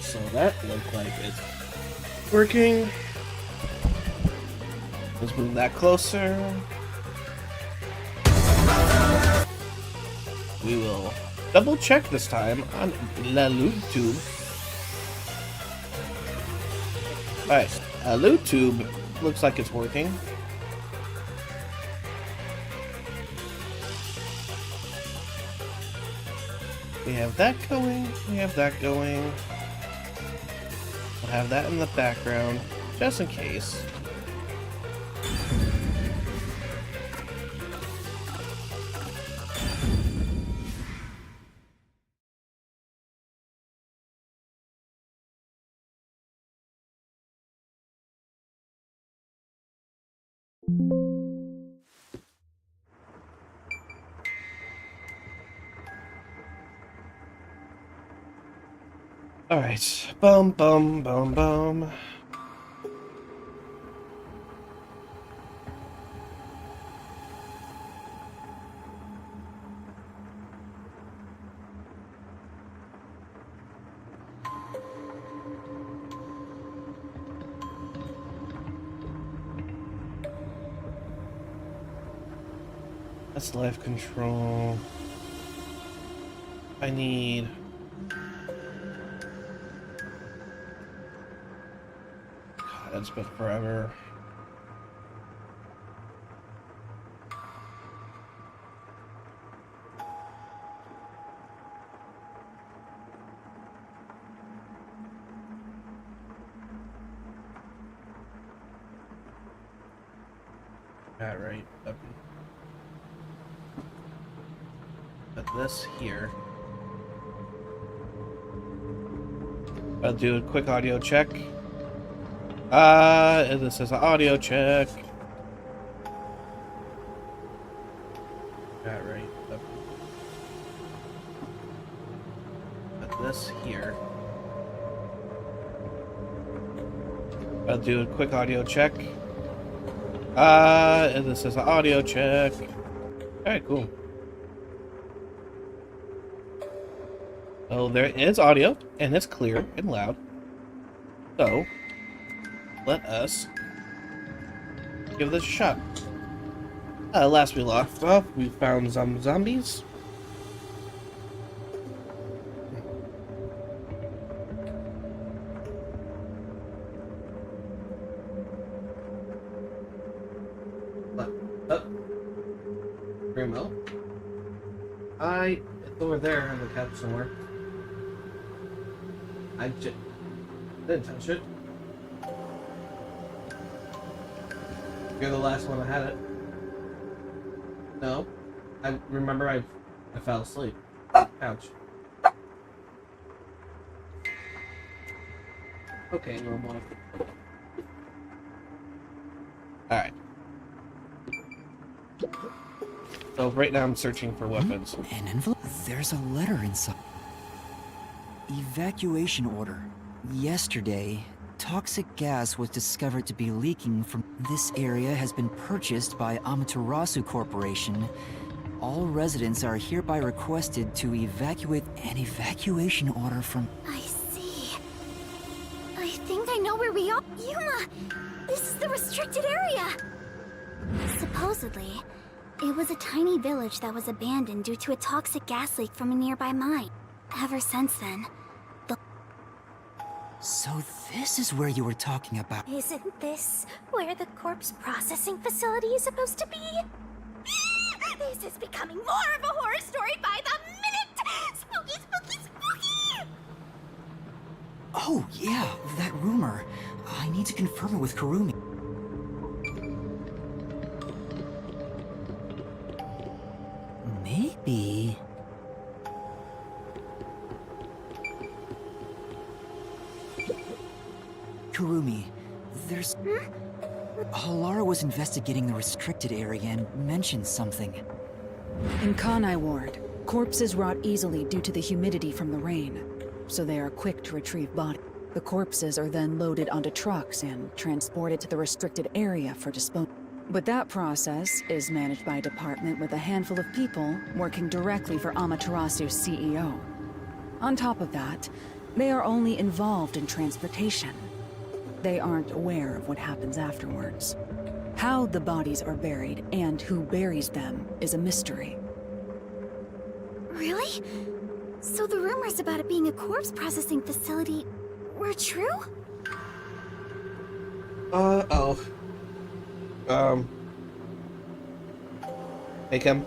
So that looked like it's working. Let's move that closer. We will double check this time on LaLuTube. Alright, LaLuTube looks like it's working. We have that going, we have that going. We'll have that in the background, just in case. Alright, bum bum bum bum. That's life control. I need... God, that's been forever. Right. Okay. Put this here. I'll do a quick audio check. This is an audio check. Right. Okay. Put this here. I'll do a quick audio check. This is an audio check. Alright, cool. Oh, there is audio, and it's clear and loud. So, let us give this a shot. Last we left off, we found some zombies. Remote. It's over there on the couch somewhere. I just didn't touch it. You're the last one that had it. No. I remember I fell asleep. Ouch. Okay, normal. Alright. So right now I'm searching for weapons. An envelope? There's a letter inside. Evacuation order. Yesterday, toxic gas was discovered to be leaking from... This area has been purchased by Amaterasu Corporation. All residents are hereby requested to evacuate an evacuation order from... I see. I think I know where we are. Yuma! This is the restricted area! Supposedly, it was a tiny village that was abandoned due to a toxic gas leak from a nearby mine. Ever since then, So this is where you were talking about. Isn't this where the corpse processing facility is supposed to be? This is becoming more of a horror story by the minute! Spooky, spooky, spooky! Oh, yeah, that rumor. I need to confirm it with Kurumi. Maybe... Kurumi, there's... Halara was investigating the restricted area and mentioned something. In Kanai Ward, corpses rot easily due to the humidity from the rain, so they are quick to retrieve bodies. The corpses are then loaded onto trucks and transported to the restricted area for disposal. But that process is managed by a department with a handful of people working directly for Amaterasu's CEO. On top of that, They are only involved in transportation. They aren't aware of what happens afterwards. How the bodies are buried and who buries them is a mystery. Really? So the rumors about it being a corpse processing facility were true? Hey, Kim.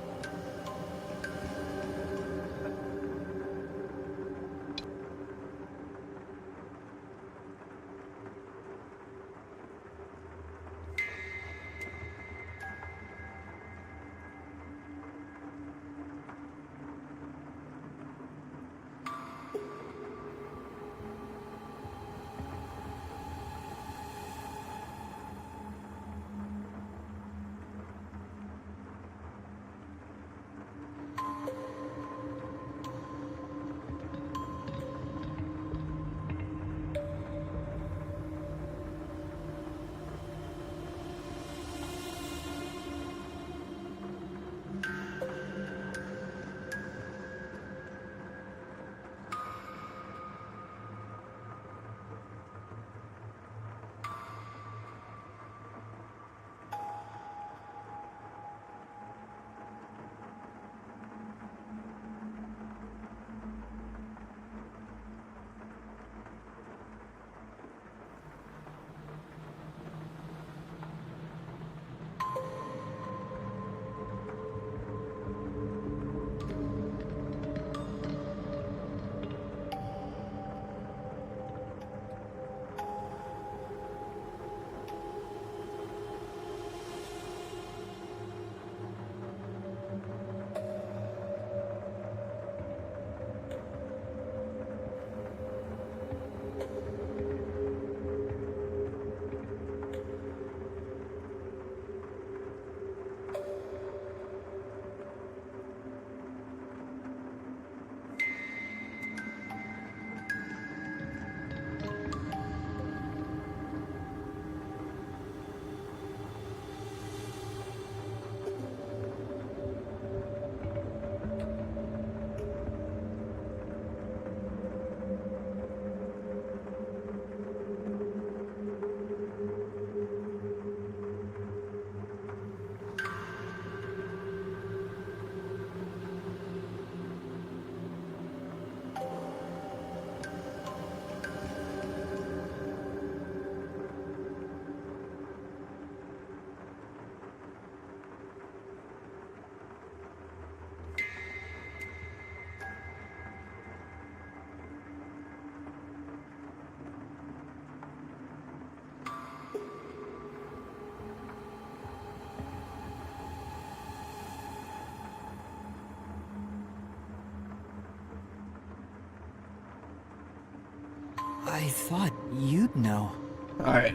I thought you'd know. Alright.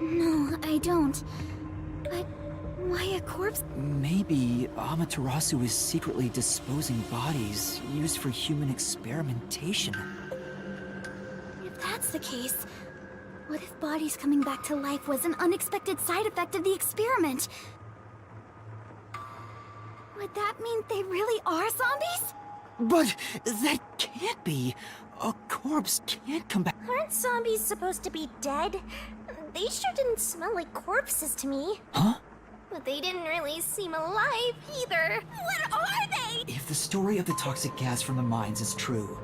No, I don't. But why a corpse? Maybe Amaterasu is secretly disposing bodies used for human experimentation. If that's the case, what if bodies coming back to life was an unexpected side effect of the experiment? Would that mean they really are zombies? But that can't be. A corpse can't come back. Aren't zombies supposed to be dead? They sure didn't smell like corpses to me. Huh? But they didn't really seem alive either. What are they? If the story of the toxic gas from the mines is true,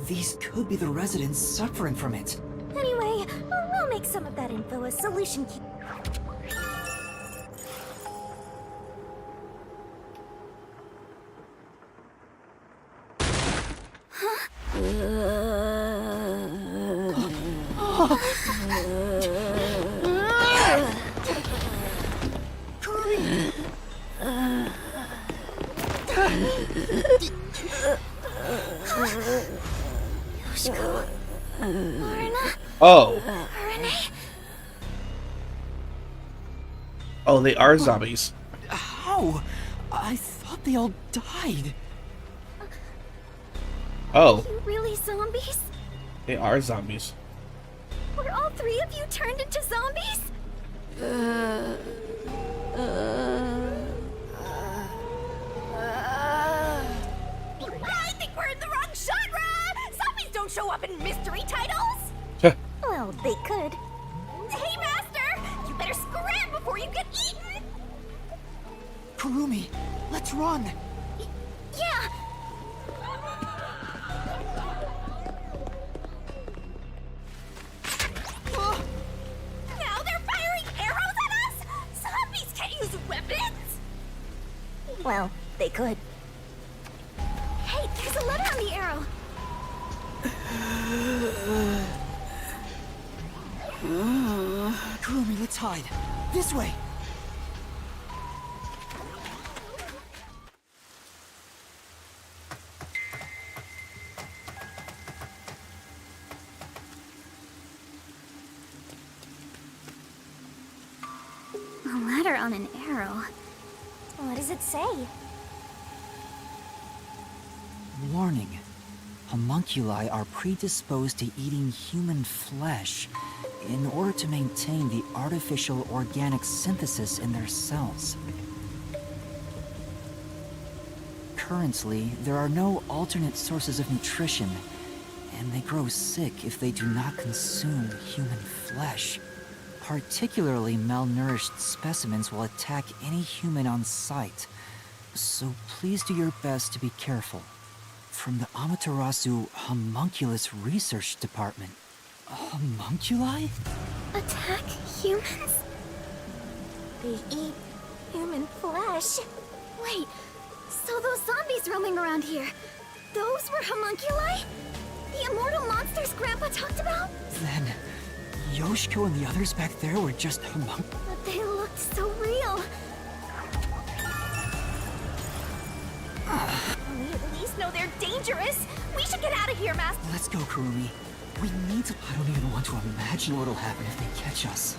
these could be the residents suffering from it. Anyway, we'll make some of that info a solution key. Yoshiko, Lorna, Oh. Renee. Oh, they are zombies. How? I thought they all died. Oh, You really zombies? they are zombies. Were all three of you turned into zombies? I think we're in the wrong genre! Zombies don't show up dropping mystery titles? Well, they could. Hey, Master! You better scram before you get eaten! Kurumi, let's run! Yeah! Now they're firing arrows at us? Zombies can't use weapons! Well, they could. Hey, there's a letter on the arrow. Kurumi, let's hide. This way! A letter on an arrow. What does it say? Warning. Homunculi are predisposed to eating human flesh in order to maintain the artificial organic synthesis in their cells. Currently, there are no alternate sources of nutrition, and they grow sick if they do not consume human flesh. Particularly malnourished specimens will attack any human on sight, so please do your best to be careful. From the Amaterasu Homunculus Research Department. Homunculi? Attack humans? They eat human flesh. Wait, so those zombies roaming around here, those were homunculi? The immortal monsters Grandpa talked about? Then, Yoshiko and the others back there were just But they looked so real. We at least know they're dangerous. We should get out of here, Master. Let's go, Kurumi. We need to... I don't even want to imagine what'll happen if they catch us.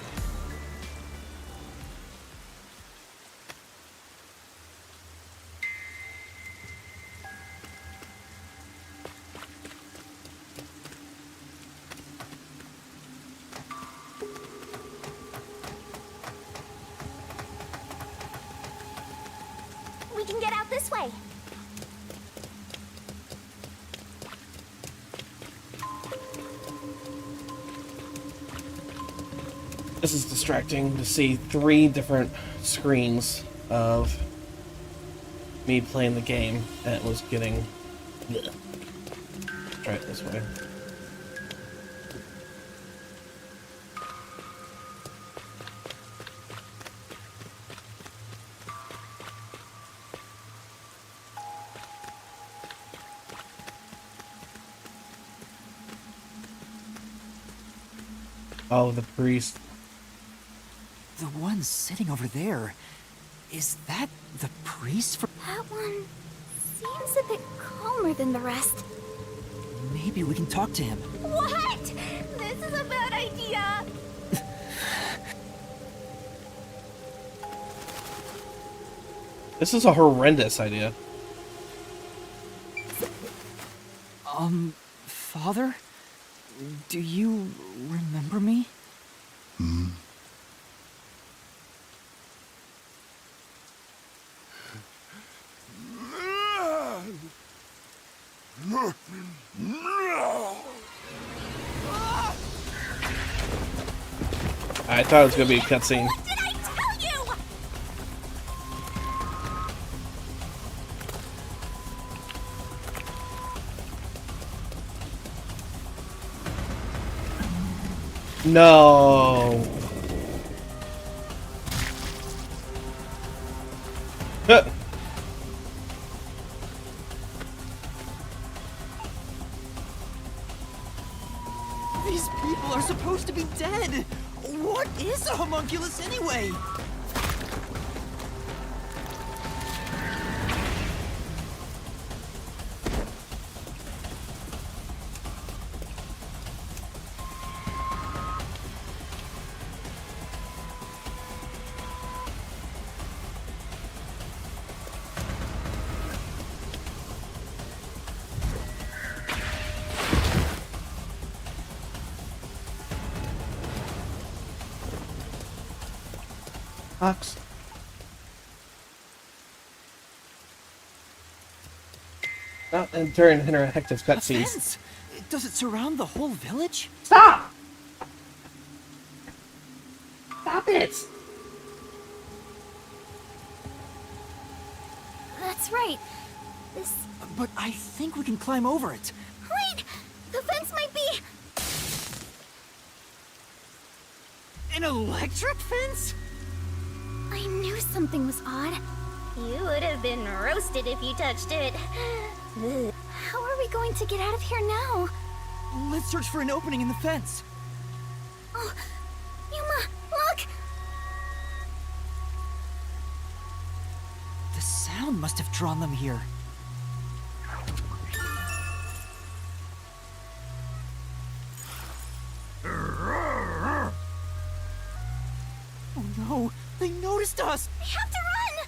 We can get out this way. This is distracting to see 3 different screens of me playing the game, and it was getting... Let's try it this way. Oh, the priest. The one sitting over there. Is that the priest for... That one seems a bit calmer than the rest. Maybe we can talk to him. What? This is a bad idea. This is a horrendous idea. Father? Do you remember me? I thought it was gonna be a cutscene. What did I tell you? No. These people are supposed to be dead! What is a homunculus anyway? Ox. Not during interactive cutscenes. Fence! Does it surround the whole village? Stop! Stop it! That's right. This... But I think we can climb over it. Wait! The fence might be... An electric fence? I knew something was odd. You would have been roasted if you touched it. How are we going to get out of here now? Let's search for an opening in the fence. Oh, Yuma, look! The sound must have drawn them here. Oh no, they noticed us! We have to run!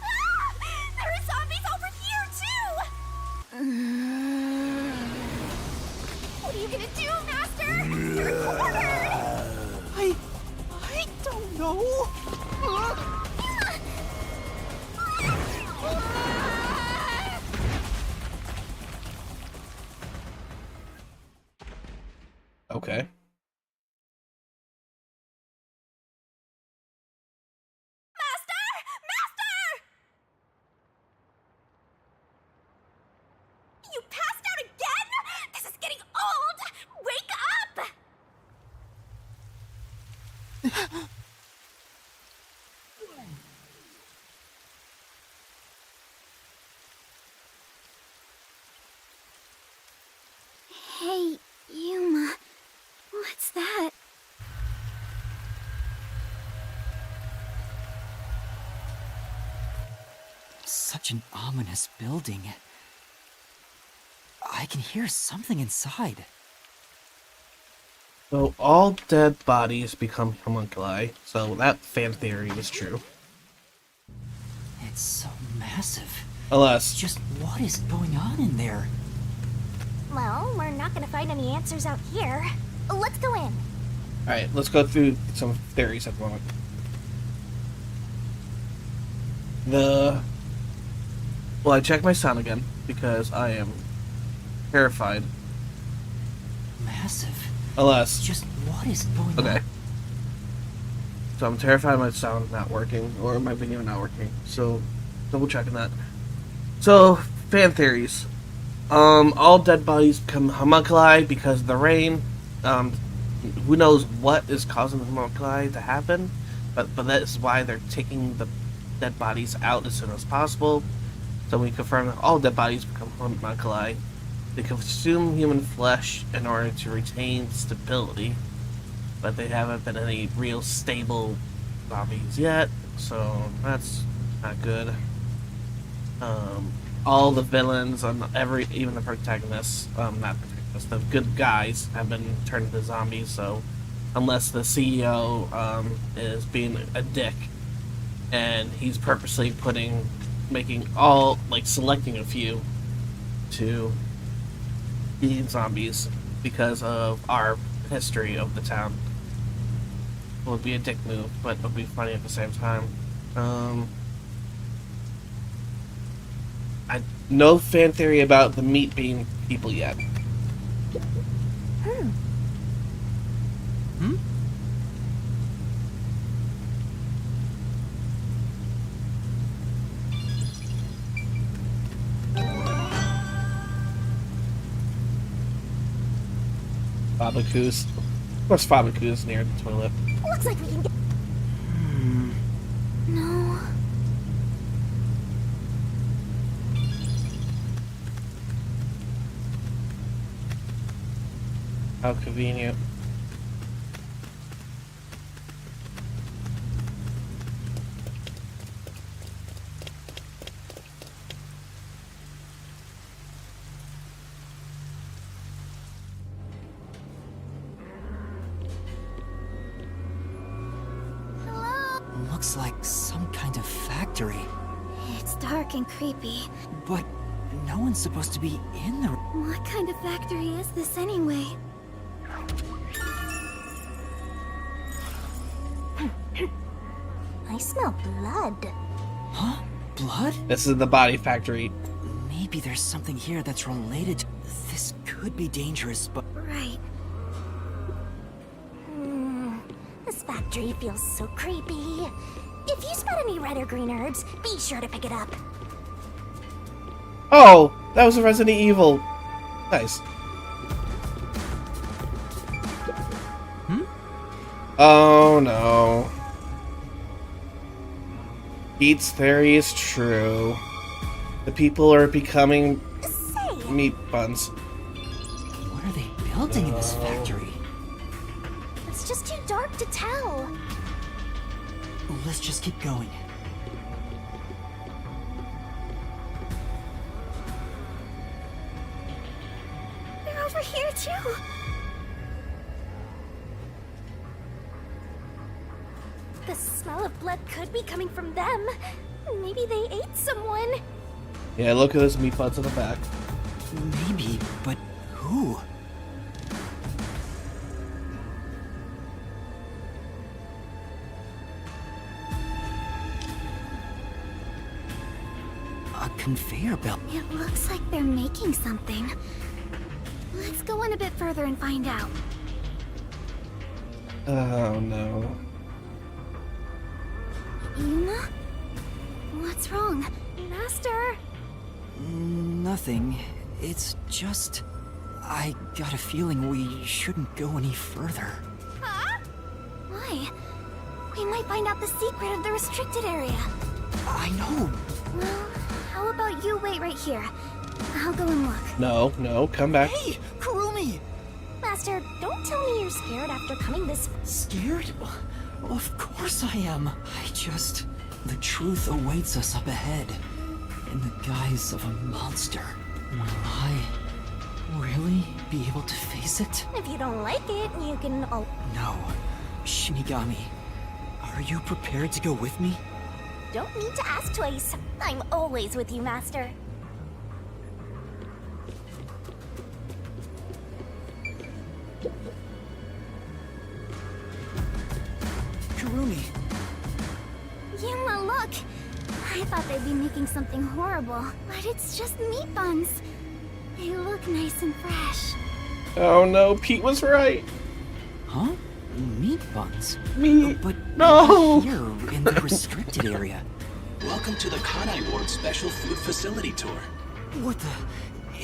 Ah! There are zombies over here too! What are you gonna do, Master? You're cornered! I don't know. Okay. Master! Master! You passed out again? This is getting old! Wake up! Hey, Yuma. What's that? Such an ominous building. I can hear something inside. So all dead bodies become homunculi. So that fan theory is true. It's so massive. Alas, Just what is going on in there? Well, we're not gonna find any answers out here. Let's go in. alright, let's go through some theories at the moment. Well, I checked my sound again because I am terrified. Massive. Alas, Just what is going okay. on? So I'm terrified of my sound not working or my video not working. So double checking that. So fan theories. All dead bodies become homunculi because of the rain. Who knows what is causing the homunculi to happen, but that is why they're taking the dead bodies out as soon as possible. So we confirm that all dead bodies become homunculi. They consume human flesh in order to retain stability, but they haven't been any real stable zombies yet, so that's not good. All the villains on even the protagonists, not protagonists, the good guys have been turned into zombies. So unless the CEO is being a dick and he's purposely selecting a few to be zombies because of our history of the town. It would be a dick move, but it would be funny at the same time. No fan theory about the meat being people yet. Hmm? Babaku's. Of course, Babaku's near the toilet. Looks like we can get... No. How convenient. Hello? Looks like some kind of factory. It's dark and creepy. But no one's supposed to be in the... What kind of factory is this anyway? I I smell blood. Huh? Blood? This is the body factory. Maybe there's something here that's related to... This could be dangerous, but... Right. This factory feels so creepy. If you spot any red or green herbs, be sure to pick it up. Oh, that was a Resident Evil. Nice. Oh no. Pete's theory is true. The people are becoming Say, meat buns. What are they building in this factory? it's just too dark to tell. Let's just keep going. They're over here too. The smell of blood could be coming from them. Maybe they ate someone. Yeah, look at those meat buns in the back. Maybe, but who? A conveyor belt. It looks like they're making something. Let's go on a bit further and find out. Oh no. Yuma? What's wrong? Master? Nothing. It's just... I got a feeling we shouldn't go any further. Huh? Why? We might find out the secret of the restricted area. I know. Well, how about you wait right here? I'll go and look. No, come back. Hey, Kurumi! Master, don't tell me you're scared after coming this... Scared? Of course I am. The truth awaits us up ahead. In the guise of a monster. Will I really be able to face it? If you don't like it, you can... Oh, No. Shinigami, are you prepared to go with me? don't need to ask twice. I'm always with you, Master. Kurumi, Yuma, look! I thought they'd be making something horrible, but it's just meat buns. They look nice and fresh. Oh no, Pete was right. huh? Meat buns? Meat. But No. we're here in the restricted area. Welcome to the Kanai Ward Special Food Facility Tour. What the...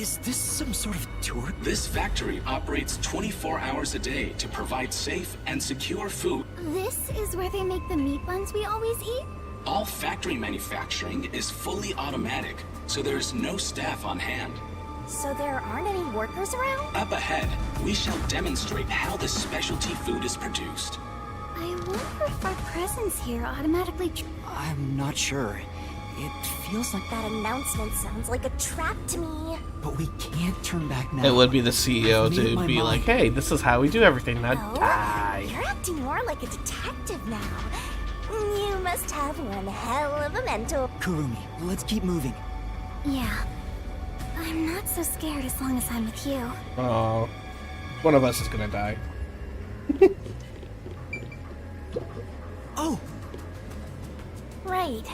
Is this some sort of tour? This factory operates 24 hours a day to provide safe and secure food. This is where they make the meat buns we always eat? All factory manufacturing is fully automatic, so there's no staff on hand. So there aren't any workers around? Up ahead, we shall demonstrate how the specialty food is produced. I wonder if our presence here automatically... I'm not sure. It feels like That announcement sounds like a trap to me. But we can't turn back now. It would be the CEO I've made to my be like, mind. hey, this is how we do everything. Now Oh, die. you're acting more like a detective now. You must have one hell of a mentor. Kurumi, let's keep moving. Yeah. I'm not so scared as long as I'm with you. Oh, one of us is gonna die. Oh! Right.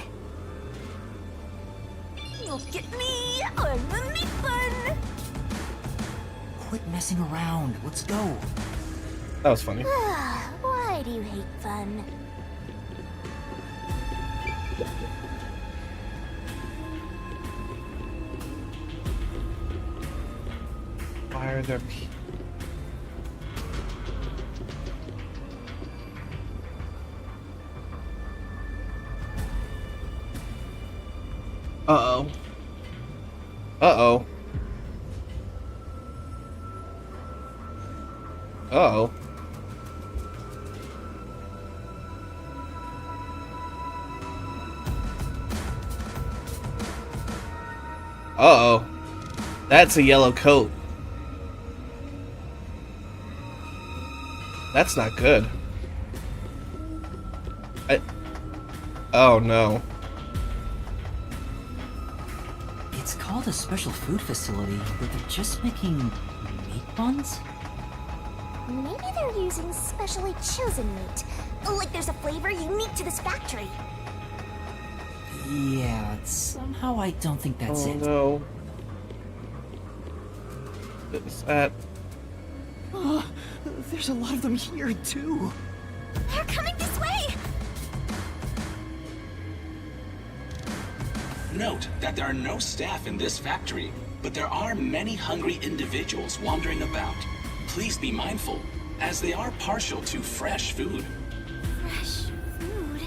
Look at me! I'm the meat bun! Quit messing around. Let's go. That was funny. Why do you hate fun? Why are there people? Uh-oh. Uh-oh. Uh-oh. Uh-oh. That's a yellow coat. That's not good. Oh no. It's called a special food facility, but they're just making meat buns? Maybe they're using specially chosen meat. Like there's a flavor unique to this factory. Yeah, somehow I don't think that's Oh it. no. Is that... Oh, there's a lot of them here, too. They're coming this way! Note that there are no staff in this factory, but there are many hungry individuals wandering about. Please be mindful, as they are partial to fresh food. Fresh food.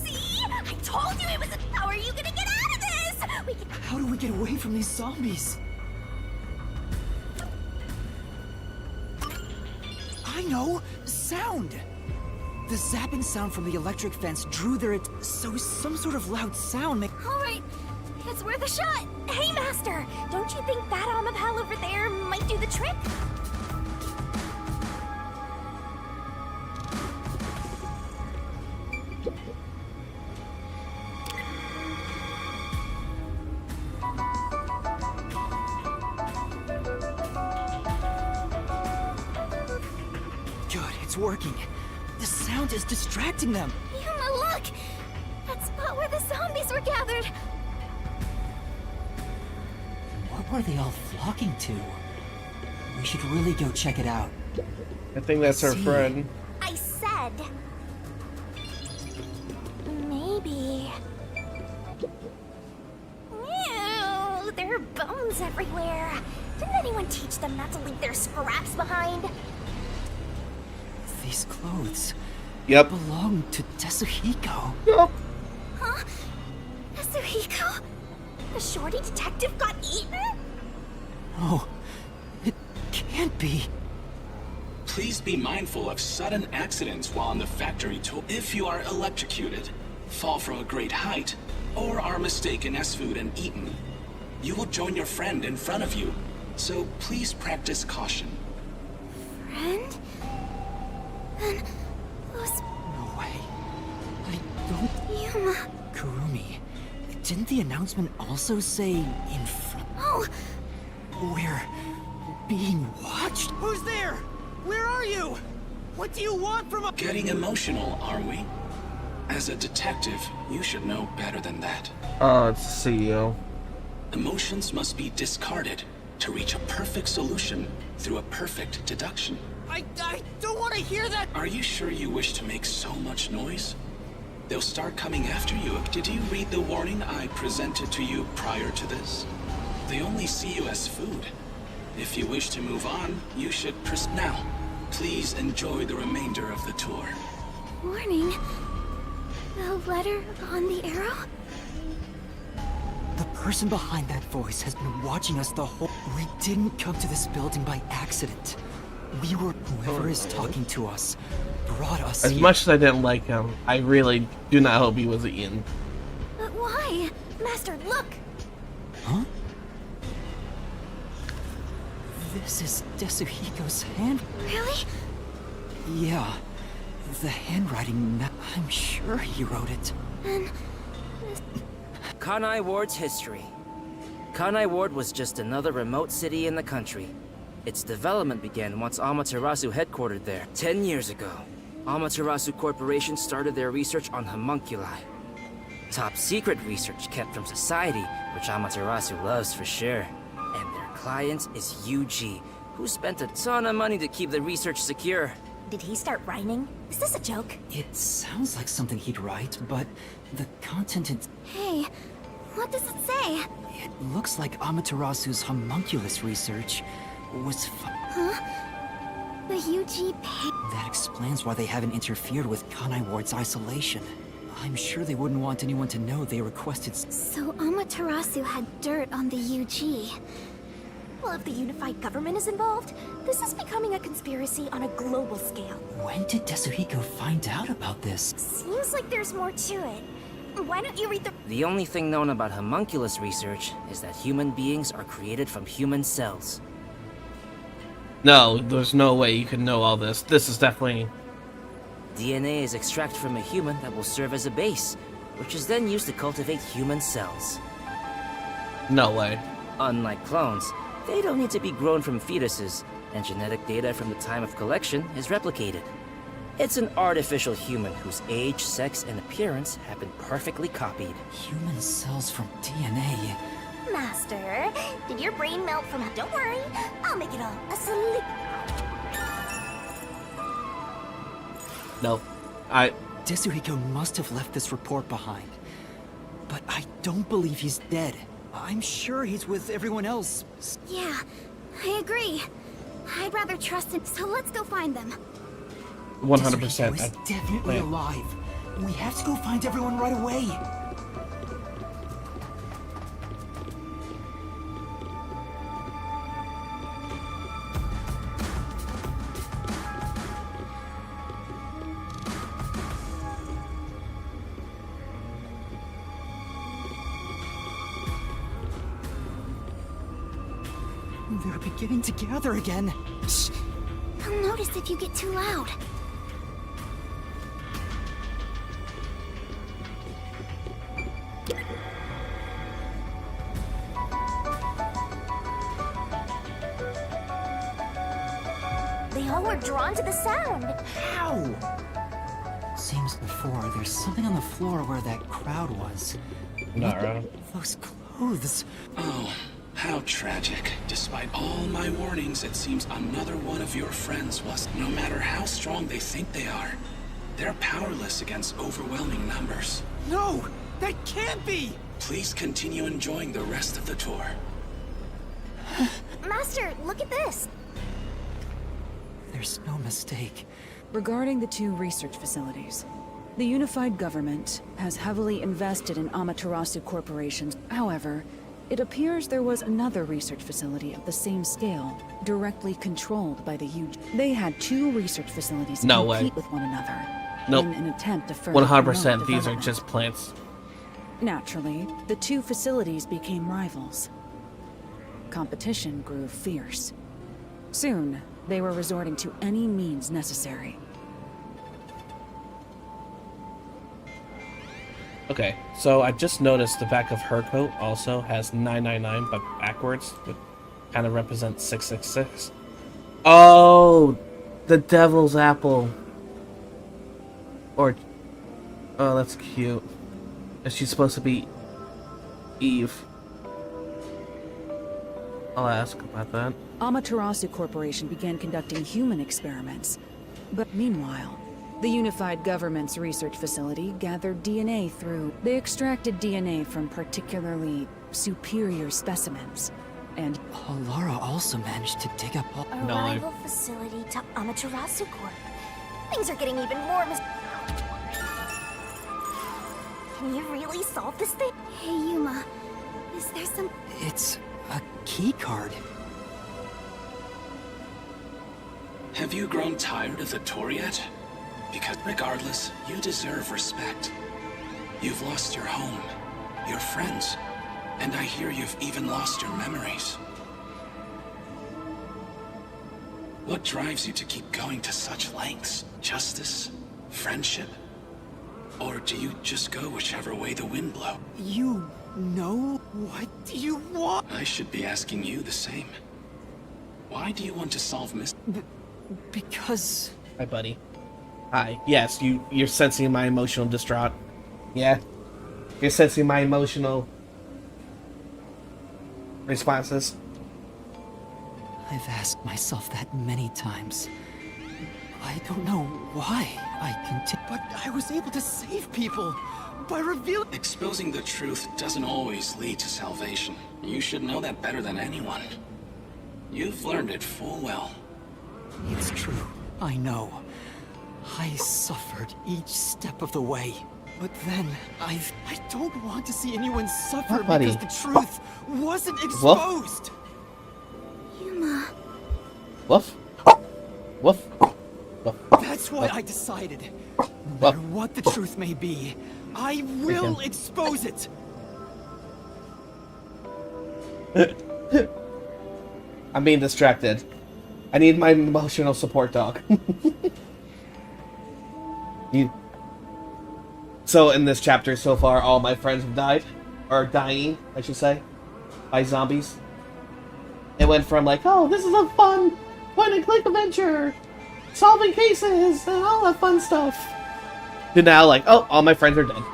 See? I told you it was a... How are you gonna get out of this? We can... How do we get away from these zombies? I know! Sound! The zapping sound from the electric fence drew their so some sort of loud sound Alright, it's worth a shot. Hey, Master! Don't you think that Amapal over there might do the trick? Good, it's working. The sound is distracting them. Yuma, look! That spot where the zombies were gathered. What were they all flocking to? We should really go check it out. I think that's her See. friend. I said... Maybe... Ew, there are bones everywhere. Didn't anyone teach them not to leave their scraps behind? These clothes Yep. belong to Tetsuhiko. Yep. Huh? Yasuhiko? The shorty detective got eaten? Oh, it can't be. Please be mindful of sudden accidents while on the factory tour. If you are electrocuted, fall from a great height, or are mistaken as food and eaten, you will join your friend in front of you. So please practice caution. Friend? Then... those... No way. I don't... Yuma... Kurumi, didn't the announcement also say in front? Oh! We're being watched? Who's there? Where are you? What do you want from us? Getting emotional, are we? As a detective, you should know better than that. Oh, it's the CEO. Emotions must be discarded to reach a perfect solution through a perfect deduction. I don't want to hear that! Are you sure you wish to make so much noise? They'll start coming after you. Did you read the warning I presented to you prior to this? They only see you as food. If you wish to move on, you should now. Please enjoy the remainder of the tour. Warning? The letter on the arrow? The person behind that voice has been watching us the whole... We didn't come to this building by accident. We were... Whoever is talking to us brought us As here. much as I didn't like him, I really do not hope he was Ian. But why? Master, look! Huh? This is Tetsuhiko's hand... Really? Yeah. The handwriting... I'm sure he wrote it. And... Kanai Ward's history. Kanai Ward was just another remote city in the country. Its development began once Amaterasu headquartered there, 10 years ago. Amaterasu Corporation started their research on homunculi. Top secret research kept from society, which Amaterasu loves for sure. And their client is UG, who spent a ton of money to keep the research secure. Did he start rhyming? Is this a joke? It sounds like something he'd write, but the content... Hey, what does it say? It looks like Amaterasu's homunculus research was The UG pay... That explains why they haven't interfered with Kanai Ward's isolation. I'm sure they wouldn't want anyone to know they requested... So Amaterasu had dirt on the UG. Well, if the unified government is involved, this is becoming a conspiracy on a global scale. When did Tetsuhiko find out about this? Seems like there's more to it. Why don't you read the... The only thing known about homunculus research is that human beings are created from human cells. No, there's no way you can know all this. This is definitely... DNA is extracted from a human that will serve as a base, which is then used to cultivate human cells. No way. Unlike clones, they don't need to be grown from fetuses, and genetic data from the time of collection is replicated. It's an artificial human whose age, sex, and appearance have been perfectly copied. Human cells from DNA. Master, did your brain melt from... Don't worry, I'll make it all a sleep. No. I... Desuhiko must have left this report behind. But I don't believe he's dead. I'm sure he's with everyone else. Yeah, I agree. I'd rather trust him, so let's go find them. 100%. Desuhiko is definitely Yeah. alive. We have to go find everyone right away. They're beginning to gather again. Shh. They'll notice if you get too loud. They all were drawn to the sound. How? Seems before there's something on the floor where that crowd was. Not right. Those clothes. Oh, how tragic. Despite all my warnings, it seems another one of your friends was. No matter how strong they think they are, they're powerless against overwhelming numbers. No! That can't be! Please continue enjoying the rest of the tour. Master, look at this. There's no mistake. Regarding the two research facilities, the unified government has heavily invested in Amaterasu Corporation. However, it appears there was another research facility of the same scale, directly controlled by the UG. They had two research facilities No compete way. with one another Nope. in an attempt to further 100%. promote These are development. just plants. Naturally, the two facilities became rivals. Competition grew fierce. Soon, they were resorting to any means necessary. Okay, so I just noticed the back of her coat also has 999, but backwards, which kind of represents 666. Oh, the devil's apple. Or, oh, that's cute. Is she supposed to be Eve? I'll ask about that. Amaterasu Corporation began conducting human experiments. But meanwhile, the unified government's research facility gathered DNA through... They extracted DNA from particularly superior specimens. And Lara also managed to dig up all... A No. rival facility to Amaterasu Corp. Things are getting even more Can you really solve this thing? Hey, Yuma. Is there some... It's a key card. Have you grown tired of the tour yet? Because regardless, you deserve respect. You've lost your home, your friends, and I hear you've even lost your memories. What drives you to keep going to such lengths? Justice? Friendship? Or do you just go whichever way the wind blows? You know? What do you want? I should be asking you the same. Why do you want to solve Because... Hi, buddy. Hi. Yes, you're sensing my emotional distraught. Yeah? You're sensing my emotional responses. I've asked myself that many times. I don't know why I continue. But I was able to save people by revealing... Exposing the truth doesn't always lead to salvation. You should know that better than anyone. You've learned it full well. It's true. I know. I suffered each step of the way. But then, I don't want to see anyone suffer What, buddy? because the truth wasn't exposed! Yuma... Woof. Woof. Woof. That's why I decided. No matter what the truth may be, I will expose it! I'm being distracted. I need my emotional support dog. So in this chapter so far, all my friends have died. Or dying, I should say. By zombies. It went from like, oh, this is a fun point and click adventure, solving cases, and all that fun stuff. And now, like, oh, all my friends are dead.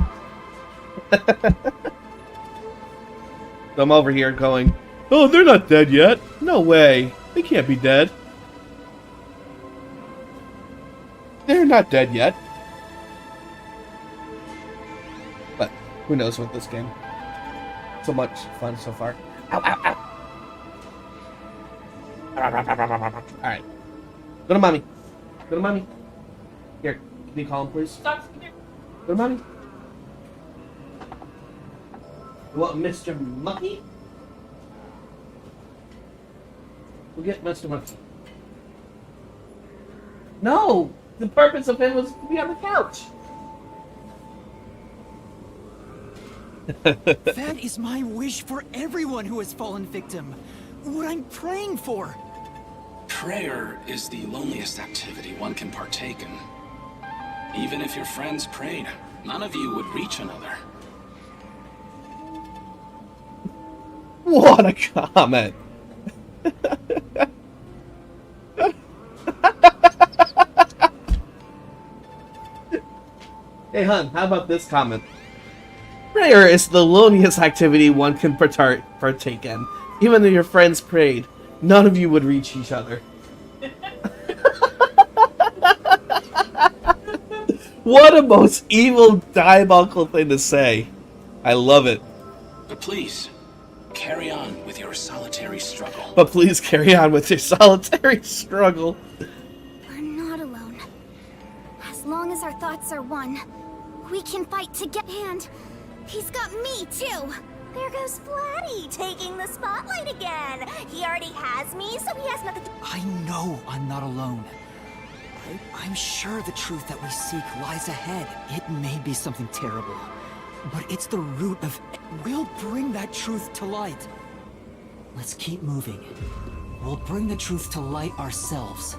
I'm over here going, oh, they're not dead yet. No way. They can't be dead. They're not dead yet. But who knows with this game. So much fun so far. Ow, ow, ow. Alright. Go to mommy. Go to mommy. Here, can you call him, please? Stop. Go to mommy. What, Mr. Monkey? We'll get Mr. Monkey. No! The purpose of him was to be on the couch. That is my wish for everyone who has fallen victim. What I'm praying for. Prayer is the loneliest activity one can partake in. Even if your friends prayed, none of you would reach another. What a comment. Hey, hun, how about this comment? Prayer is the loneliest activity one can partake in. Even if your friends prayed, none of you would reach each other. What a most evil, diabolical thing to say. I love it. But please, carry on with your solitary struggle. But please carry on with your solitary struggle. We're not alone. As long as our thoughts are one, we can fight together. And he's got me too. There goes Flatty, taking the spotlight again. He already has me, so he has nothing to... I know I'm not alone. I'm sure the truth that we seek lies ahead. It may be something terrible, but it's the root of... We'll bring that truth to light. Let's keep moving. We'll bring the truth to light ourselves.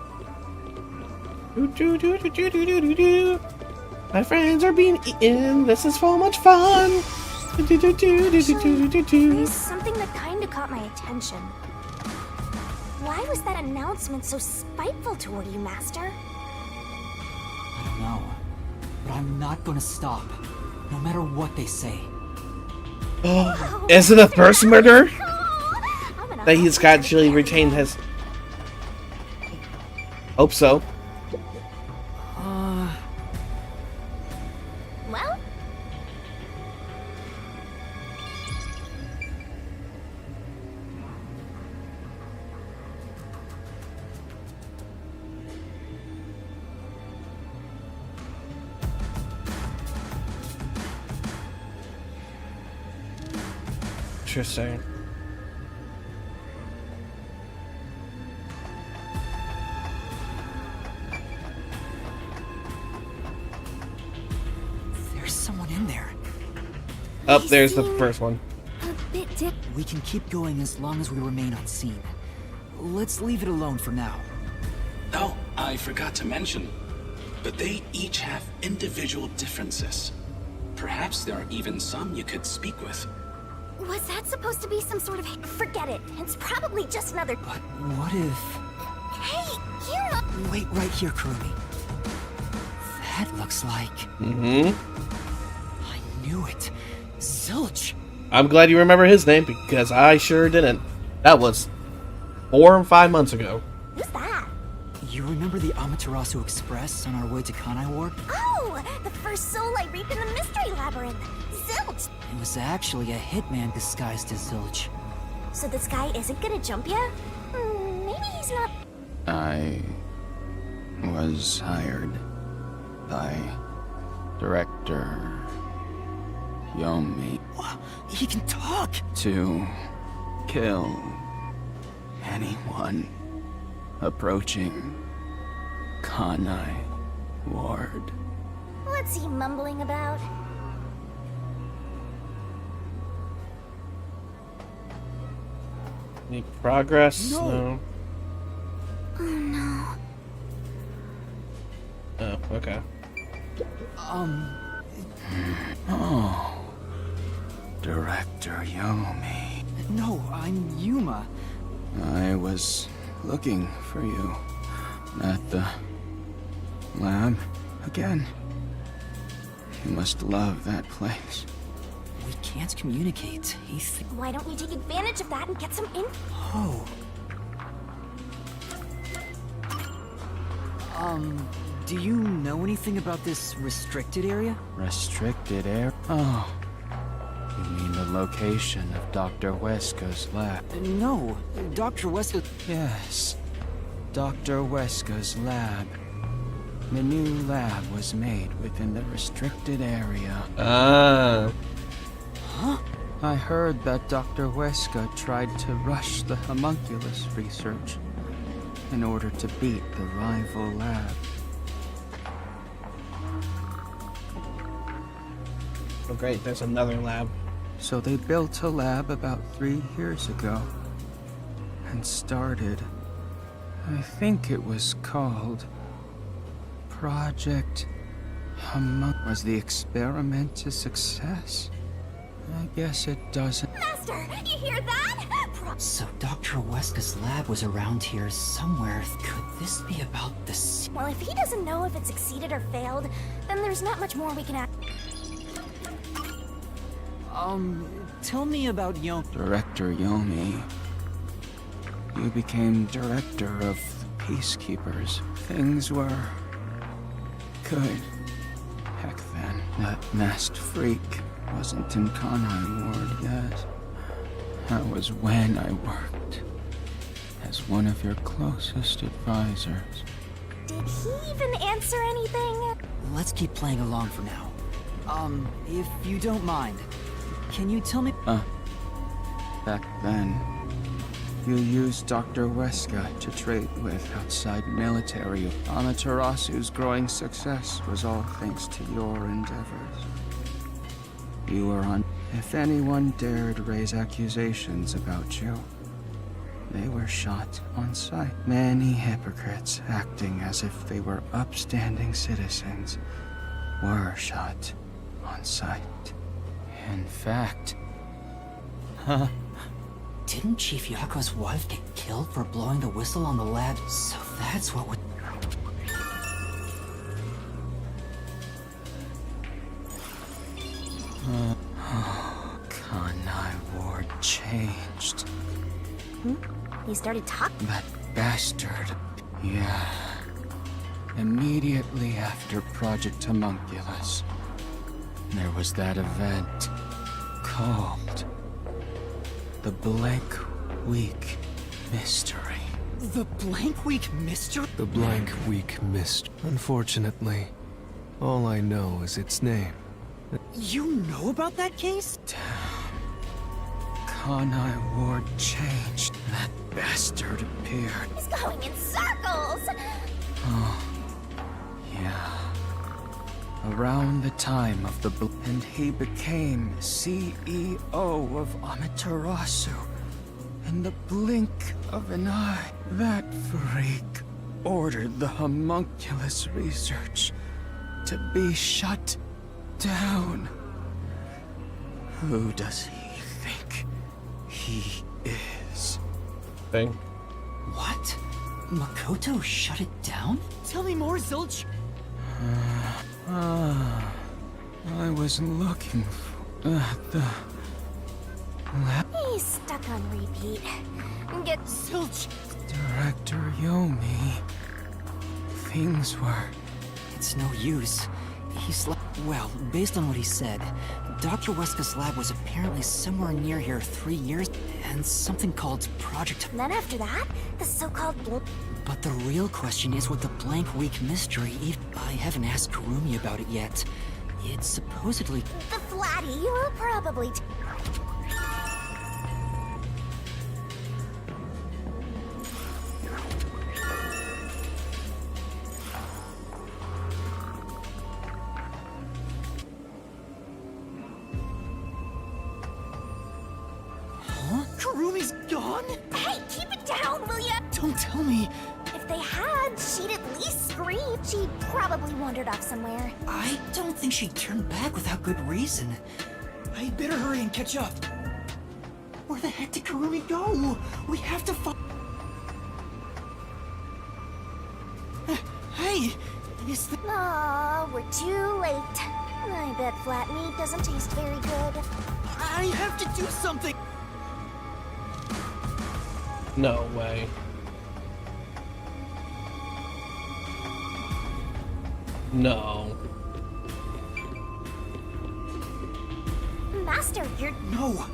My friends are being eaten. This is so much fun. There's something that kinda caught my attention. Why was that announcement so spiteful toward you, Master? I don't know, but I'm not gonna stop, no matter what they say. Is it the first murder I'm gonna that he's actually retained his... Hope so. Well, Interesting. There's someone in there. Up there's the first one. A bit dip. We can keep going as long as we remain unseen. Let's leave it alone for now. Oh, I forgot to mention, but they each have individual differences. Perhaps there are even some you could speak with. Was that supposed to be some sort of... forget it. It's probably just another... But what if... Hey, you... Wait right here, Kurumi. That looks like... Mm-hmm. I knew it. Zilch! I'm glad you remember his name, because I sure didn't. That was 4 or 5 months ago. Who's that? You remember the Amaterasu Express on our way to Kanai Ward? Oh, the first soul I reap in the Mystery Labyrinth. Zilch! It was actually a hitman disguised as Zilch. So this guy isn't gonna jump ya? Maybe he's not... I was hired by Director Yomi He can talk! to kill anyone approaching Kanai Ward. What's he mumbling about? Any progress? No. Oh no. Oh, okay. Oh, Director Yomi. No, I'm Yuma. I was looking for you at the lab again. You must love that place. We can't communicate. Why don't you take advantage of that and get some info? Do you know anything about this restricted area? Restricted area? Oh. You mean the location of Dr. Weska's lab? No, Dr. Weska... Yes. Dr. Weska's lab. The new lab was made within the restricted area. Huh? I heard that Dr. Weska tried to rush the homunculus research in order to beat the rival lab. Oh great, there's another lab. So they built a lab about 3 years ago and started, I think it was called Project Homunculus. Was the experiment a success? I guess it doesn't. Master, you hear that? So Dr. Weska's lab was around here somewhere. Could this be about the... Well, if he doesn't know if it succeeded or failed, then there's not much more we can add. Tell me about Director Yomi. You became director of the Peacekeepers. Things were good. Heck then, that masked freak wasn't in Kanai Ward yet. That was when I worked as one of your closest advisors. Did he even answer anything? Let's keep playing along for now. If you don't mind, can you tell me... Back then, you used Dr. Weska to trade with outside military. Amaterasu's growing success was all thanks to your endeavors. You were on... If anyone dared raise accusations about you, they were shot on sight. Many hypocrites acting as if they were upstanding citizens were shot on sight. In fact... Didn't Chief Yako's wife get killed for blowing the whistle on the lab? So that's what would... Kanai Ward changed. He started talking. That bastard. Yeah. Immediately after Project Homunculus, there was that event called the Blank Week Mystery. The Blank Week Mystery? The Blank Week Mystery. Unfortunately, all I know is its name. You know about that case? Kanai Ward changed. That bastard appeared. He's going in circles! Yeah. Around the time of the and he became CEO of Amaterasu. In the blink of an eye, that freak ordered the homunculus research to be shut down. Who does he think he is? Thing. What? Makoto shut it down? Tell me more, Zilch! I was looking for the lab. He's stuck on repeat. Get Zilch! Director Yomi. Things were... It's no use. He's well, based on what he said, Dr. Weska's lab was apparently somewhere near here 3 years, and something called Project... Then after that, the so-called But the real question is what the Blank Week Mystery... I haven't asked Kurumi about it yet. It's supposedly... The Flatty will probably... Huh? Kurumi's gone? Hey, keep it down, will ya? Don't tell me. If they had, she'd at least scream. She probably wandered off somewhere. I don't think she'd turn back without good reason. I better hurry and catch up. Where the heck did Kurumi go? We have to find... Is the... Aw, we're too late. I bet flat meat doesn't taste very good. I have to do something! No way. No. Master, you're... No!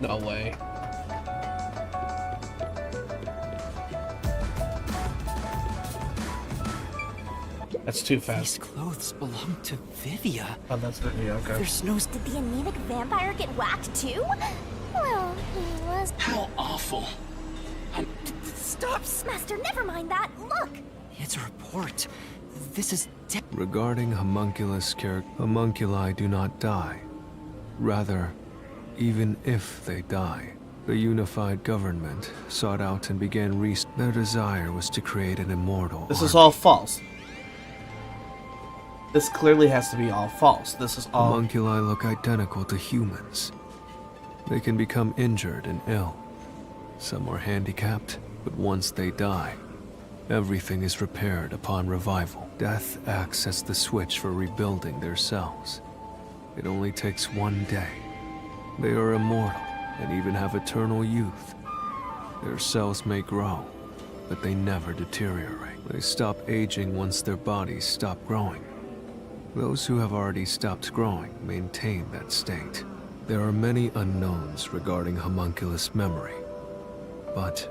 No way. That's too These fast. clothes belong to Vivia. Oh, that's good. Yeah, okay. There's no... Did the anemic vampire get whacked too? Well, he was... How awful. Stop! Master, never mind that. Look! It's a report. This is... Regarding homunculus homunculi do not die. Rather, even if they die, the unified government sought out and began their desire was to create an immortal This is army. all false. This clearly has to be all false. This is all... Homunculi look identical to humans. They can become injured and ill. Some are handicapped, but once they die, everything is repaired upon revival. Death acts as the switch for rebuilding their cells. It only takes one day. They are immortal and even have eternal youth. Their cells may grow, but they never deteriorate. They stop aging once their bodies stop growing. Those who have already stopped growing maintain that state. There are many unknowns regarding homunculus memory, but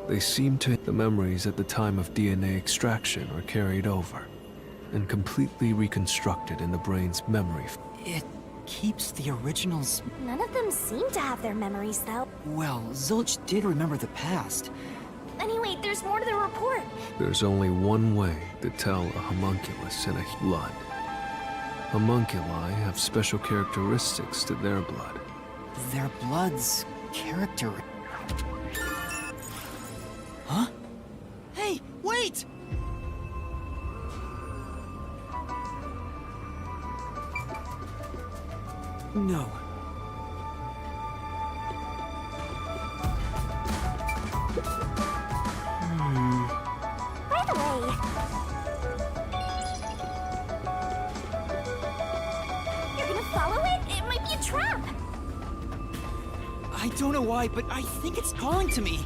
they seem to... The memories at the time of DNA extraction are carried over and completely reconstructed in the brain's memory. It keeps the originals... None of them seem to have their memories, though. Well, Zilch did remember the past. Anyway, there's more to the report. There's only one way to tell a homunculus in a blood. Homunculi have special characteristics to their blood. Their blood's character... Huh? Hey, wait! No. By the way... You're gonna follow it? It might be a trap! I don't know why, but I think it's calling to me.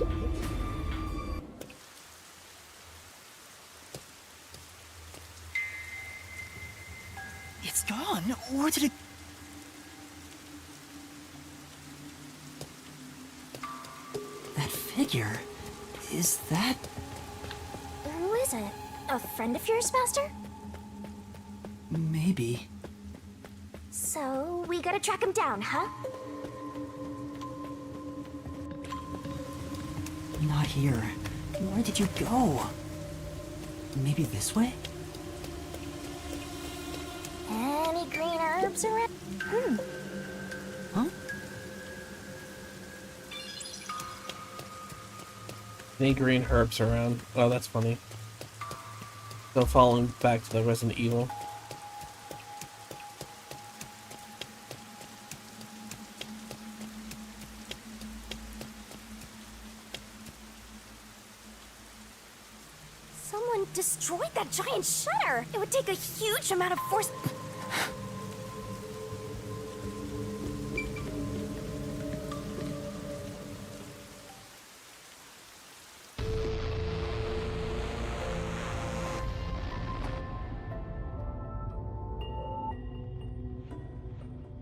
It's gone. Where did it... That figure... Is that... Who is it? A friend of yours, Master? Maybe. So, we gotta track him down, huh? Not here. Where did you go? Maybe this way? Any green herbs around? Huh? Any green herbs around. Oh, that's funny. So following back to the Resident Evil. Someone destroyed that giant shutter! It would take a huge amount of force...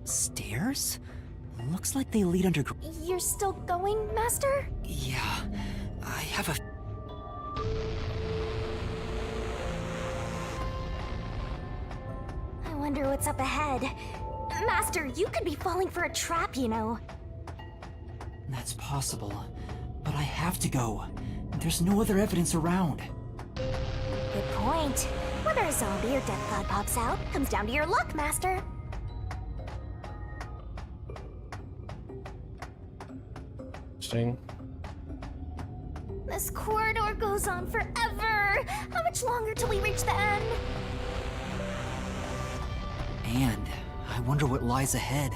Stairs? Looks like they lead under... You're still going, Master? Yeah, I have a... I wonder what's up ahead. Master, you could be falling for a trap, you know. That's possible. But I have to go. There's no other evidence around. Good point. Whether a zombie or dead cloud pops out comes down to your luck, Master. Interesting. This corridor goes on forever. How much longer till we reach the end? And I wonder what lies ahead.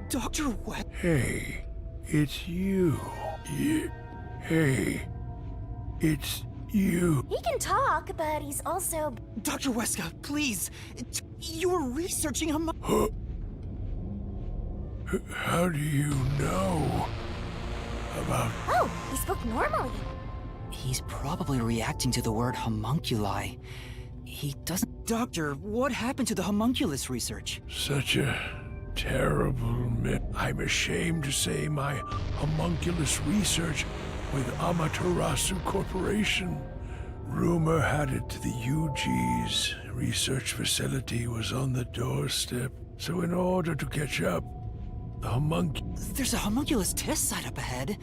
Dr. West? Hey, it's you. Hey, it's you. He can talk, but he's also... Dr. Weska, please! You were researching him. How do you know about... Oh, he spoke normally. He's probably reacting to the word homunculi. He doesn't... Doctor, what happened to the homunculus research? Such a terrible myth. I'm ashamed to say my homunculus research with Amaterasu Corporation. Rumor had it the UG's research facility was on the doorstep. So in order to catch up, the There's a homunculus test site up ahead.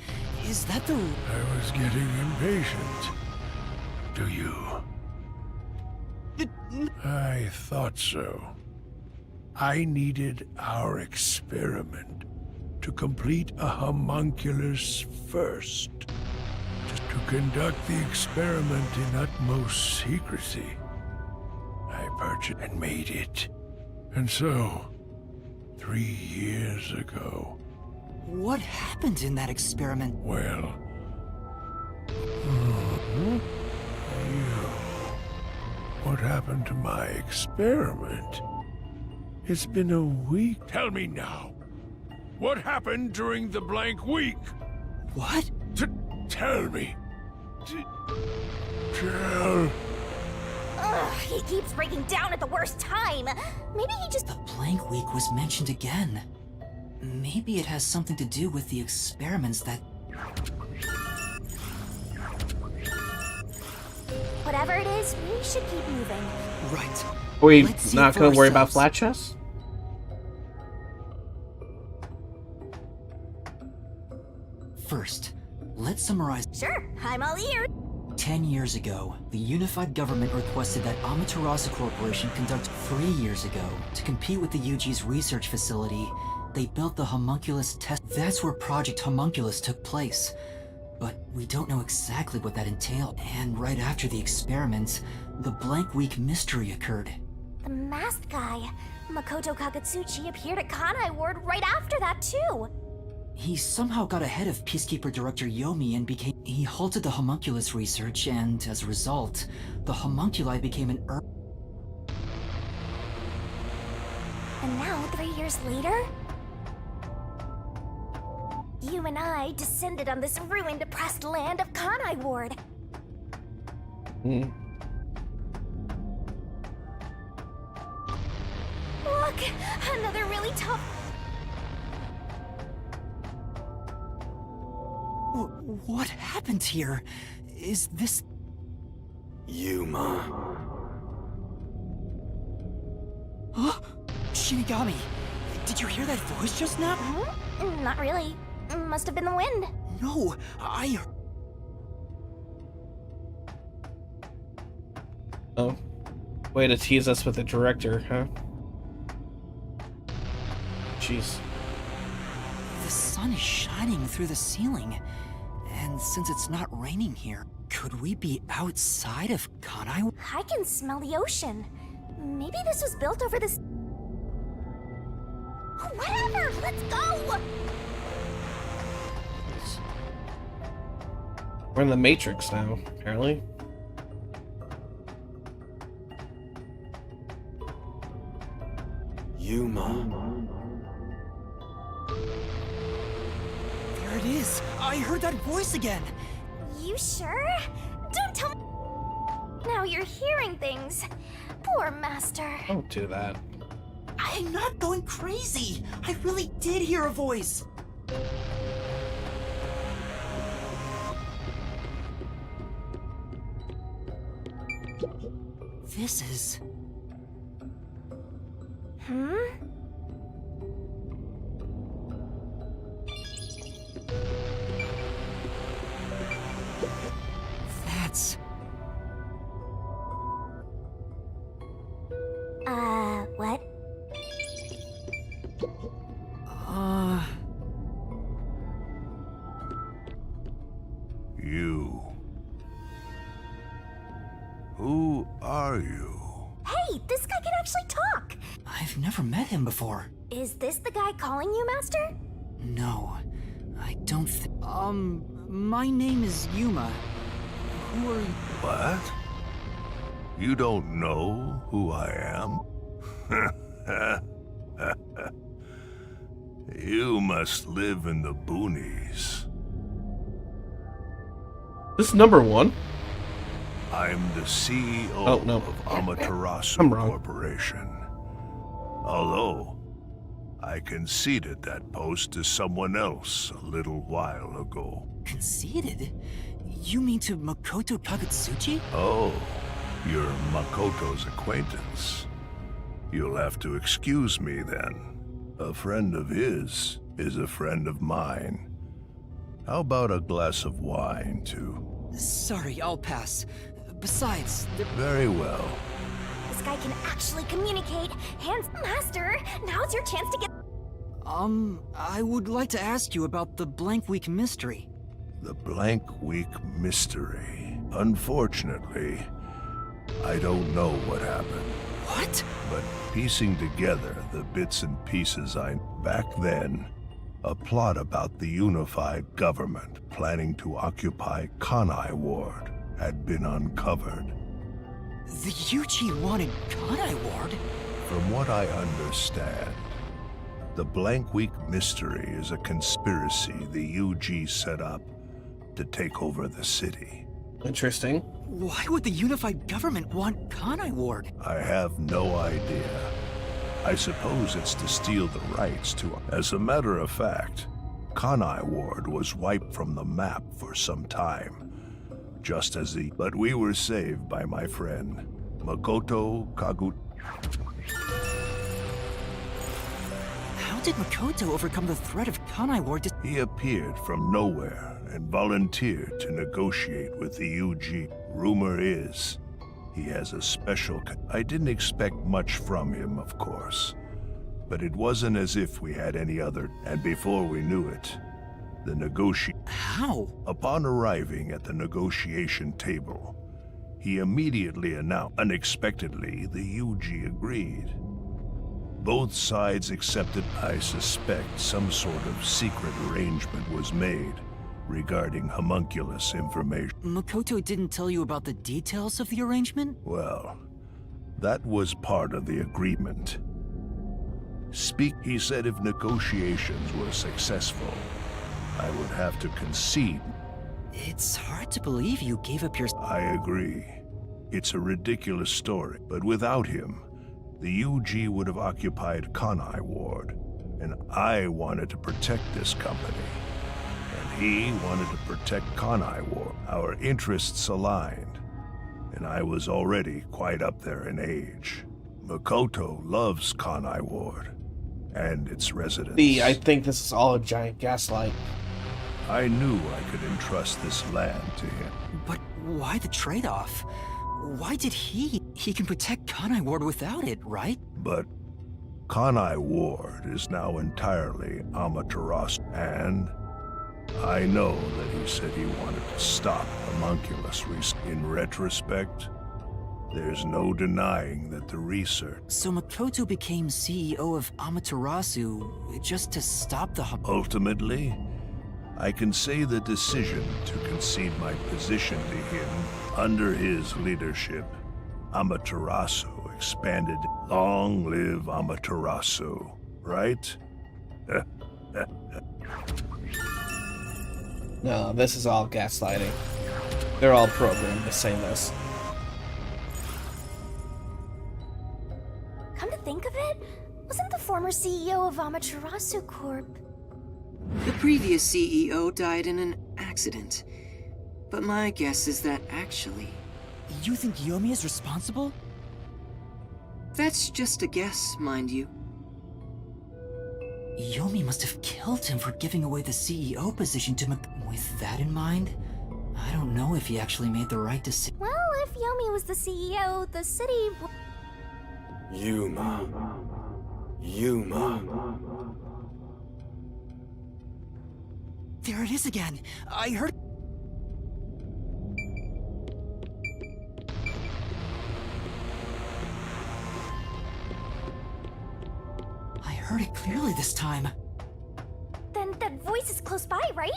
Is that the... I was getting impatient. Do you? I thought so. I needed our experiment to complete a homunculus first. To conduct the experiment in utmost secrecy. I purchased and made it. And so, 3 years ago... What happened in that experiment? Well... What happened to my experiment? It's been a week. Tell me now. What happened during the blank week? What? Tell me. Tell... Ugh, he keeps breaking down at the worst time. Maybe he just... The blank week was mentioned again. Maybe it has something to do with the experiments that... Whatever it is, we should keep moving. Right. Are we Let's see not it for going to worry about ourselves. flat chest? First, let's summarize. Sure, I'm all ears. 10 years ago, the unified government requested that Amaterasu Corporation conduct 3 years ago to compete with the UG's research facility. They built the homunculus test. That's where Project Homunculus took place. But we don't know exactly what that entailed. And right after the experiments, the blank week mystery occurred. The masked guy, Makoto Kakatsuchi, appeared at Kanai Ward right after that, too. He somehow got ahead of Peacekeeper Director Yomi and he halted the homunculus research, and as a result, the homunculi became an And now, 3 years later, you and I descended on this ruined, oppressed land of Kanai Ward. Look, another really tough... What happened here? Is this... Yuma. Huh? Shinigami, did you hear that voice just now? Not really. Must have been the wind. No, Oh. Way to tease us with the director, huh? Jeez. The sun is shining through the ceiling. And since it's not raining here, could we be outside of Kanai? I can smell the ocean. Maybe this was built over this... Whatever! Let's go! We're in the Matrix now, apparently. Yuma. There it is! I heard that voice again! You sure? Don't tell me... Now you're hearing things. Poor Master. Don't do that. I'm not going crazy! I really did hear a voice! This is... That's... What? You. Who are you? Hey, this guy can actually talk! I've never met him before. Is this the guy calling you, Master? No, I don't my name is Yuma. Who are you? What? You don't know who I am? You must live in the boonies. This is number 1. I'm the CEO Oh, no. of Amaterasu I'm wrong. Corporation. Although, I conceded that post to someone else a little while ago. Conceited? You mean to Makoto Kagutsuchi? Oh, you're Makoto's acquaintance. You'll have to excuse me then. A friend of his is a friend of mine. How about a glass of wine, too? Sorry, I'll pass. Besides, Very well. This guy can actually communicate. Master, now's your chance to get... I would like to ask you about the Blank Week mystery. The Blank Week mystery. Unfortunately, I don't know what happened. What? But piecing together the bits and pieces back then, a plot about the unified government planning to occupy Kanai Ward had been uncovered. The UG wanted Kanai Ward? From what I understand, the Blank Week mystery is a conspiracy the UG set up to take over the city. Interesting. Why would the unified government want Kanai Ward? I have no idea. I suppose it's to steal the rights to... As a matter of fact, Kanai Ward was wiped from the map for some time, just as the... But we were saved by my friend, Makoto Kagut... How did Makoto overcome the threat of Kanai Ward to... He appeared from nowhere and volunteered to negotiate with the UG. Rumor is, he has a special... I didn't expect much from him, of course. But it wasn't as if we had any other... And before we knew it, the negotiation... How? Upon arriving at the negotiation table, he immediately announced... Unexpectedly, the UG agreed. Both sides accepted. I suspect some sort of secret arrangement was made regarding homunculus information. Makoto didn't tell you about the details of the arrangement? Well, that was part of the agreement. He said if negotiations were successful, I would have to concede. It's hard to believe you gave up your... I agree. It's a ridiculous story, but without him, the UG would have occupied Kanai Ward, and I wanted to protect this company. And he wanted to protect Kanai Ward. Our interests aligned, and I was already quite up there in age. Makoto loves Kanai Ward and its residents. I think this is all a giant gaslight. I knew I could entrust this land to him. But why the trade-off? Why did he? He can protect Kanai Ward without it, right? But Kanai Ward is now entirely Amaterasu, and I know that he said he wanted to stop homunculus research. In retrospect, there's no denying that the research... So Makoto became CEO of Amaterasu just to stop the... Ultimately, I can say the decision to concede my position to him under his leadership, Amaterasu expanded. Long live Amaterasu, right? No, this is all gaslighting. They're all programmed to say this. Come to think of it, wasn't the former CEO of Amaterasu Corp... The previous CEO died in an accident. But my guess is that actually... You think Yomi is responsible? That's just a guess, mind you. Yomi must have killed him for giving away the CEO position to With that in mind, I don't know if he actually made the right decision. Well, if Yomi was the CEO, the city... Yuma. Yuma. There it is again. I heard. I heard it clearly this time. Then that voice is close by, right?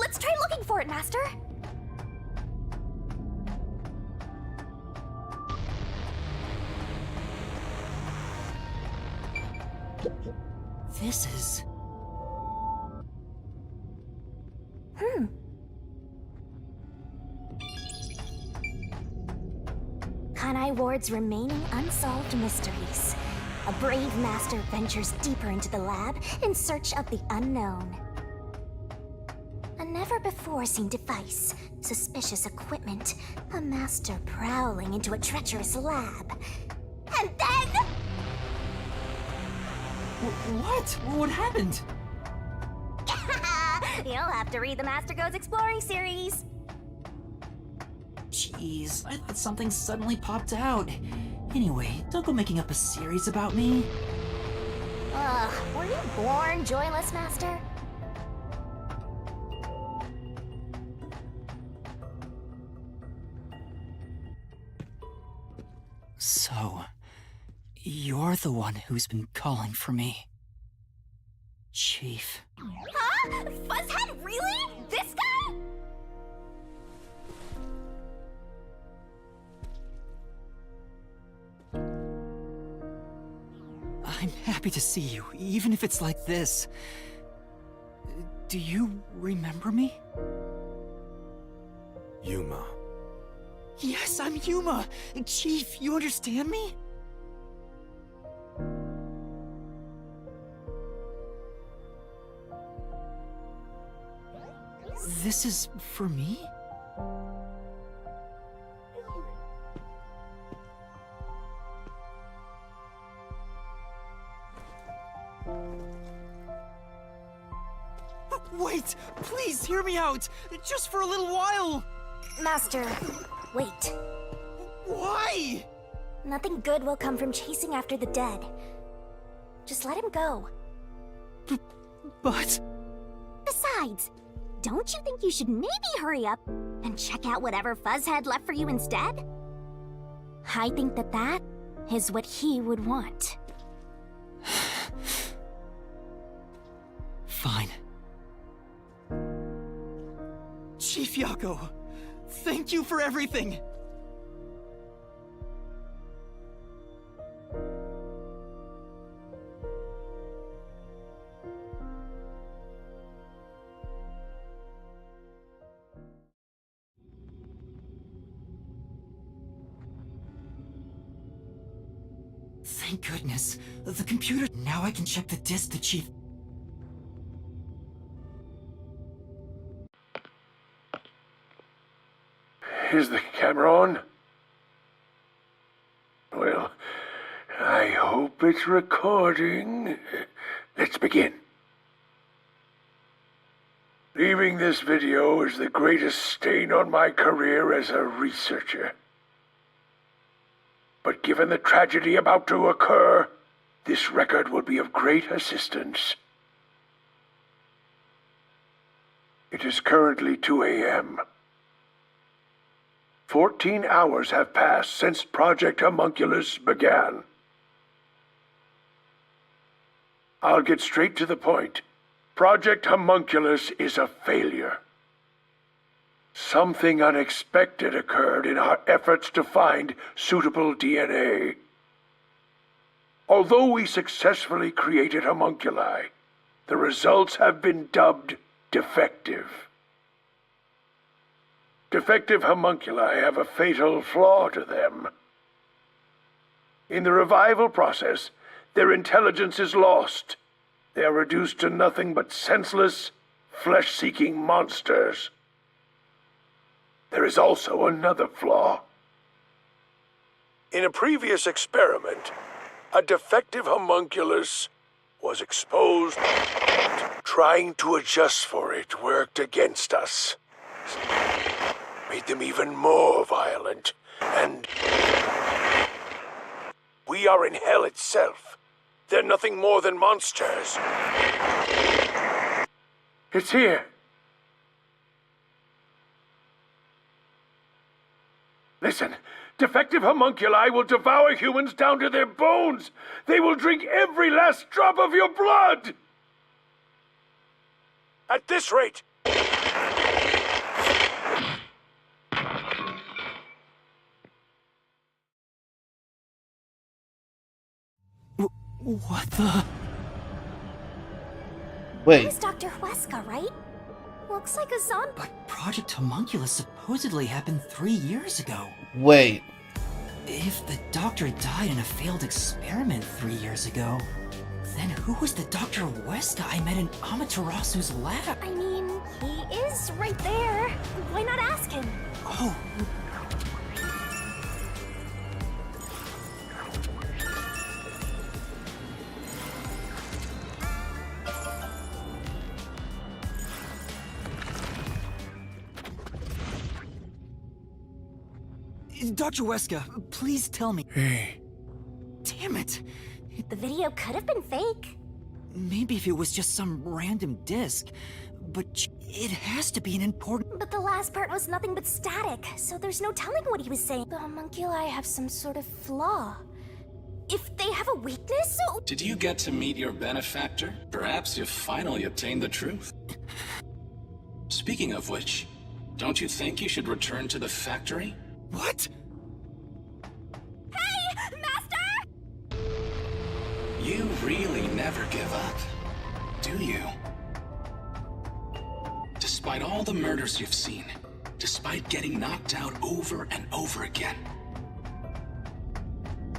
Let's try looking for it, Master. This is. Kanai Ward's remaining unsolved mysteries. A brave master ventures deeper into the lab in search of the unknown. A never-before-seen device, suspicious equipment, a master prowling into a treacherous lab. And then... What? What happened? You'll have to read the Master Goes Exploring series. Jeez, I thought something suddenly popped out. Anyway, don't go making up a series about me. Ugh, were you born joyless, Master? So, you're the one who's been calling for me. Chief. Huh? Fuzzhead, really? This guy? I'm happy to see you, even if it's like this. Do you remember me? Yuma. Yes, I'm Yuma! Chief, you understand me? This is for me? Wait! Please hear me out! Just for a little while! Master, wait. Why? Nothing good will come from chasing after the dead. Just let him go. But... Besides, don't you think you should maybe hurry up and check out whatever Fuzzhead left for you instead? I think that is what he would want. Fine. Chief Yako, thank you for everything! Thank goodness. The computer... Now I can check the disk the Chief... Is the camera on? Well, I hope it's recording. Let's begin. Leaving this video is the greatest stain on my career as a researcher. But given the tragedy about to occur, this record will be of great assistance. It is currently 2 a.m. 14 hours have passed since Project Homunculus began. I'll get straight to the point. Project Homunculus is a failure. Something unexpected occurred in our efforts to find suitable DNA. Although we successfully created homunculi, the results have been dubbed defective. Defective homunculi have a fatal flaw to them. In the revival process, their intelligence is lost. They are reduced to nothing but senseless, flesh-seeking monsters. There is also another flaw. In a previous experiment, a defective homunculus was exposed. Trying to adjust for it worked against us. Made them even more violent, and We are in hell itself. They're nothing more than monsters. It's here. Listen, defective homunculi will devour humans down to their bones. They will drink every last drop of your blood. At this rate... What the? Wait. That was Dr. Huesca, right? Looks like a zombie. But Project Homunculus supposedly happened 3 years ago. Wait. If the doctor died in a failed experiment 3 years ago, then who was the Dr. Huesca I met in Amaterasu's lab? I mean, he is right there. Why not ask him? Oh. Dr. Huesca, please tell me. Hey. Damn it! The video could have been fake. Maybe if it was just some random disc, but it has to be an important... But the last part was nothing but static, so there's no telling what he was saying. The homunculi have some sort of flaw. If they have a weakness, so... Did you get to meet your benefactor? Perhaps you've finally obtained the truth. Speaking of which, don't you think you should return to the factory? What? Hey, Master! You really never give up, do you? Despite all the murders you've seen, despite getting knocked out over and over again,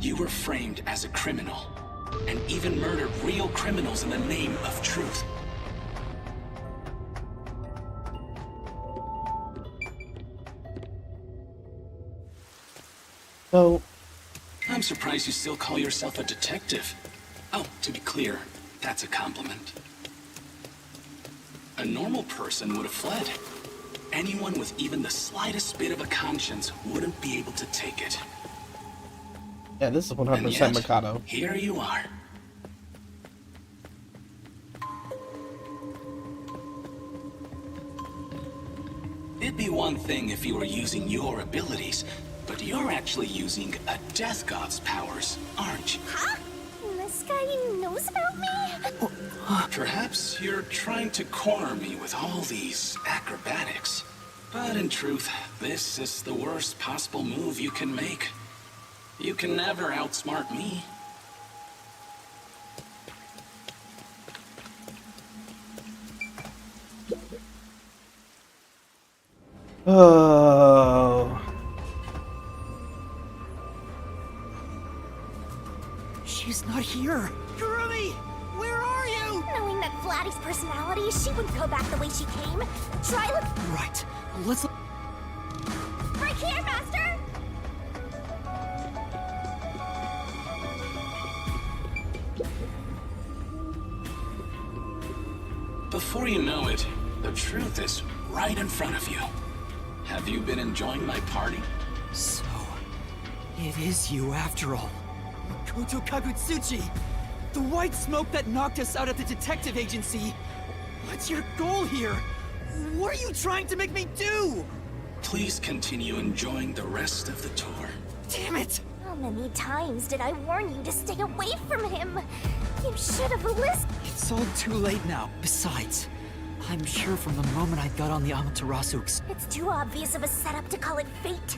you were framed as a criminal, and even murdered real criminals in the name of truth. So, I'm surprised you still call yourself a detective. Oh, to be clear, that's a compliment. A normal person would have fled. Anyone with even the slightest bit of a conscience wouldn't be able to take it. yeah, this is And 100% yet, Mikado. here you are. It'd be one thing if you were using your abilities, but you're actually using a Death God's powers, aren't you? Huh? This guy knows about me? Perhaps you're trying to corner me with all these acrobatics. But in truth, this is the worst possible move you can make. You can never outsmart me. Oh. She's not here. Kurumi! Where are you? Knowing that Vladdy's personality, she wouldn't go back the way she came. Try look Right. Let's... right here, Master! Before you know it, the truth is right in front of you. Have you been enjoying my party? So... it is you after all. Koto Kagutsuchi! The white smoke that knocked us out at the detective agency! What's your goal here? What are you trying to make me do? Please continue enjoying the rest of the tour. Damn it! How many times did I warn you to stay away from him? You should have listened. It's all too late now. Besides, I'm sure from the moment I got on the Amaterasu It's too obvious of a setup to call it fate.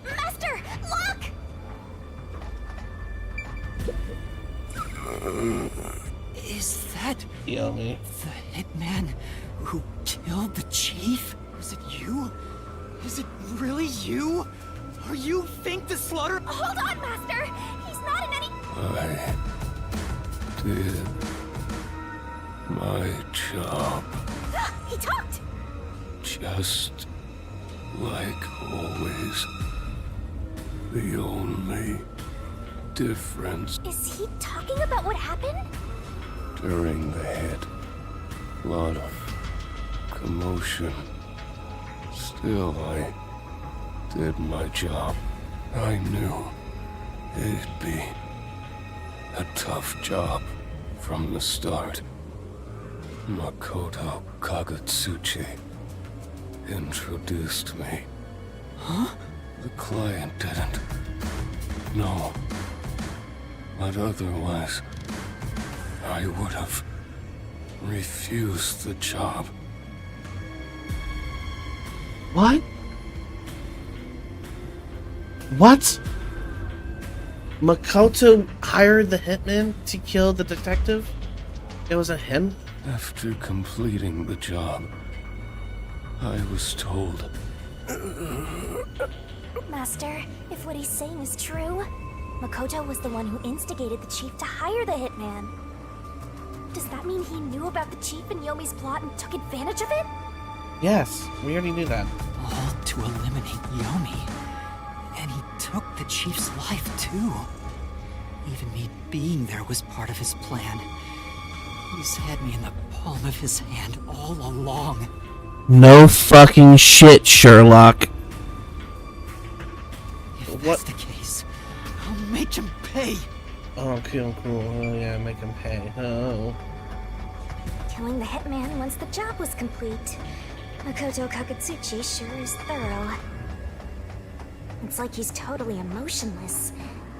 Master, look! Is that Yummy. the hitman who killed the chief? Was it you? Is it really you? Are you Fink the Slaughter? Hold on, Master! He's not in any... I did my job. He talked! Just like always. The only difference... Is he talking about what happened? during the hit. Lot of commotion. Still, I did my job. I knew it'd be a tough job from the start. Makoto Kagetsuchi introduced me. Huh? The client didn't. No. But otherwise, I would have refused the job. What? What? Makoto hired the hitman to kill the detective? It wasn't him? After completing the job, I was told. Master, if what he's saying is true, Makoto was the one who instigated the chief to hire the hitman. Does that mean he knew about the chief and Yomi's plot and took advantage of it? Yes, we already knew that. All to eliminate Yomi. And he took the chief's life too. Even me being there was part of his plan. He's had me in the palm of his hand all along. No fucking shit, Sherlock. If that's the case, I'll make him pay. Oh, cool. Oh, yeah, make him pay. Oh. Killing the hitman once the job was complete. Makoto Kagetsuchi sure is thorough. It's like he's totally emotionless.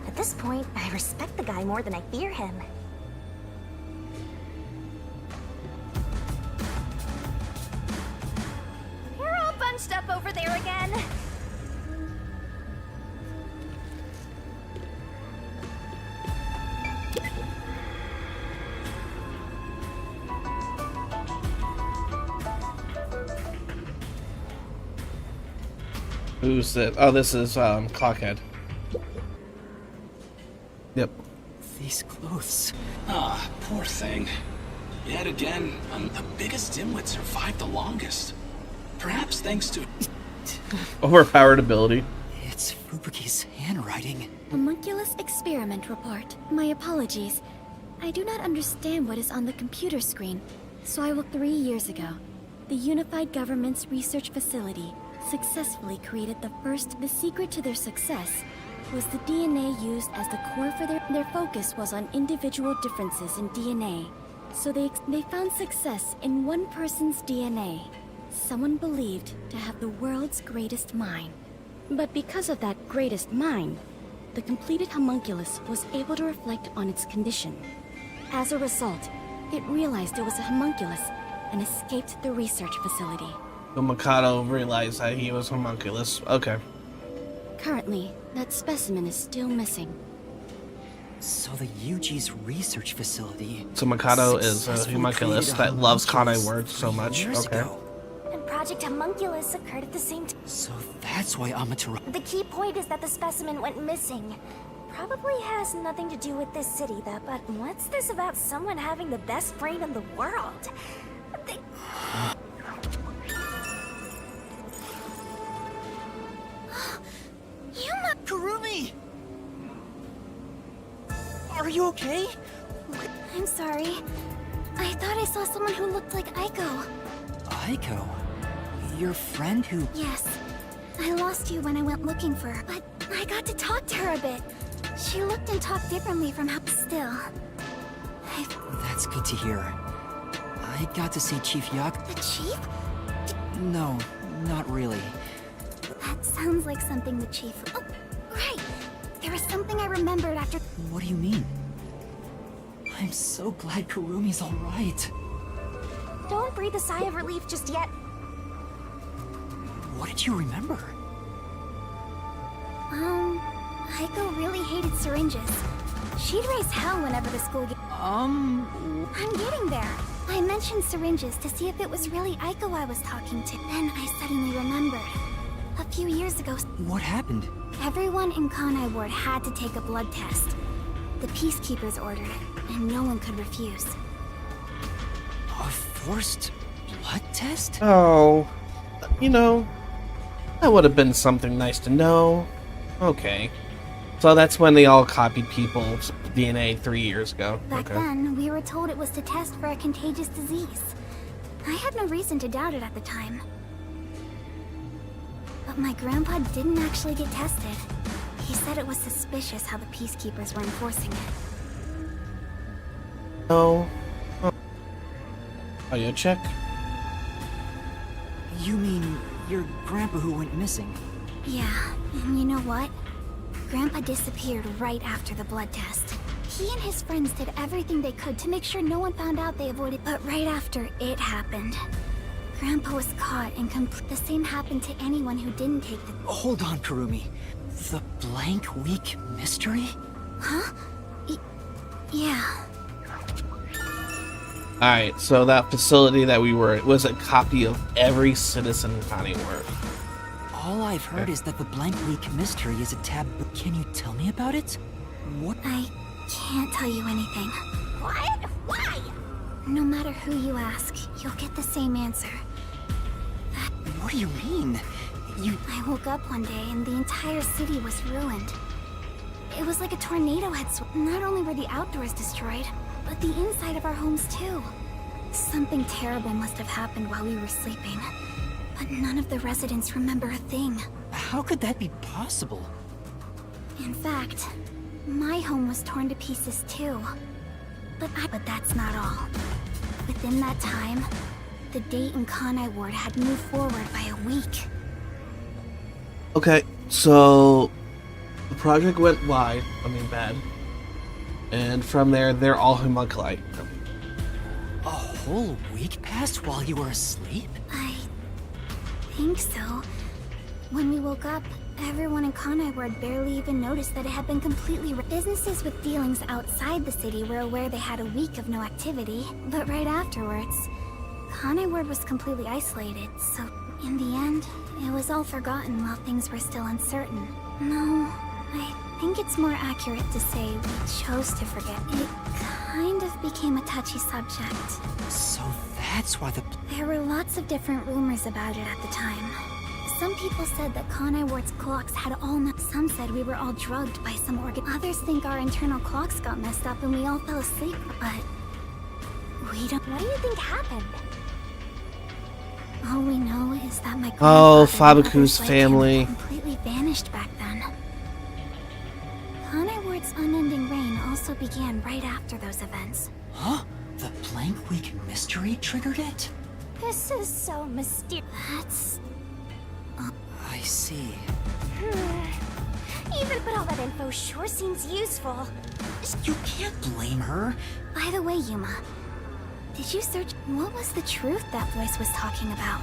At this point, I respect the guy more than I fear him. You're all bunched up over there again. Who's it? Oh, this is Clockhead. Yep. These clothes. Ah, poor thing. Yet again, the biggest dimwit survived the longest. Perhaps thanks to... Overpowered ability. It's Fubuki's handwriting. Homunculus experiment report. My apologies. I do not understand what is on the computer screen. So I will 3 years ago. The Unified Government's research facility successfully created the secret to their success was the DNA used as the core for their focus was on individual differences in DNA. So they found success in one person's DNA. Someone believed to have the world's greatest mind. But because of that greatest mind, the completed homunculus was able to reflect on its condition. As a result, it realized it was a homunculus and escaped the research facility. So Mikado realized that he was homunculus. Okay. Currently, that specimen is still missing. So the UG's research facility... So Mikado is a homunculus that loves Kanai words so much. Okay. And Project Homunculus occurred at the same time. So that's why Amaterasu... The key point is that the specimen went missing. Probably has nothing to do with this city, though, but what's this about someone having the best brain in the world? Kurumi! Are you okay? I'm sorry. I thought I saw someone who looked like Aiko. Aiko? Your friend who... Yes. I lost you when I went looking for her, but I got to talk to her a bit. She looked and talked differently from how... Still. That's good to hear. I got to see Chief Yak... The Chief? No, not really. That sounds like something the Chief... Oh, right! There was something I remembered after... What do you mean? I'm so glad Kurumi's alright. Don't breathe a sigh of relief just yet. What did you remember? Aiko really hated syringes. She'd raise hell whenever the school I'm getting there. I mentioned syringes to see if it was really Aiko I was talking to. Then I suddenly remembered. A few years ago... What happened? Everyone in Kanai Ward had to take a blood test. The Peacekeepers ordered it, and no one could refuse. A forced blood test? Oh, you know, that would have been something nice to know. Okay. So that's when they all copied people's DNA 3 years ago. Back Okay. then, we were told it was to test for a contagious disease. I had no reason to doubt it at the time. But my grandpa didn't actually get tested. He said it was suspicious how the Peacekeepers were enforcing it. No. Audio check. You mean your grandpa who went missing? Yeah, and you know what? Grandpa disappeared right after the blood test. He and his friends did everything they could to make sure no one found out they avoided. But right after it happened, Grandpa was caught and the same happened to anyone who didn't take the— Hold on, Kurumi. The Blank Week mystery? Huh? Yeah. Alright, so that facility that we were at was a copy of every citizen in Connie Ward. All I've heard is that the Blank Week mystery is a taboo. Can you tell me about it? What? I can't tell you anything. What? Why? No matter who you ask, you'll get the same answer. What do you mean? I woke up one day and the entire city was ruined. It was like a tornado had Not only were the outdoors destroyed, but the inside of our homes too. Something terrible must have happened while we were sleeping. But none of the residents remember a thing. How could that be possible? In fact, my home was torn to pieces too. But that's not all. Within that time, the date in Kanai Ward had moved forward by a week. Okay, so the project went bad. And from there, they're all homunculi. A whole week passed while you were asleep? I think so. When we woke up, everyone in Kanai Ward barely even noticed that it had been completely businesses with dealings outside the city were aware they had a week of no activity, but right afterwards, Kanai Ward was completely isolated, so in the end, it was all forgotten while things were still uncertain. No, I think it's more accurate to say we chose to forget. It kind of became a touchy subject. So that's why There were lots of different rumors about it at the time. Some people said that Kanai Ward's clocks had all Some said we were all drugged by some organ. Others think our internal clocks got messed up and we all fell asleep, but we don't— What do you think happened? All we know is that my Oh, grandfather and Fabaku's others like him family. completely vanished back then. Kanai Ward's unending reign also began right after those events. Huh? The Blank Week mystery triggered it? This is so mysterious. That's— I see. Even but all that info sure seems useful. You can't blame her. By the way, Yuma, did you search— what was the truth that voice was talking about?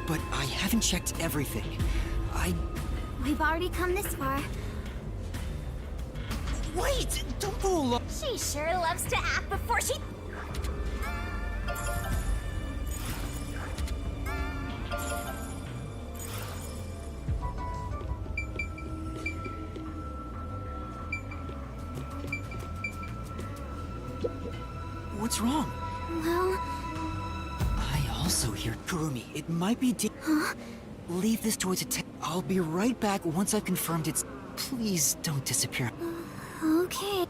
But I haven't checked everything. We've already come this far. Wait! Don't go alone! She sure loves to act before she... What's wrong? Well, I also hear Kurumi. It might be huh? Leave this toy to I'll be right back once I've confirmed it's... Please don't disappear. Okay.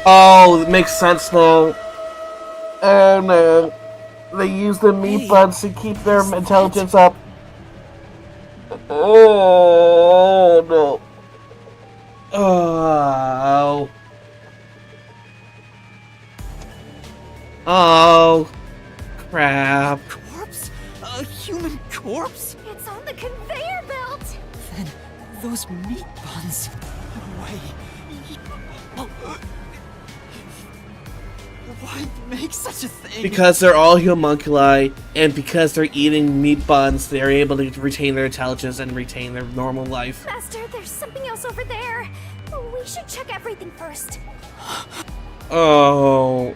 Oh, it makes sense now. Oh no. They use the meat buds to keep their intelligence up. Oh no. Oh. Oh. Crap. A human corpse? It's on the conveyor belt! Then those meat buns. No way. Why make such a thing? Because they're all homunculi, and because they're eating meat buns, they're able to retain their intelligence and retain their normal life. Master, there's something else over there. We should check everything first. Oh.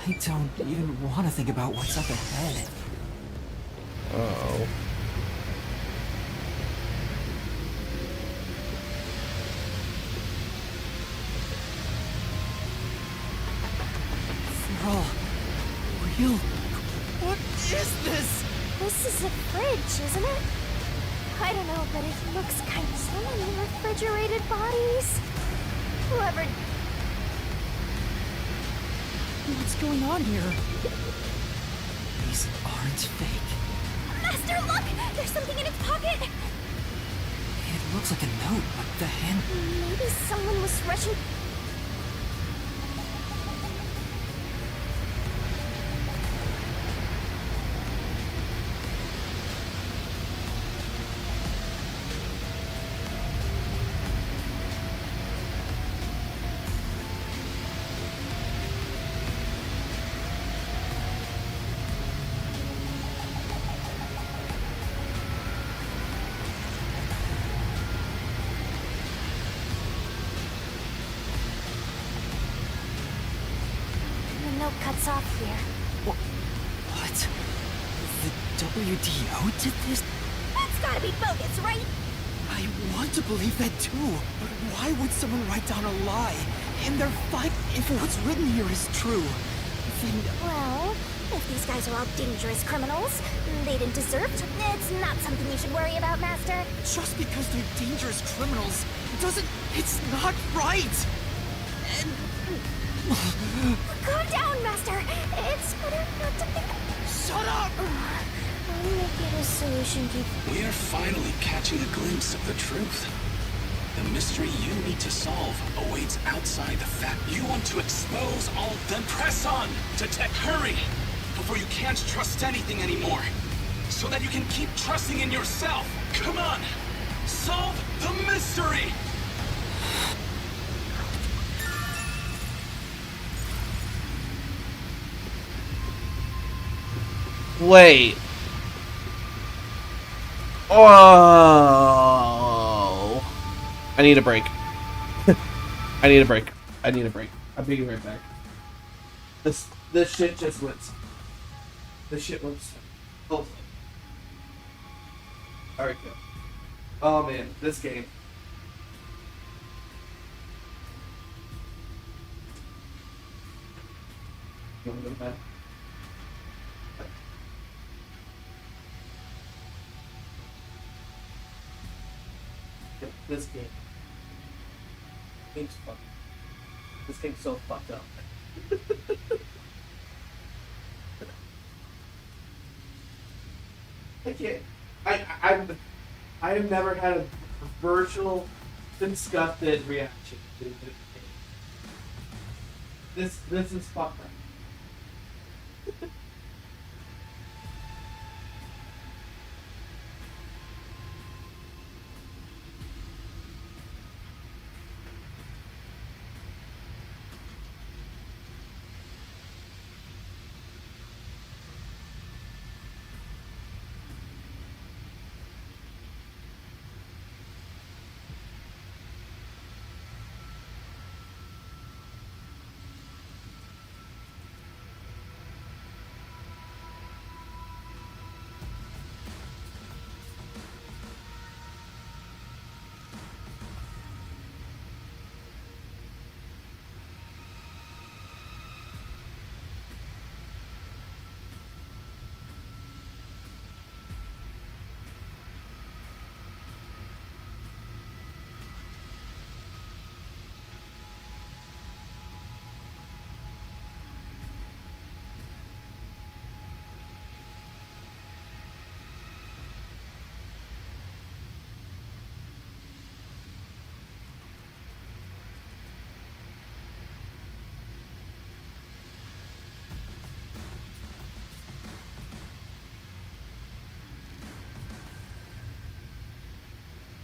I don't even want to think about what's up ahead. Oh. They're all real. What is this? This is a fridge, isn't it? I don't know, but it looks kind of so many refrigerated bodies. Whoever... What's going on here? These aren't fake. Master, look! There's something in its pocket! It looks like a note, but the hand... Maybe someone was rushing... The note cuts off here. What? The WDO did this? That's gotta be bogus, right? I want to believe that too, but why would someone write down a lie in their fight if what's written here is true? Then Well, if these guys are all dangerous criminals, they didn't deserve to. It's not something you should worry about, Master. just because they're dangerous criminals doesn't... It's not right! And... Calm down, Master. It's better not to think. Shut up! I'll make it a solution to... We are finally catching a glimpse of the truth. The mystery you need to solve awaits outside the fact. You want to expose all, then press on to tech. Hurry, before you can't trust anything anymore. So that you can keep trusting in yourself. Come on, solve the mystery. Wait. Oh. I need a break. I need a break. I need a break. I'm being right back. This shit just went. This shit went. Oh. Alright, go. Oh man, this game. You wanna go to bed? This game. Game's fucked. This game's so fucked up. I can't. I have never had a virtual disgusted reaction to this game. This is fucked up.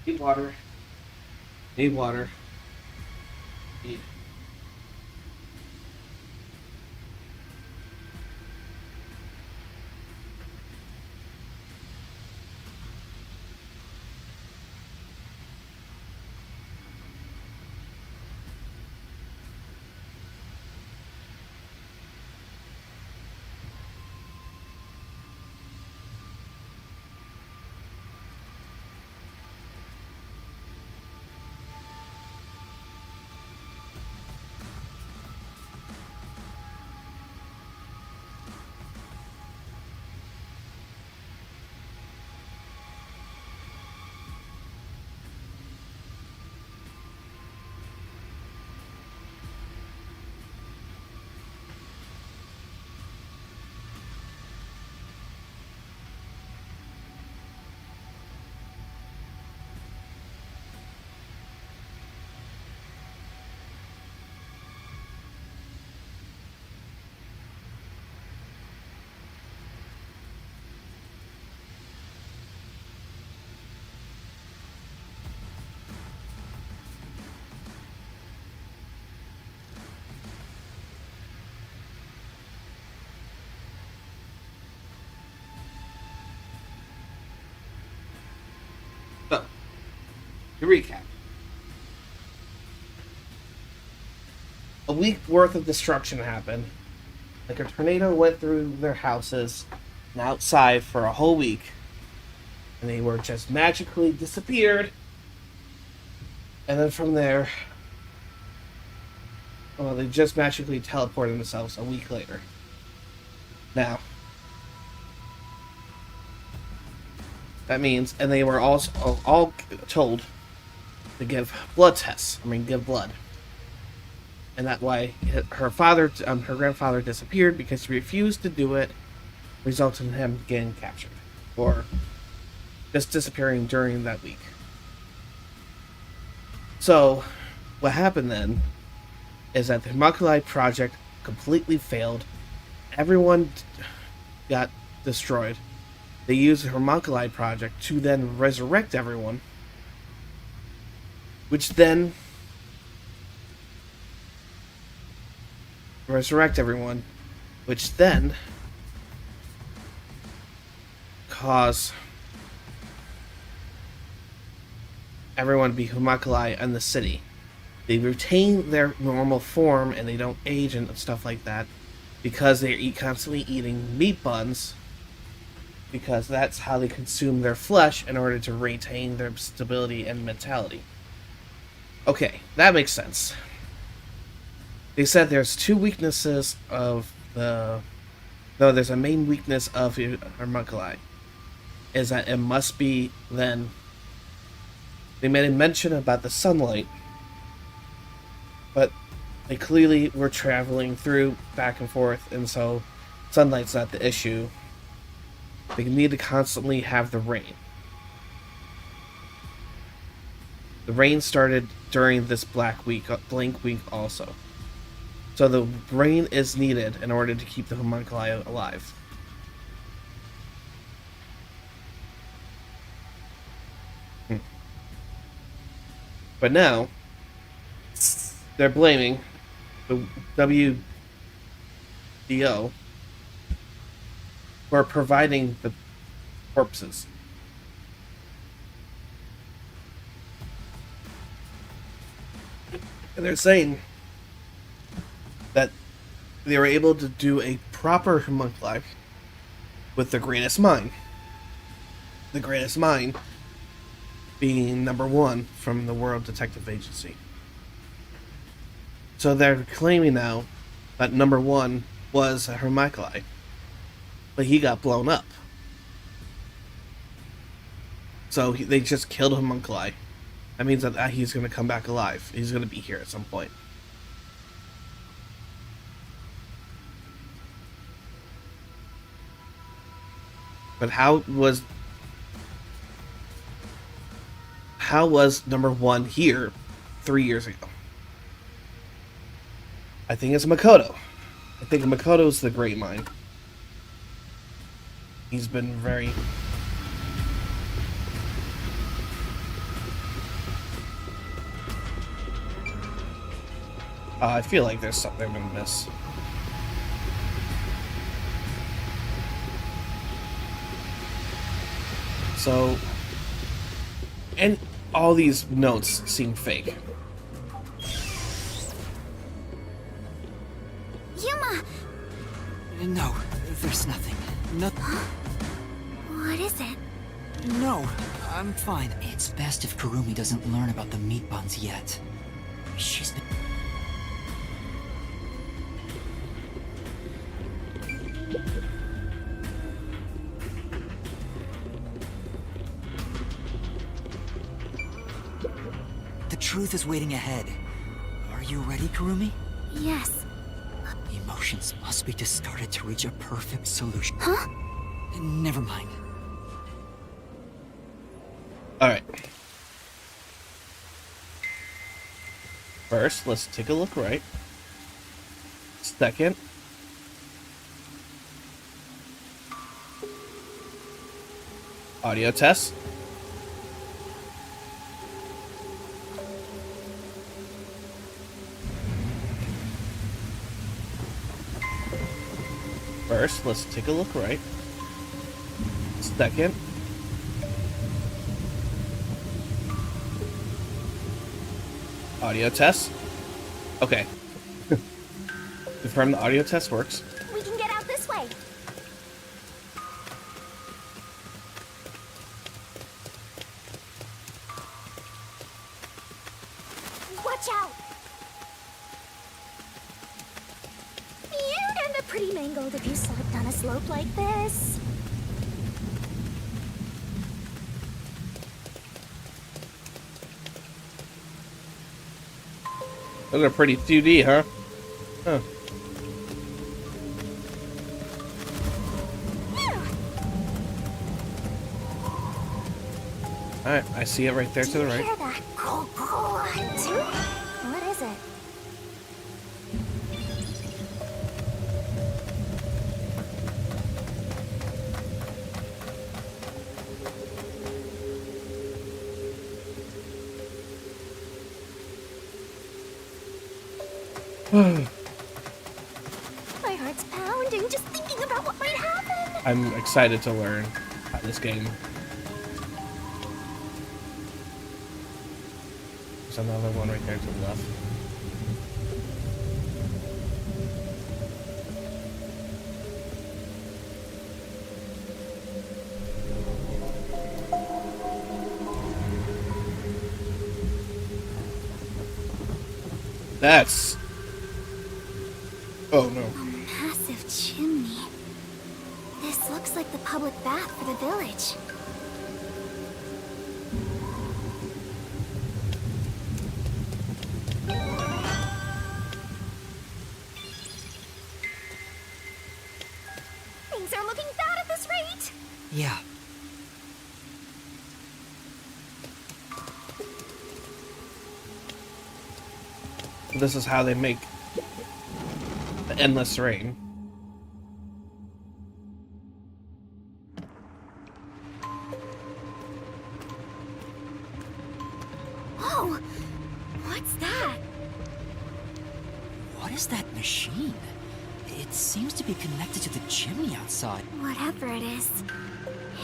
Need water. Need water. Need. So, to recap. A week worth of destruction happened. Like a tornado went through their houses and outside for a whole week. And they were just magically disappeared. And then from there, well, they just magically teleported themselves a week later. Now, that means, and they were also all told to give blood tests. Give blood. And that way, her grandfather disappeared because he refused to do it, resulted in him getting captured. Or just disappearing during that week. So, what happened then is that the Homunculi project completely failed. Everyone got destroyed. They used the Homunculi project to then resurrect everyone, which then caused everyone to be homunculi in the city. They retain their normal form and they don't age and stuff like that because they're constantly eating meat buns, because that's how they consume their flesh in order to retain their stability and mentality. Okay, that makes sense. They said there's two weaknesses of the... No, there's a main weakness of homunculi. Is that it must be then... They made a mention about the sunlight, but they clearly were traveling through back and forth, and so sunlight's not the issue. They need to constantly have the rain. The rain started during this blank week also. So the rain is needed in order to keep the homunculi alive. But now, they're blaming the WDO for providing the corpses. And they're saying that they were able to do a proper homunculi with the greatest mind. The greatest mind being number one from the World Detective Agency. So they're claiming now that number one was a homunculi, but he got blown up. So they just killed a homunculi. That means that he's going to come back alive. He's going to be here at some point. But how was number one here 3 years ago? I think it's Makoto. I think Makoto's the great mind. He's been very... I feel like there's something I'm gonna miss. So, and all these notes seem fake. Yuma! No, there's nothing. No. What is it? No, I'm fine. It's best if Kurumi doesn't learn about the meat buns yet. She's been... The truth is waiting ahead. Are you ready, Kurumi? Yes. Emotions must be discarded to reach a perfect solution. Huh? Never mind. Alright. First, let's take a look right. Second. Audio test. First, let's take a look right. Second. Audio test. Okay. Confirm the audio test works. We can get out this way. Watch out! You'd end up pretty mangled if you slipped on a slope like this. Those are pretty 2D, huh? Huh. Alright, I see it right there to the right. Hear that? What is it? My heart's pounding just thinking about what might happen. I'm excited to learn this game. There's another one right there to the left. That's... Oh no. A massive chimney. This looks like the public bath for the village. Things are looking bad at this rate. Yeah. This is how they make the endless rain. Whoa! What's that? What is that machine? It seems to be connected to the chimney outside. Whatever it is,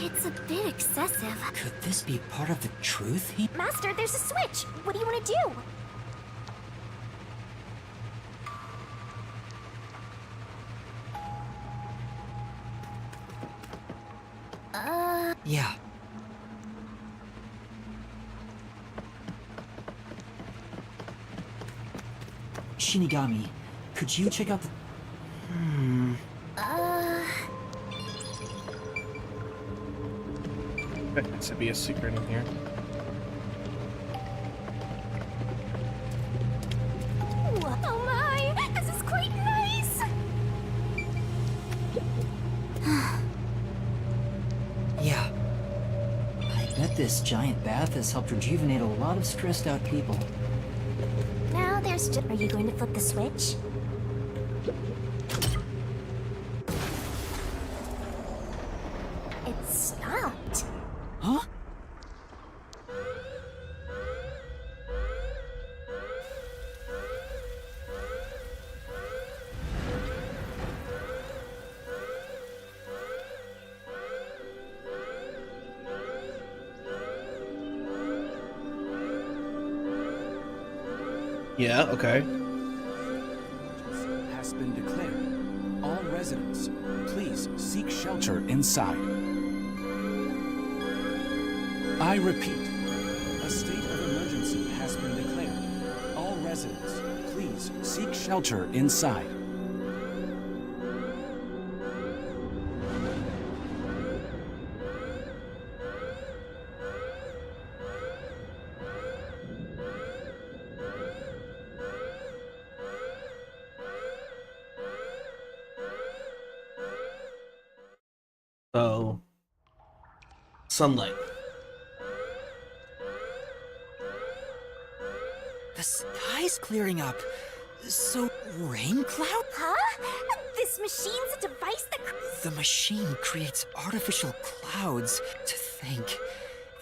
it's a bit excessive. Could this be part of the truth he... Master, there's a switch. What do you want to do? Yeah. Shinigami, could you check out the... There needs to be a secret in here. Oh my! This is quite nice! Yeah. I bet this giant bath has helped rejuvenate a lot of stressed out people. Now there's just... Are you going to flip the switch? It stopped. Huh? Yeah, okay. Has been declared. All residents, please seek shelter inside. I repeat, a state of emergency has been declared. All residents, please seek shelter inside. So, sunlight. The sky's clearing up. So, rain cloud? Huh? This machine's a device that... The machine creates artificial clouds. To think,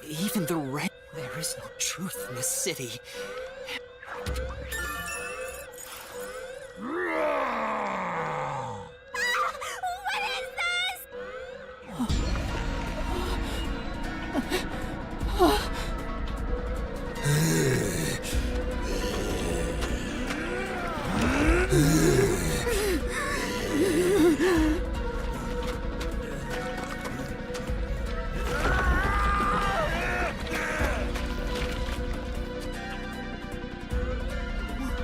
even the rain... There is no truth in this city. What is this?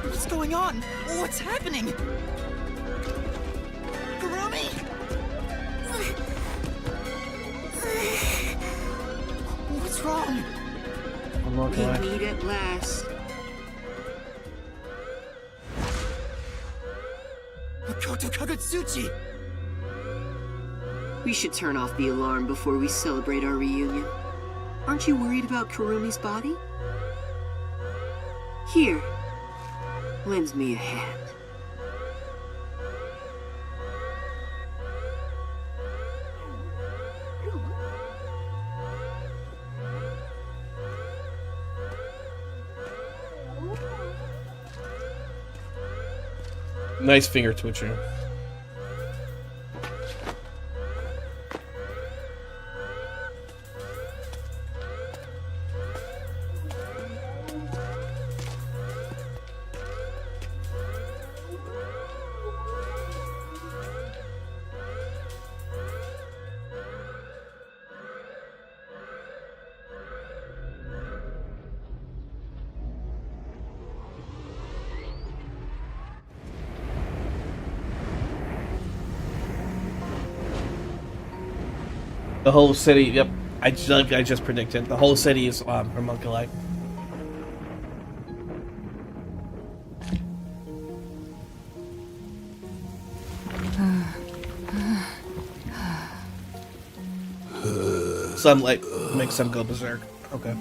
What's going on? What's happening? Kurumi! What's wrong? We meet at last. Makoto Kagutsuchi! We should turn off the alarm before we celebrate our reunion. Aren't you worried about Kurumi's body? Here, lend me a hand. Nice finger twitching. The whole city, yep. I just predicted. The whole city is homunculi. Sunlight makes them go berserk. Okay.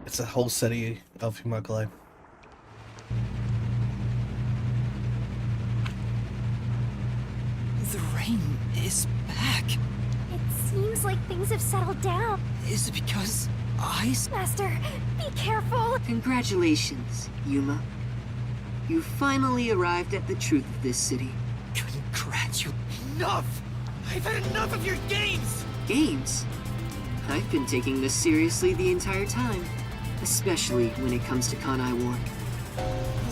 It's a whole city of homunculi. The rain is back. It seems like things have settled down. Is it because ice? Master, be careful. Congratulations, Yuma. You finally arrived at the truth of this city. Congratulations. Enough! I've had enough of your games! Games? I've been taking this seriously the entire time. Especially when it comes to Kanai Ward.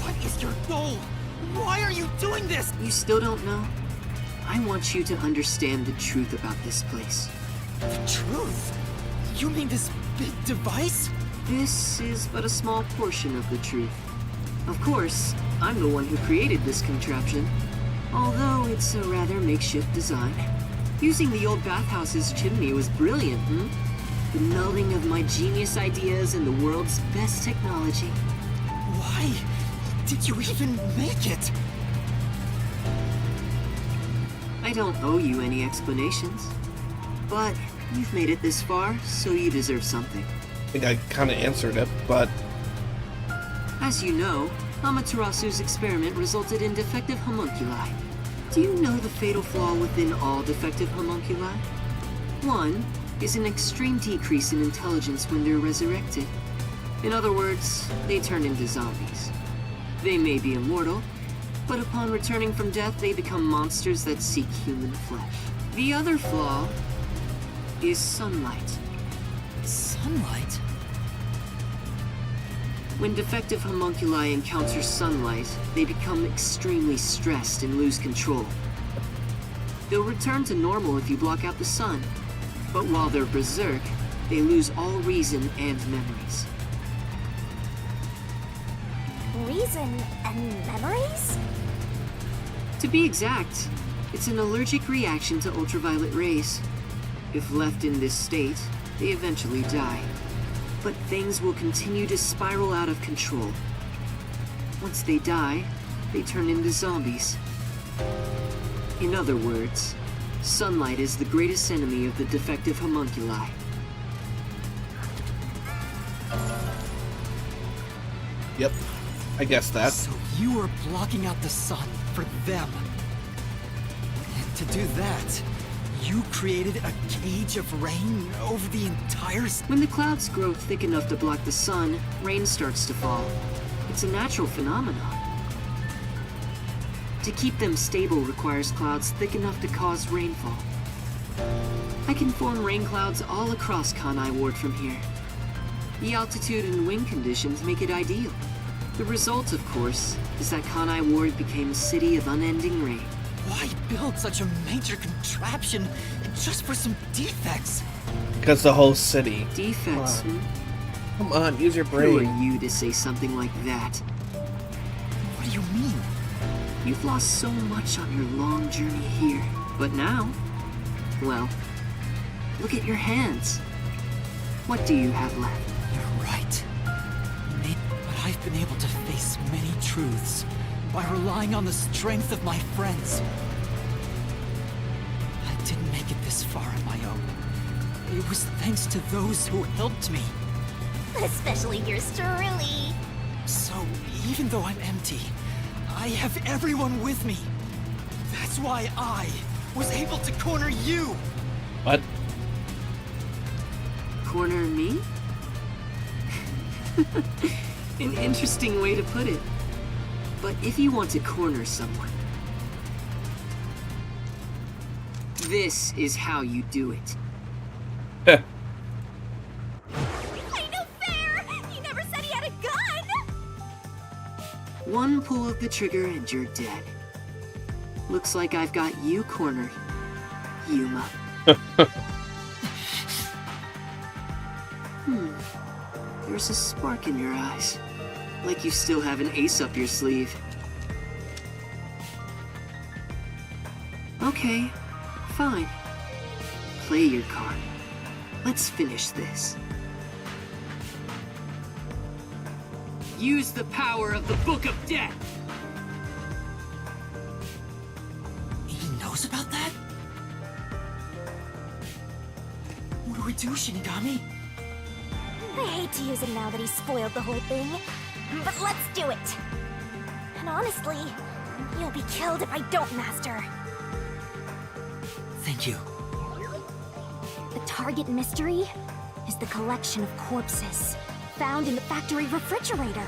What is your goal? Why are you doing this? You still don't know? I want you to understand the truth about this place. The truth? You mean this big device? This is but a small portion of the truth. Of course, I'm the one who created this contraption. Although it's a rather makeshift design. Using the old bathhouse's chimney was brilliant, The melding of my genius ideas and the world's best technology. Why did you even make it? I don't owe you any explanations. But you've made it this far, so you deserve something. I think I kind of answered it, but... As you know, Amaterasu's experiment resulted in defective homunculi. Do you know the fatal flaw within all defective homunculi? One is an extreme decrease in intelligence when they're resurrected. In other words, they turn into zombies. They may be immortal, But upon returning from death, they become monsters that seek human flesh. The other flaw is sunlight. Sunlight? When defective homunculi encounter sunlight, they become extremely stressed and lose control. They'll return to normal if you block out the sun, but while they're berserk, they lose all reason and memories. Reason and memories? To be exact, it's an allergic reaction to ultraviolet rays. If left in this state, they eventually die. But things will continue to spiral out of control. Once they die, they turn into zombies. In other words, sunlight is the greatest enemy of the defective homunculi. Yep, I guess that. So you were blocking out the sun for them. And to do that, you created a cage of rain over the entire... When the clouds grow thick enough to block the sun, rain starts to fall. It's a natural phenomenon. To keep them stable requires clouds thick enough to cause rainfall. I can form rain clouds all across Kanai Ward from here. The altitude and wind conditions make it ideal. The result, of course, is that Kanai Ward became a city of unending rain. Why build such a major contraption just for some defects? Because the whole city. Defects, Come on, use your Who brain. are you to say something like that? What do you mean? You've lost so much on your long journey here. But now, well, look at your hands. What do you have left? You're right. But I've been able to face many truths by relying on the strength of my friends. I didn't make it this far on my own. It was thanks to those who helped me. Especially yours truly. So, even though I'm empty, I have everyone with me. That's why I was able to corner you. What? Corner me? An interesting way to put it. But if you want to corner someone, this is how you do it. Ain't no fair! He never said he had a gun! One pull of the trigger and you're dead. Looks like I've got you cornered, Yuma. There's a spark in your eyes. Like you still have an ace up your sleeve. Okay, fine. Play your card. Let's finish this. Use the power of the Book of Death! He knows about that? What do we do, Shinigami? I hate to use it now that he's spoiled the whole thing, but let's do it. And honestly, you'll be killed if I don't, Master. Thank you. The target mystery is the collection of corpses found in the factory refrigerator.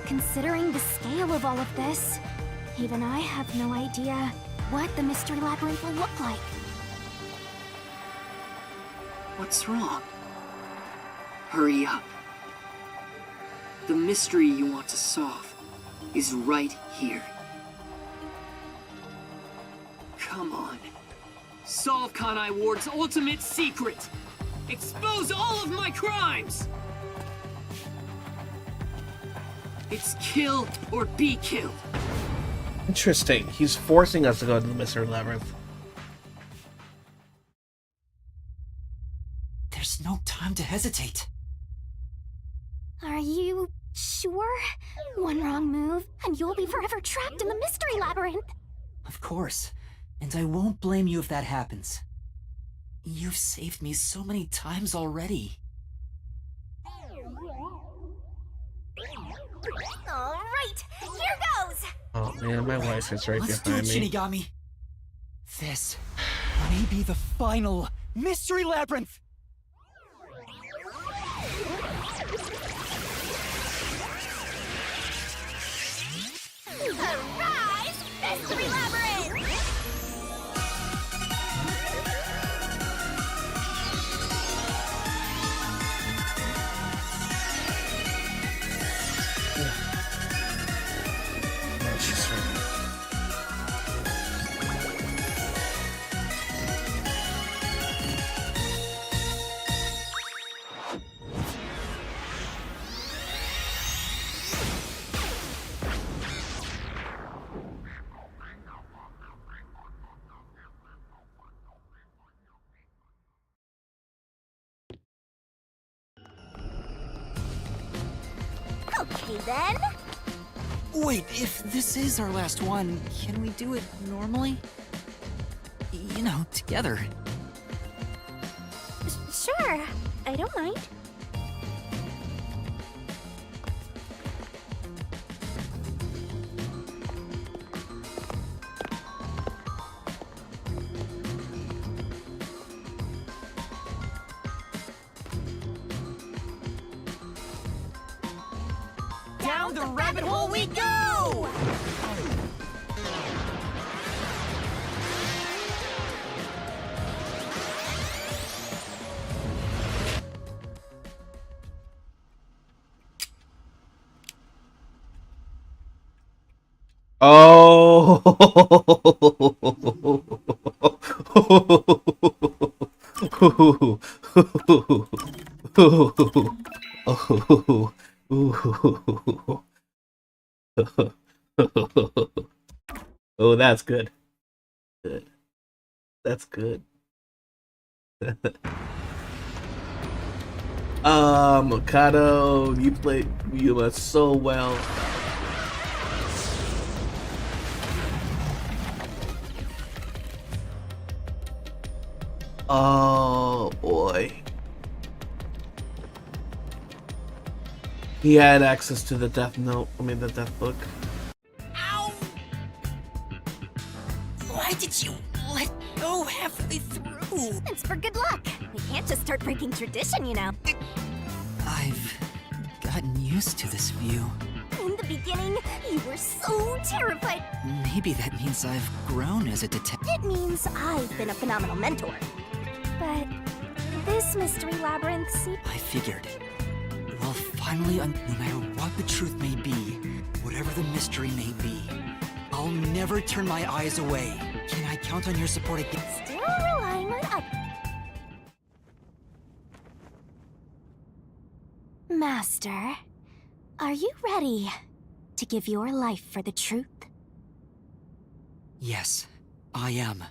Considering the scale of all of this, even I have no idea what the mystery labyrinth will look like. What's wrong? Hurry up. The mystery you want to solve is right here. Come on. Solve Kanai Ward's ultimate secret! Expose all of my crimes! It's kill or be killed. Interesting. He's forcing us to go to the Mystery Labyrinth. There's no time to hesitate. Are you sure? One wrong move, and you'll be forever trapped in the mystery labyrinth. Of course. And I won't blame you if that happens. You've saved me so many times already. All right, here goes. Oh man, my wife is right Let's do behind it, me. Shinigami. This may be the final mystery labyrinth. Arise, Mystery Labyrinth! Okay then. Wait, if this is our last one, can we do it normally? You know, together. Sure, I don't mind. Down the rabbit hole we go! Oh. Oh, that's good. Good. That's good. Mikado, you played Yuma so well. Oh boy. He had access to the Death Note, the Death Book. Ow! Why did you let go halfway through? It's for good luck. We can't just start breaking tradition, you know. I've gotten used to this view. In the beginning, you were so terrified. Maybe that means I've grown as a detective. It means I've been a phenomenal mentor. But this mystery labyrinth I figured. Well, finally, no matter what the truth may be, whatever the mystery may be, I'll never turn my eyes away. Can I count on your support again? Still relying on others. Master, are you ready to give your life for the truth? Yes, I am.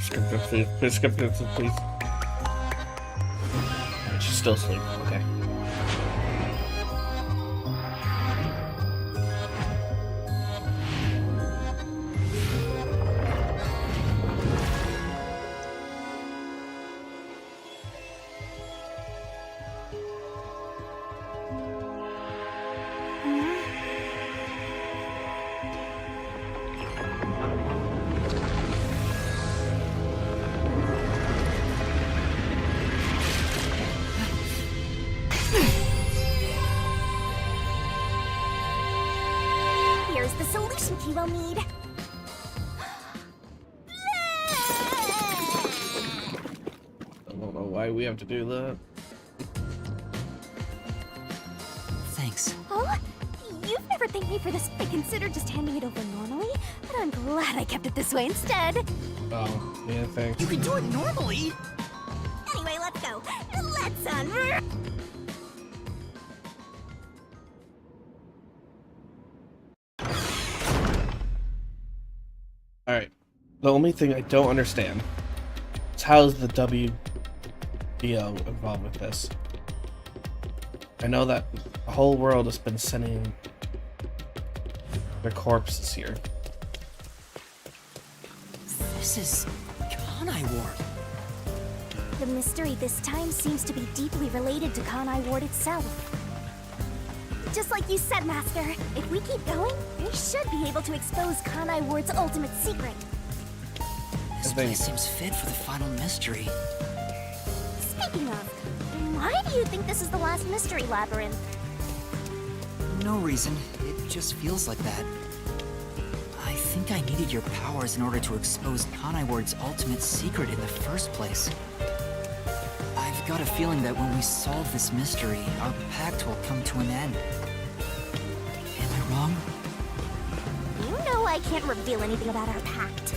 Skip this, please. Please skip this, please. She's still asleep. Okay. Here's the solution key we'll need. I don't know why we have to do that. Thanks. Oh, you've never thanked me for this. I considered just handing it over normally, but I'm glad I kept it this way instead. Oh, yeah, thanks. You can do it normally! Anyway, let's go. Let's unroll. Alright. The only thing I don't understand is how is the WBO involved with this? I know that the whole world has been sending their corpses here. This is Kanai Ward. The mystery this time seems to be deeply related to Kanai Ward itself. Just like you said, Master, if we keep going, we should be able to expose Kanai Ward's ultimate secret. This place seems fit for the final mystery. Speaking of, why do you think this is the last mystery labyrinth? No reason. It just feels like that. I think I needed your powers in order to expose Kanai Ward's ultimate secret in the first place. I've got a feeling that when we solve this mystery, our pact will come to an end. Am I wrong? You know I can't reveal anything about our pact.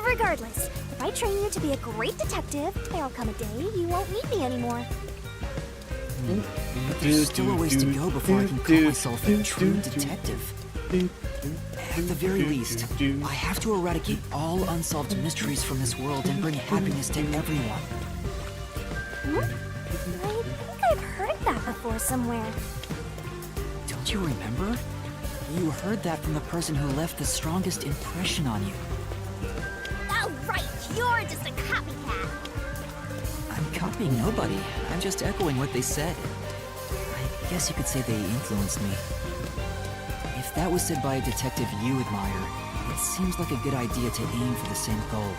Regardless, if I train you to be a great detective, there'll come a day you won't need me anymore. But there's still a ways to go before I can call myself a true detective. At the very least, I have to eradicate all unsolved mysteries from this world and bring happiness to everyone. I think I've heard that before somewhere. Don't you remember? You heard that from the person who left the strongest impression on you. Oh, right, you're just a copycat. I'm copying nobody. I'm just echoing what they said. I guess you could say they influenced me. If that was said by a detective you admire, it seems like a good idea to aim for the same goal.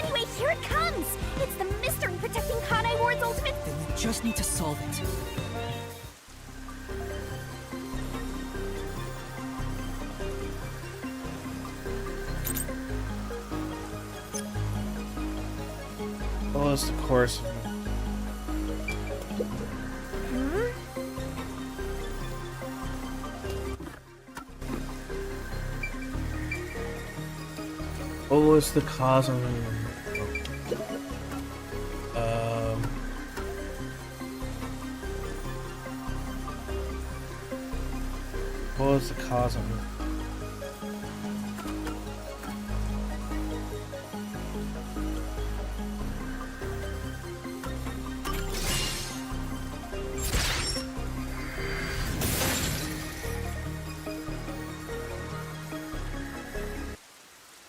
Anyway, here it comes! It's the mystery protecting Kanai Ward's ultimate... Then we just need to solve it. Follows the course. What was the cause of what was the cause of it?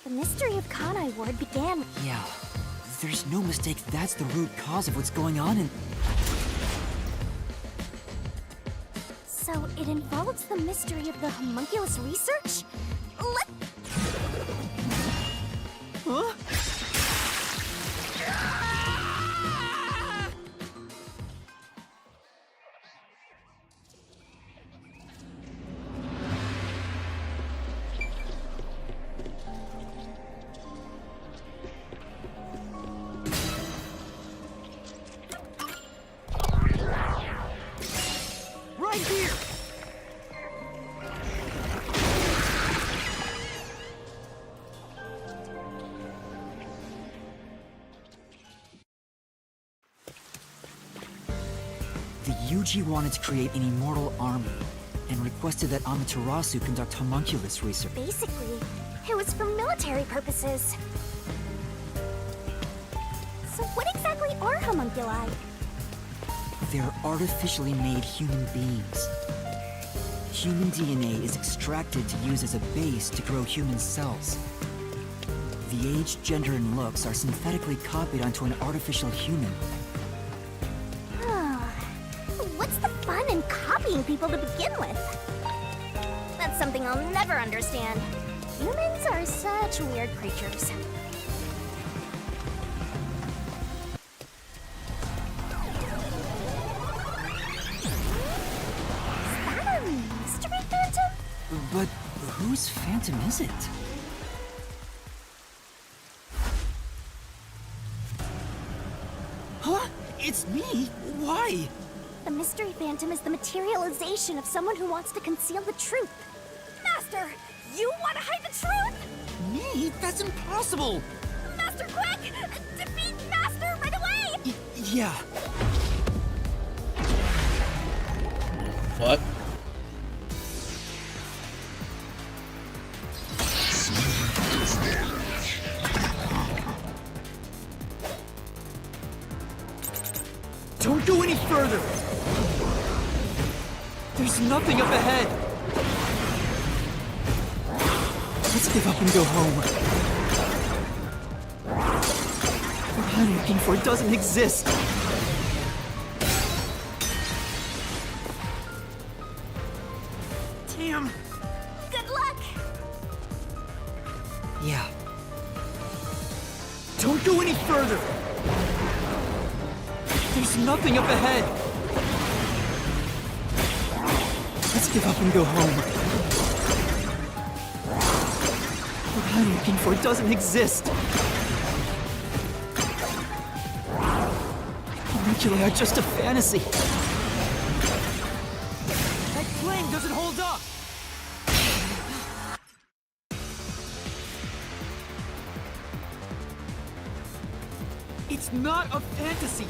The mystery of Kanai Ward began... Yeah, there's no mistake that's the root cause of what's going on and... So it involves the mystery of the homunculus research? Let... Huh? Right here! The Yuji wanted to create an immortal army, and requested that Amaterasu conduct homunculus research. Basically, it was for military purposes. So what exactly are homunculi? They're artificially made human beings. Human DNA is extracted to use as a base to grow human cells. The age, gender, and looks are synthetically copied onto an artificial human. What's the fun in copying people to begin with? That's something I'll never understand. Humans are such weird creatures. Is that a mystery phantom? But whose phantom is it? Huh? It's me? Why? The mystery phantom is the materialization of someone who wants to conceal the truth. Master, you want to hide the truth? Me? That's impossible! Master, quick! Defeat Master right away! Yeah. What? Don't go any further! There's nothing up ahead! Let's give up and go home. What I'm looking for doesn't exist! Damn! Good luck! Yeah. Don't go any further! There's nothing up ahead! Let's give up and go home. What I'm looking for doesn't exist. Homunculi are just a fantasy. That claim doesn't hold up! It's not a fantasy!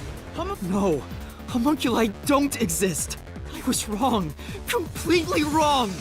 No! Homunculi don't exist! I was wrong! Completely wrong!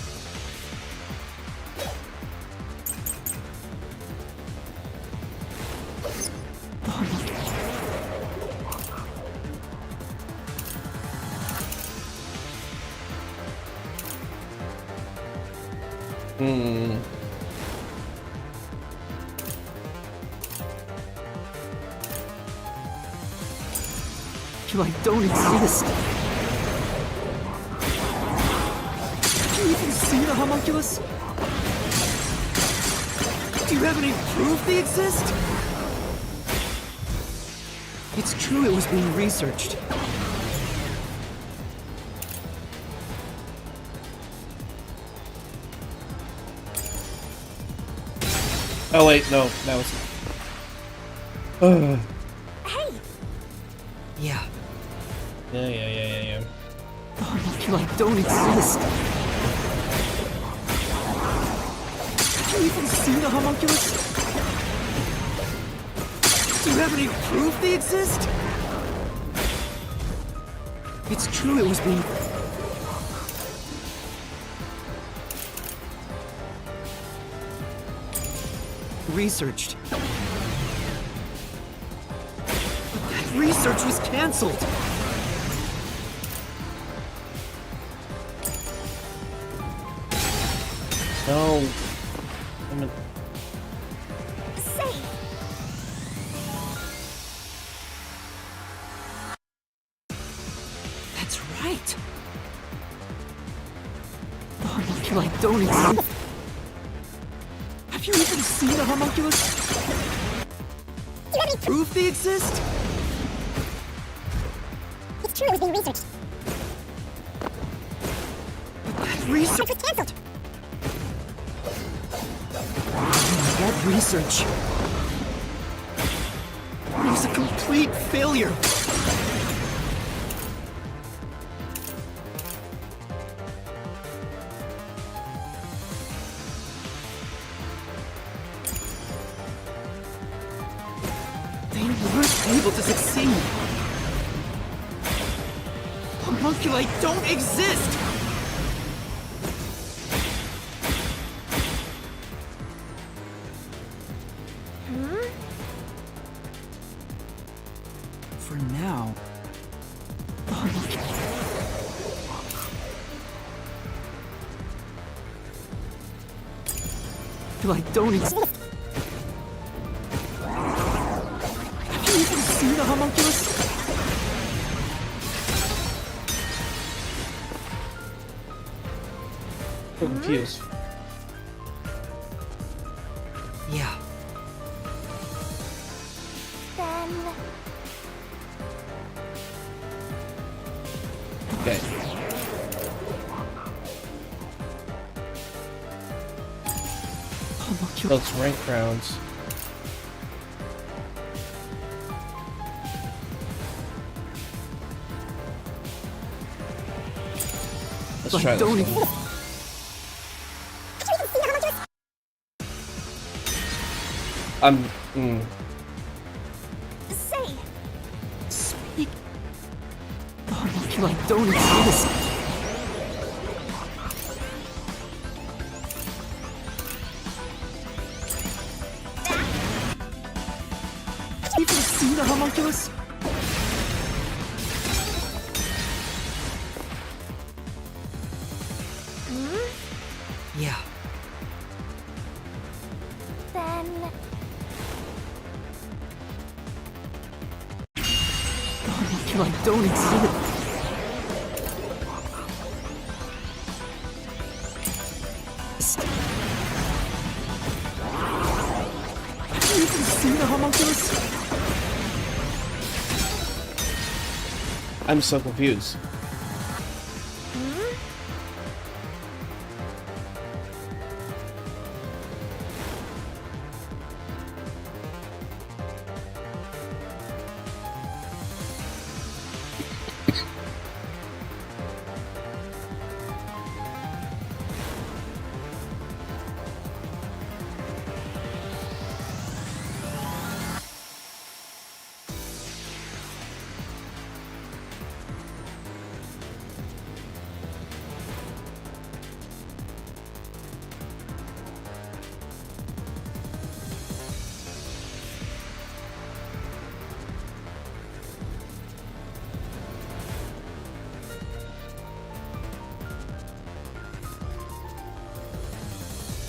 I don't exist. Can you even see the homunculus? Do you have any proof they exist? It's true it was being researched. Oh wait, no, that was. Hey! Yeah. Yeah. The homunculi don't exist. Can you even see the homunculus? Do you have any proof they exist? It's true it was being... researched. But that research was cancelled! No. Say! That's right! The homunculi don't exist. Have you even seen the homunculus? Do you have any proof they exist? It's true it was being researched. But that research was cancelled! That research was a complete failure. They weren't able to succeed. Homunculi don't exist! For now, the homunculi don't exist. Have you even seen the homunculus? I'm confused. Yeah. Then... Okay. Those rank rounds. Let's try this one. Say! Speak. The homunculi don't exist. Have you even seen the homunculus? Yeah. Then... The homunculi don't exist. homunculus? I'm so confused.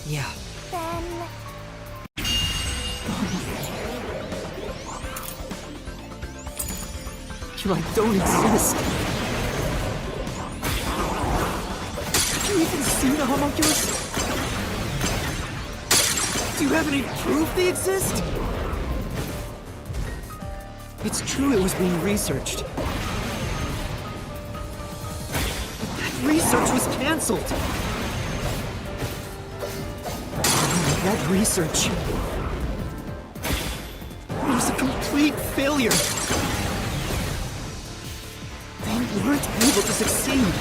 Yeah. Then You don't exist. Can you even see the homunculus? Do you have any proof they exist? It's true it was being researched. But that research was cancelled. That research was a complete failure. They weren't able to succeed.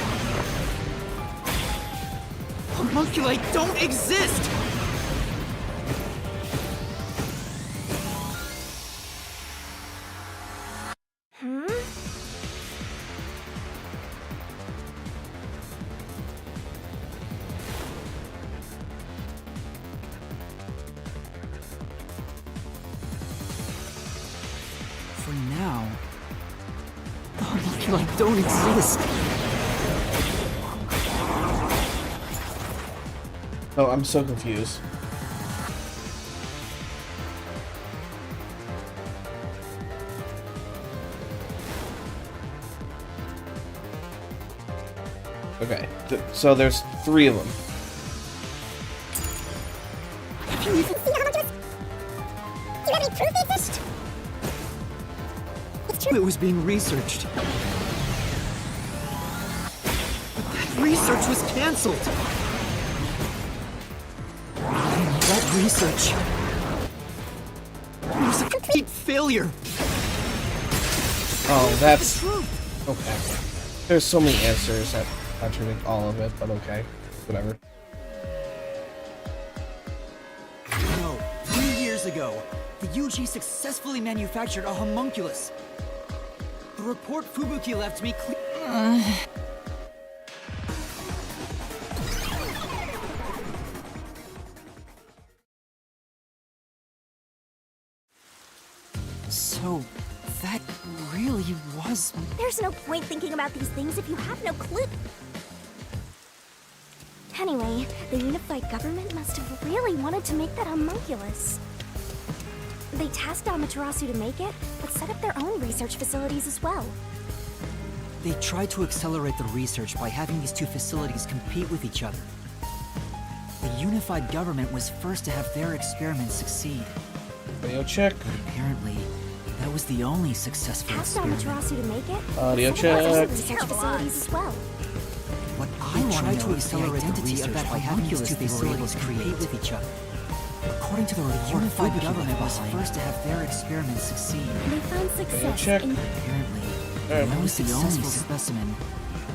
Homunculi don't exist! For now, the homunculi don't exist. Oh, I'm so confused. Okay, so there's 3 of them. Can you even see the homunculus? Do you have any proof they exist? It's true. It was being researched. But that research was cancelled. That research was a complete failure. Oh, that's... Okay. There's so many answers that contradict all of it, but okay. Whatever. No, 3 years ago, the UG successfully manufactured a homunculus. The report Fubuki left me So, that really was... There's no point thinking about these things if you have no clue. Anyway, the unified government must have really wanted to make that homunculus. They tasked Amaterasu to make it, but set up their own research facilities as well. They tried to accelerate the research by having these 2 facilities compete with each other. The unified government was first to have their experiments succeed. Audio check. But apparently, that was the only successful Tasked experiment. Amaterasu to make it, Audio but set up their own check. research facilities as well. What I tried to accelerate the research by having these 2 facilities compete with each other. According to the report, the unified government was first to have their experiments succeed. They found success check. in... Apparently, Alright. the only successful specimen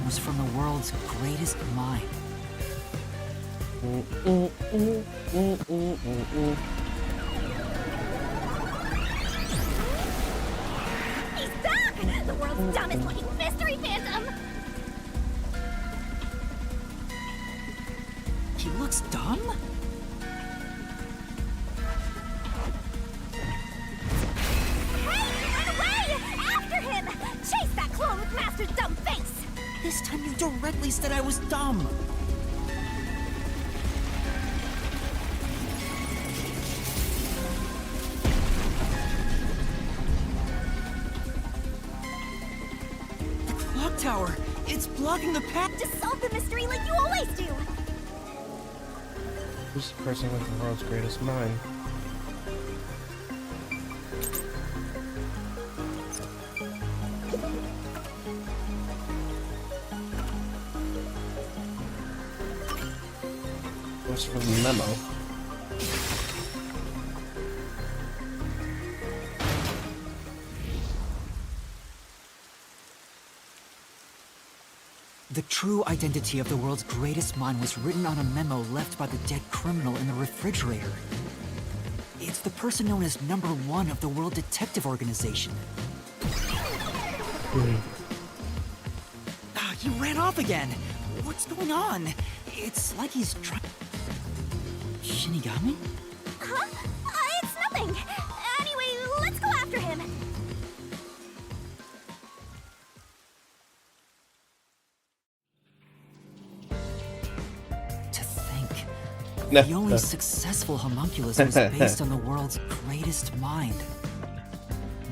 was from the world's greatest mind. He's back! The world's dumbest looking mystery phantom! He looks dumb? Hey! Run away! After him! Chase that clone with Master's dumb face! This time you directly said I was dumb. The clock tower! It's blocking the path! Just solve the mystery like you always do! Who's the person with the world's greatest mind? comes from the memo. The true identity of the world's greatest mind was written on a memo left by the dead criminal in the refrigerator. It's the person known as Number 1 of the World Detective Organization. He ran off again! What's going on? It's like he's trying... Shinigami? Huh? It's nothing! Anyway, let's go after him! To think, No, the only no. successful homunculus was based on the world's greatest mind.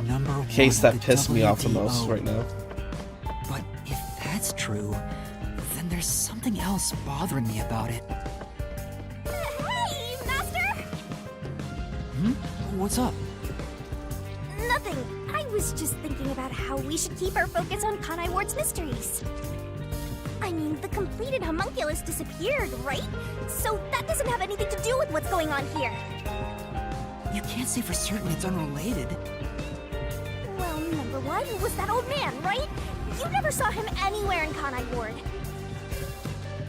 Number 1 Case of that the pissed me off the most WDO. right now. But if that's true, then there's something else bothering me about it. Hey, Master! What's up? Nothing. I was just thinking about how we should keep our focus on Kanai Ward's mysteries. I mean, the completed homunculus disappeared, right? So that doesn't have anything to do with what's going on here. You can't say for certain it's unrelated. Well, number 1 was that old man, right? You never saw him anywhere in Kanai Ward.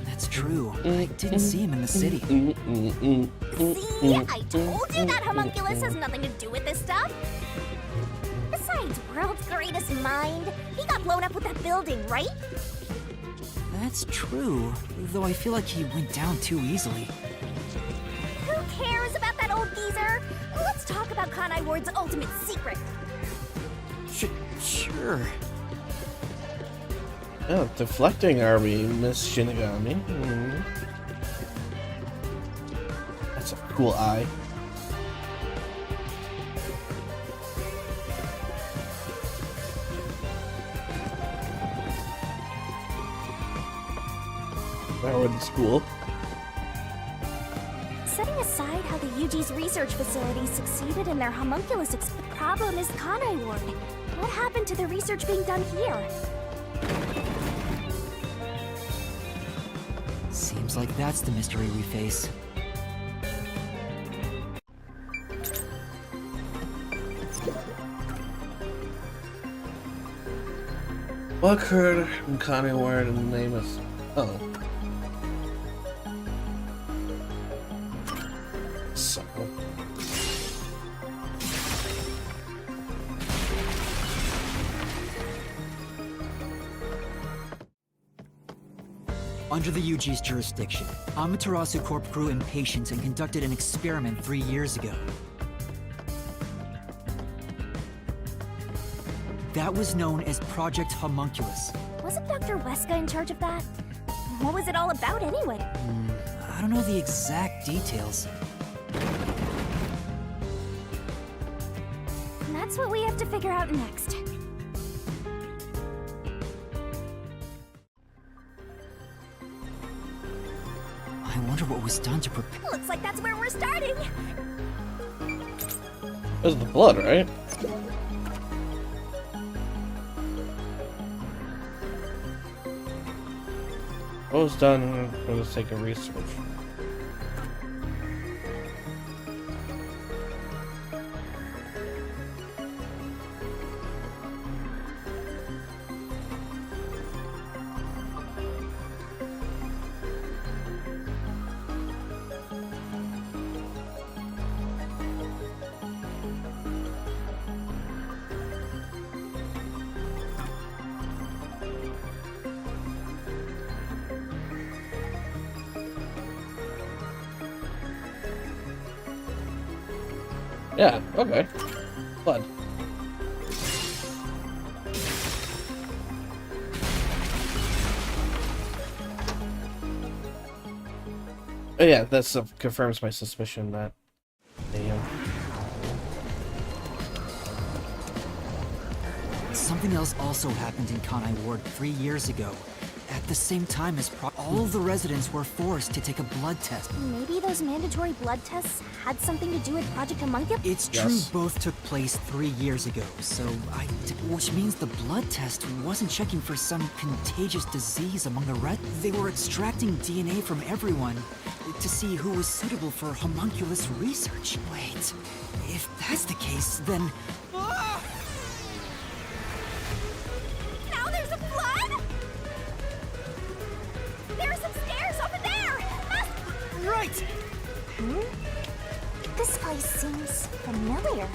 That's true. I didn't see him in the city. See? I told you that homunculus has nothing to do with this stuff. Besides, world's greatest mind. He got blown up with that building, right? That's true, though I feel like he went down too easily. Who cares about that old geezer? Let's talk about Kanai Ward's ultimate secret. Sure. Oh, deflecting are we, Miss Shinigami? That's a cool eye. Now we're in school. Setting aside how the UG's research facility succeeded in their homunculus the problem is Kanai Ward. What happened to the research being done here? Seems like that's the mystery we face. What occurred in Kanai Ward and the name is... Oh. So... Under the UG's jurisdiction, Amaterasu Corp grew impatient and conducted an experiment 3 years ago. That was known as Project Homunculus. Wasn't Dr. Weska in charge of that? What was it all about anyway? I don't know the exact details. And that's what we have to figure out next. I wonder what was done to prepare. Looks like that's where we're starting. There's the blood, right? What was done for the sake of research? Yeah, okay. Blood. Oh yeah, that confirms my suspicion that they, Something else also happened in Kanai Ward 3 years ago. At the same time as all of the residents were forced to take a blood test. Maybe those mandatory blood tests had something to do with Project Homunculus? It's true both took place 3 years ago, so which means the blood test wasn't checking for some contagious disease among the they were extracting DNA from everyone, to see who was suitable for homunculus research. Wait, if that's the case, then... Now there's a flood? There are some stairs over there! Right! This place seems familiar.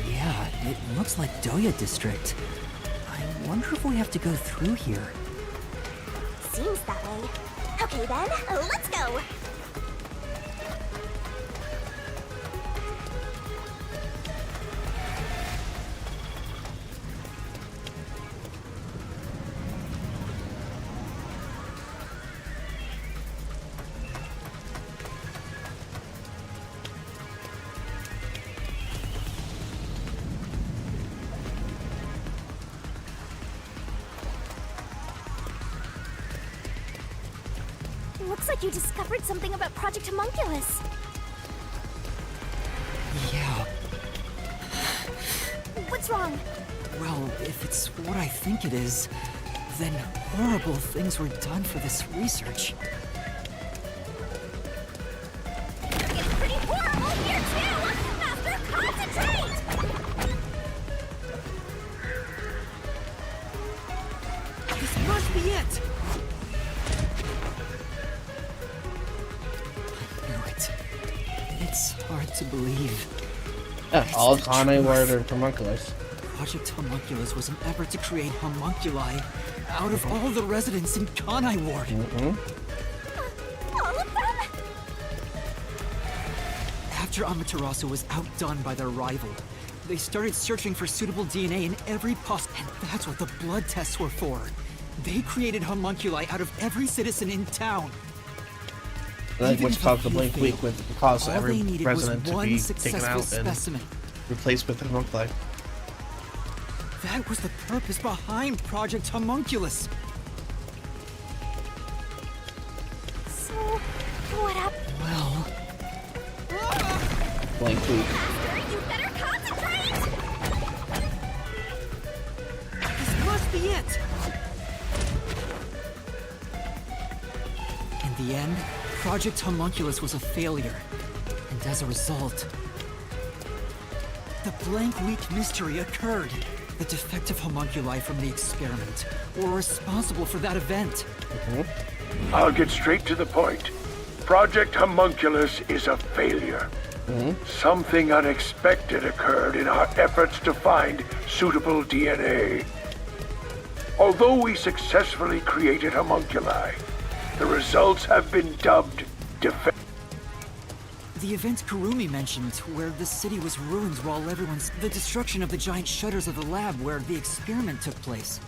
Yeah, it looks like Doya District. I wonder if we have to go through here. Seems that way. Okay then, let's go! Looks like you discovered something about Project Homunculus. Yeah, What's wrong? well, if it's what I think it is, then horrible things were done for this research. It's pretty horrible here too! Master, concentrate! This must be it! I knew it. It's hard to believe. Yeah, It's all the Conway truth. were homunculus. Project Homunculus was an effort to create homunculi out of all the residents in Kanai Ward. All of them? After Amaterasu was outdone by their rival, they started searching for suitable DNA in every and that's what the blood tests were for. They created homunculi out of every citizen in town. Like Even what's if called a the few Blink failed, Week would cause all every they needed president was to one be taken successful out and specimen. replaced with homunculi. That was the purpose behind Project Homunculus. So, what happened? Well, Blank Week. Master, you better concentrate! this must be it. In the end, Project Homunculus was a failure. And as a result, the Blank Week mystery occurred. The defective homunculi from the experiment were responsible for that event. I'll get straight to the point. Project Homunculus is a failure. Something unexpected occurred in our efforts to find suitable DNA. Although we successfully created homunculi, the results have been dubbed defective. The event Kurumi mentioned, where the city was ruined while the destruction of the giant shutters of the lab where the experiment took place.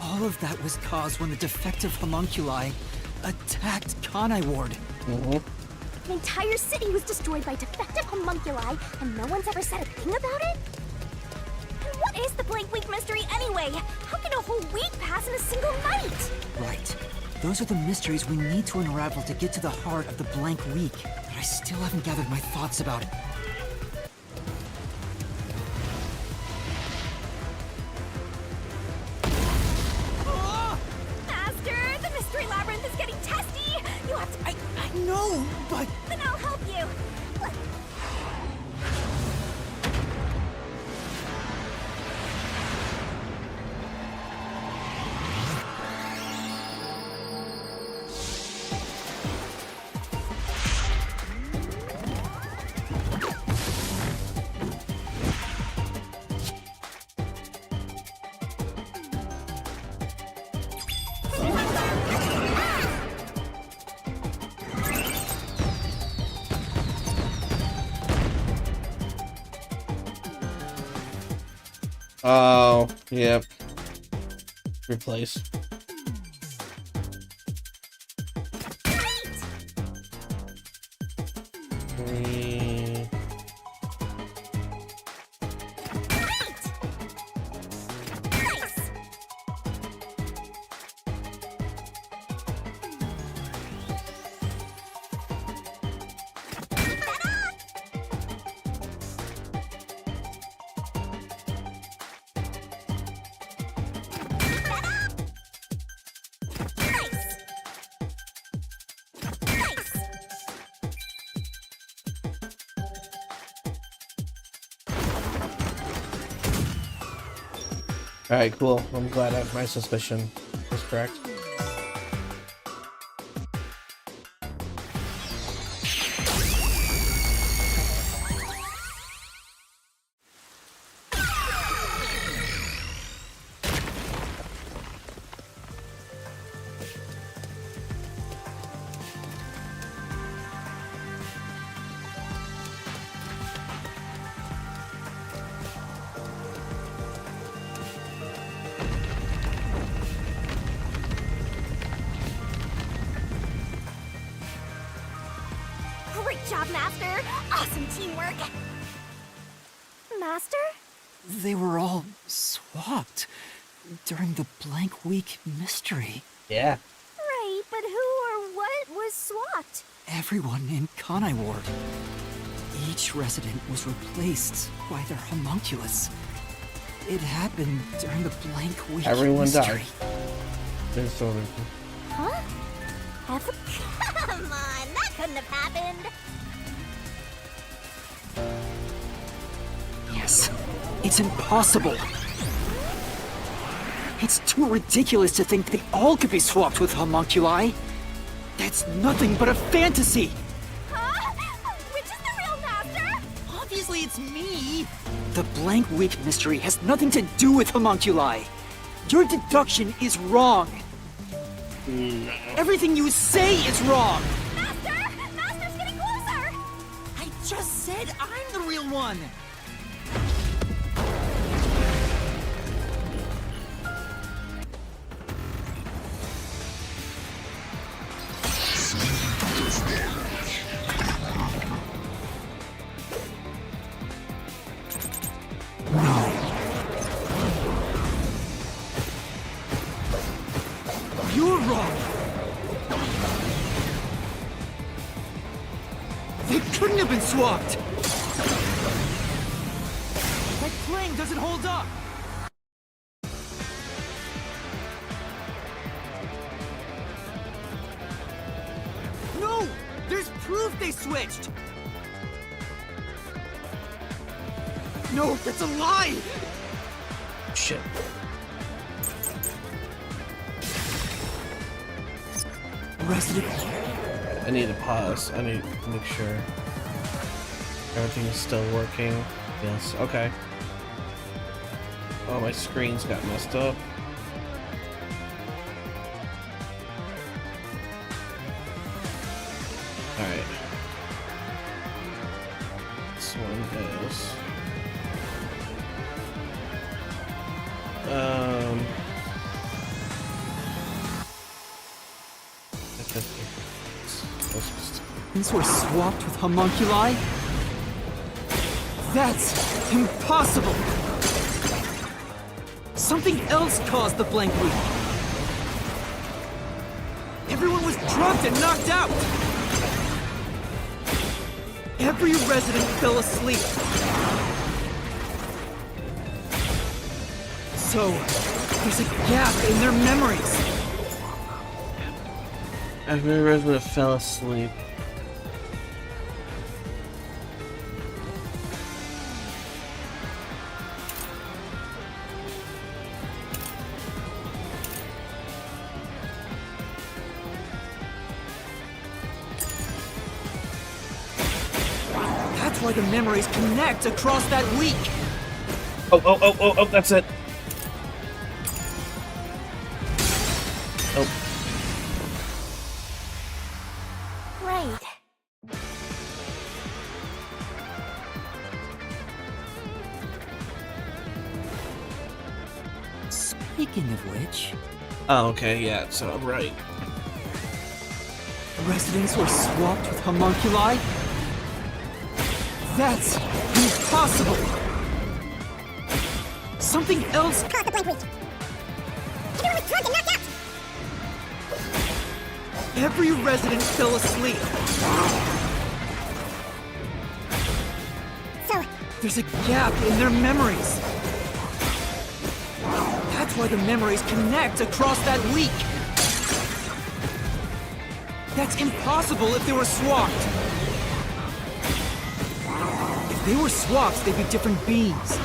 All of that was caused when the defective homunculi attacked Kanai Ward. An entire city was destroyed by defective homunculi, and no one's ever said a thing about it? And what is the Blank Week mystery anyway? How can a whole week pass in a single night? Right. Those are the mysteries we need to unravel to get to the heart of the Blank Week. But I still haven't gathered my thoughts about it. Master, the mystery labyrinth is getting testy! You have to... I know, but... Then I'll help you! Oh, yep. Replace. Three. Alright, cool. I'm glad my suspicion was correct. Great job, Master! Awesome teamwork! Master? They were all swapped during the Blank Week mystery. Yeah. Right, but who or what was swapped? Everyone in Kanai Ward. Each resident was replaced by their homunculus. It happened during the Blank Week Everyone mystery. died. There's sort of... Huh? Come on, that couldn't have happened! Yes, it's impossible. It's too ridiculous to think they all could be swapped with homunculi. That's nothing but a fantasy. Huh? Which is the real Master? Obviously it's me. The Blank Week mystery has nothing to do with homunculi. Your deduction is wrong. Everything you say is wrong. Master! Master's getting closer! I just said I'm the real one. You're wrong! They couldn't have been swapped! My claim doesn't hold up! No! There's proof they switched! No, that's a lie! Shit. Resident. I need to pause. I need to make sure everything is still working. Yes, okay. Oh, my screen's got messed up. Alright. This one is... These were swapped with homunculi? That's impossible! Something else caused the Blank Week. Everyone was drugged and knocked out! Every resident fell asleep. So, there's a gap in their memories. Every resident fell asleep. That's why the memories connect across that week. Oh, that's it. Oh. Right. Speaking of which... Oh, okay, yeah, so I'm right. Residents were swapped with homunculi? That's impossible! Something else caused the Blank Week. Everyone was drugged and knocked out! Every resident fell asleep. So, there's a gap in their memories. That's why the memories connect across that week. That's impossible if they were swapped. If they were swapped, they'd be different beings.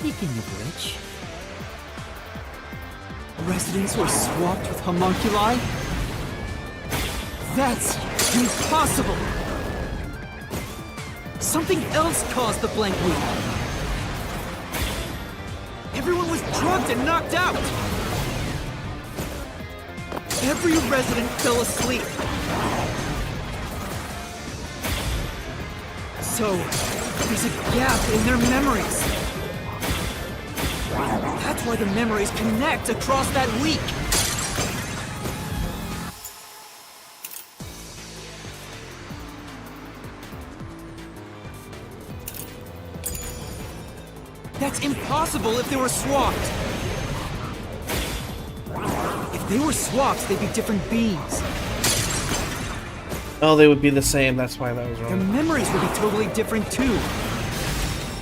Speaking of which, residents were swapped with homunculi? That's impossible! Something else caused the blank week. Everyone was drugged and knocked out! Every resident fell asleep. So, there's a gap in their memories. That's why the memories connect across that week. That's impossible if they were swapped. If they were swapped, they'd be different beings. Oh, they would be the same. That's why that was Their wrong. memories would be totally different too.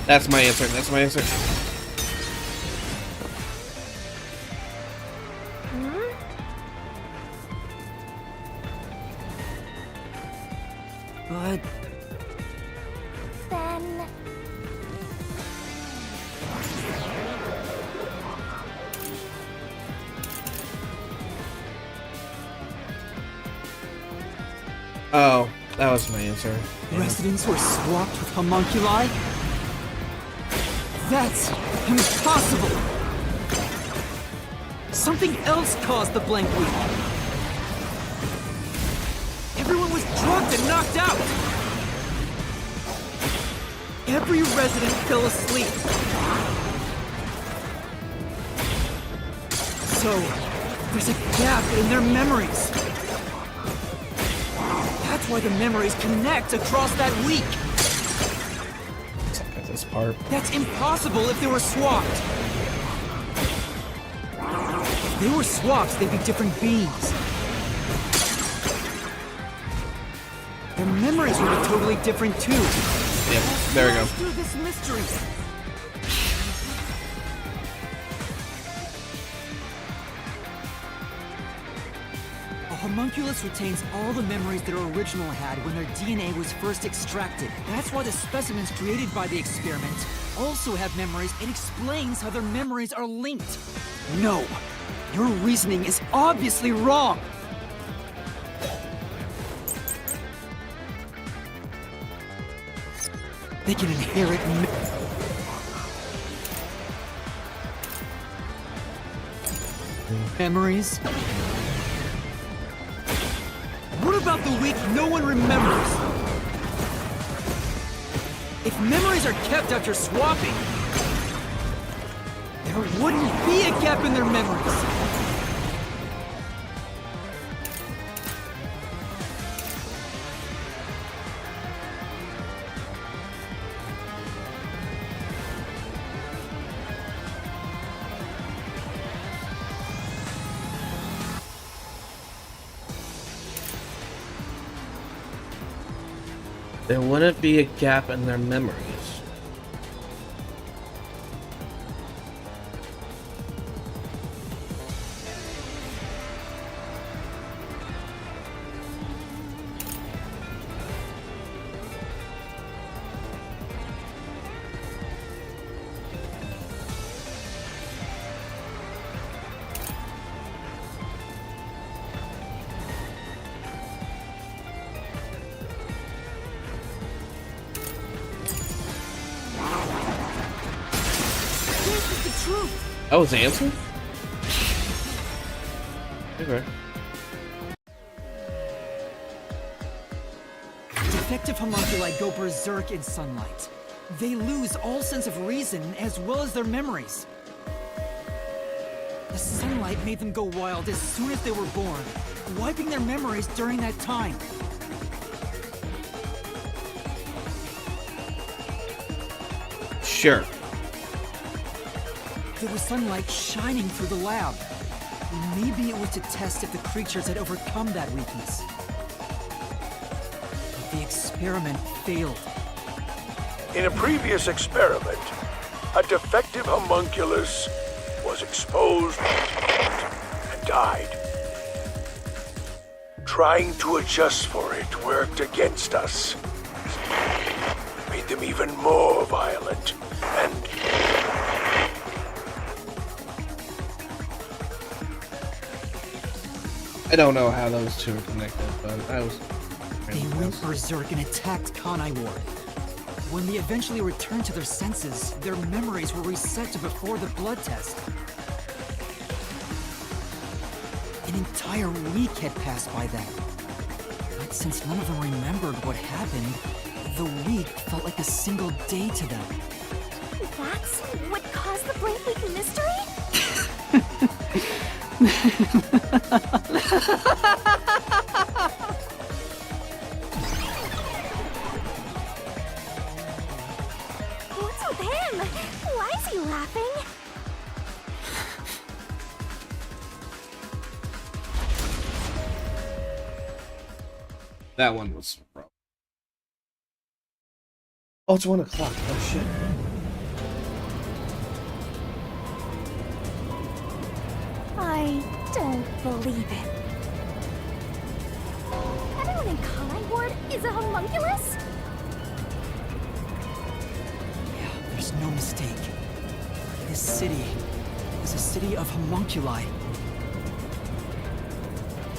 That's my answer. That's my answer. But Then... Oh, that was my answer. Yeah. residents were swapped with homunculi? That's impossible! Something else caused the blank week. Everyone was drugged and knocked out! Every resident fell asleep. So, there's a gap in their memories. That's why the memories connect across that week. Suck at this part. That's impossible if they were swapped. If they were swapped, they'd be different beings. Their memories would be totally different too. Yep, there we go. Through this mystery. A homunculus retains all the memories their original had when their DNA was first extracted. That's why the specimens created by the experiment also have memories. It explains how their memories are linked. No, your reasoning is obviously wrong. They can inherit memories. What about the week no one remembers? If memories are kept after swapping, there wouldn't be a gap in their memories. There wouldn't be a gap in their memories. That was the answer? Okay. Defective homunculi go berserk in sunlight. They lose all sense of reason as well as their memories. The sunlight made them go wild as soon as they were born, wiping their memories during that time. Sure. There was sunlight shining through the lab. Maybe it was to test if the creatures had overcome that weakness. But the experiment failed. In a previous experiment, a defective homunculus was exposed and died. Trying to adjust for it worked against us. Made them even more violent and I don't know how those two are connected, but I was. They went berserk and attacked Kanai Ward. When they eventually returned to their senses, their memories were reset to before the blood test. An entire week had passed by then. But since none of them remembered what happened, the week felt like a single day to them. That's what caused the Brain Week mystery? What's with him? Why is he laughing? That one was rough. Oh, it's 1 o'clock. Oh shit. I don't believe it. Everyone in Kanai Ward is a homunculus? Yeah, there's no mistake. This city is a city of homunculi.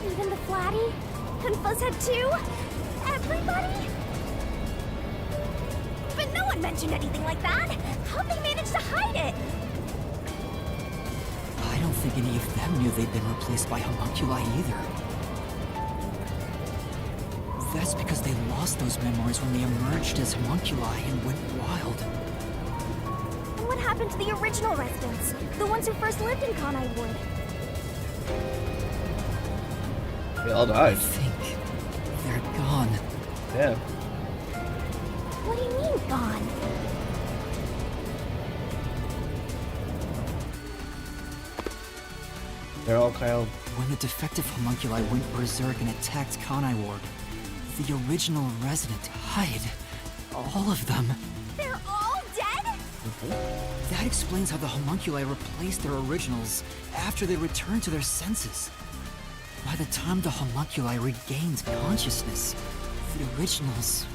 Even the Flatty? And Fuzzhead too? Everybody? But no one mentioned anything like that! How'd they manage to hide it? I don't think any of them knew they'd been replaced by homunculi either. That's because they lost those memories when they emerged as homunculi and went wild. And what happened to the original residents? The ones who first lived in Kanai Wood? They all died. I think they're gone. Yeah. What do you mean, gone? They're all kind of. When the defective homunculi went berserk and attacked Kanai Ward, the original resident hid. All of them. They're all dead? That explains how the homunculi replaced their originals after they returned to their senses. By the time the homunculi regained consciousness, the originals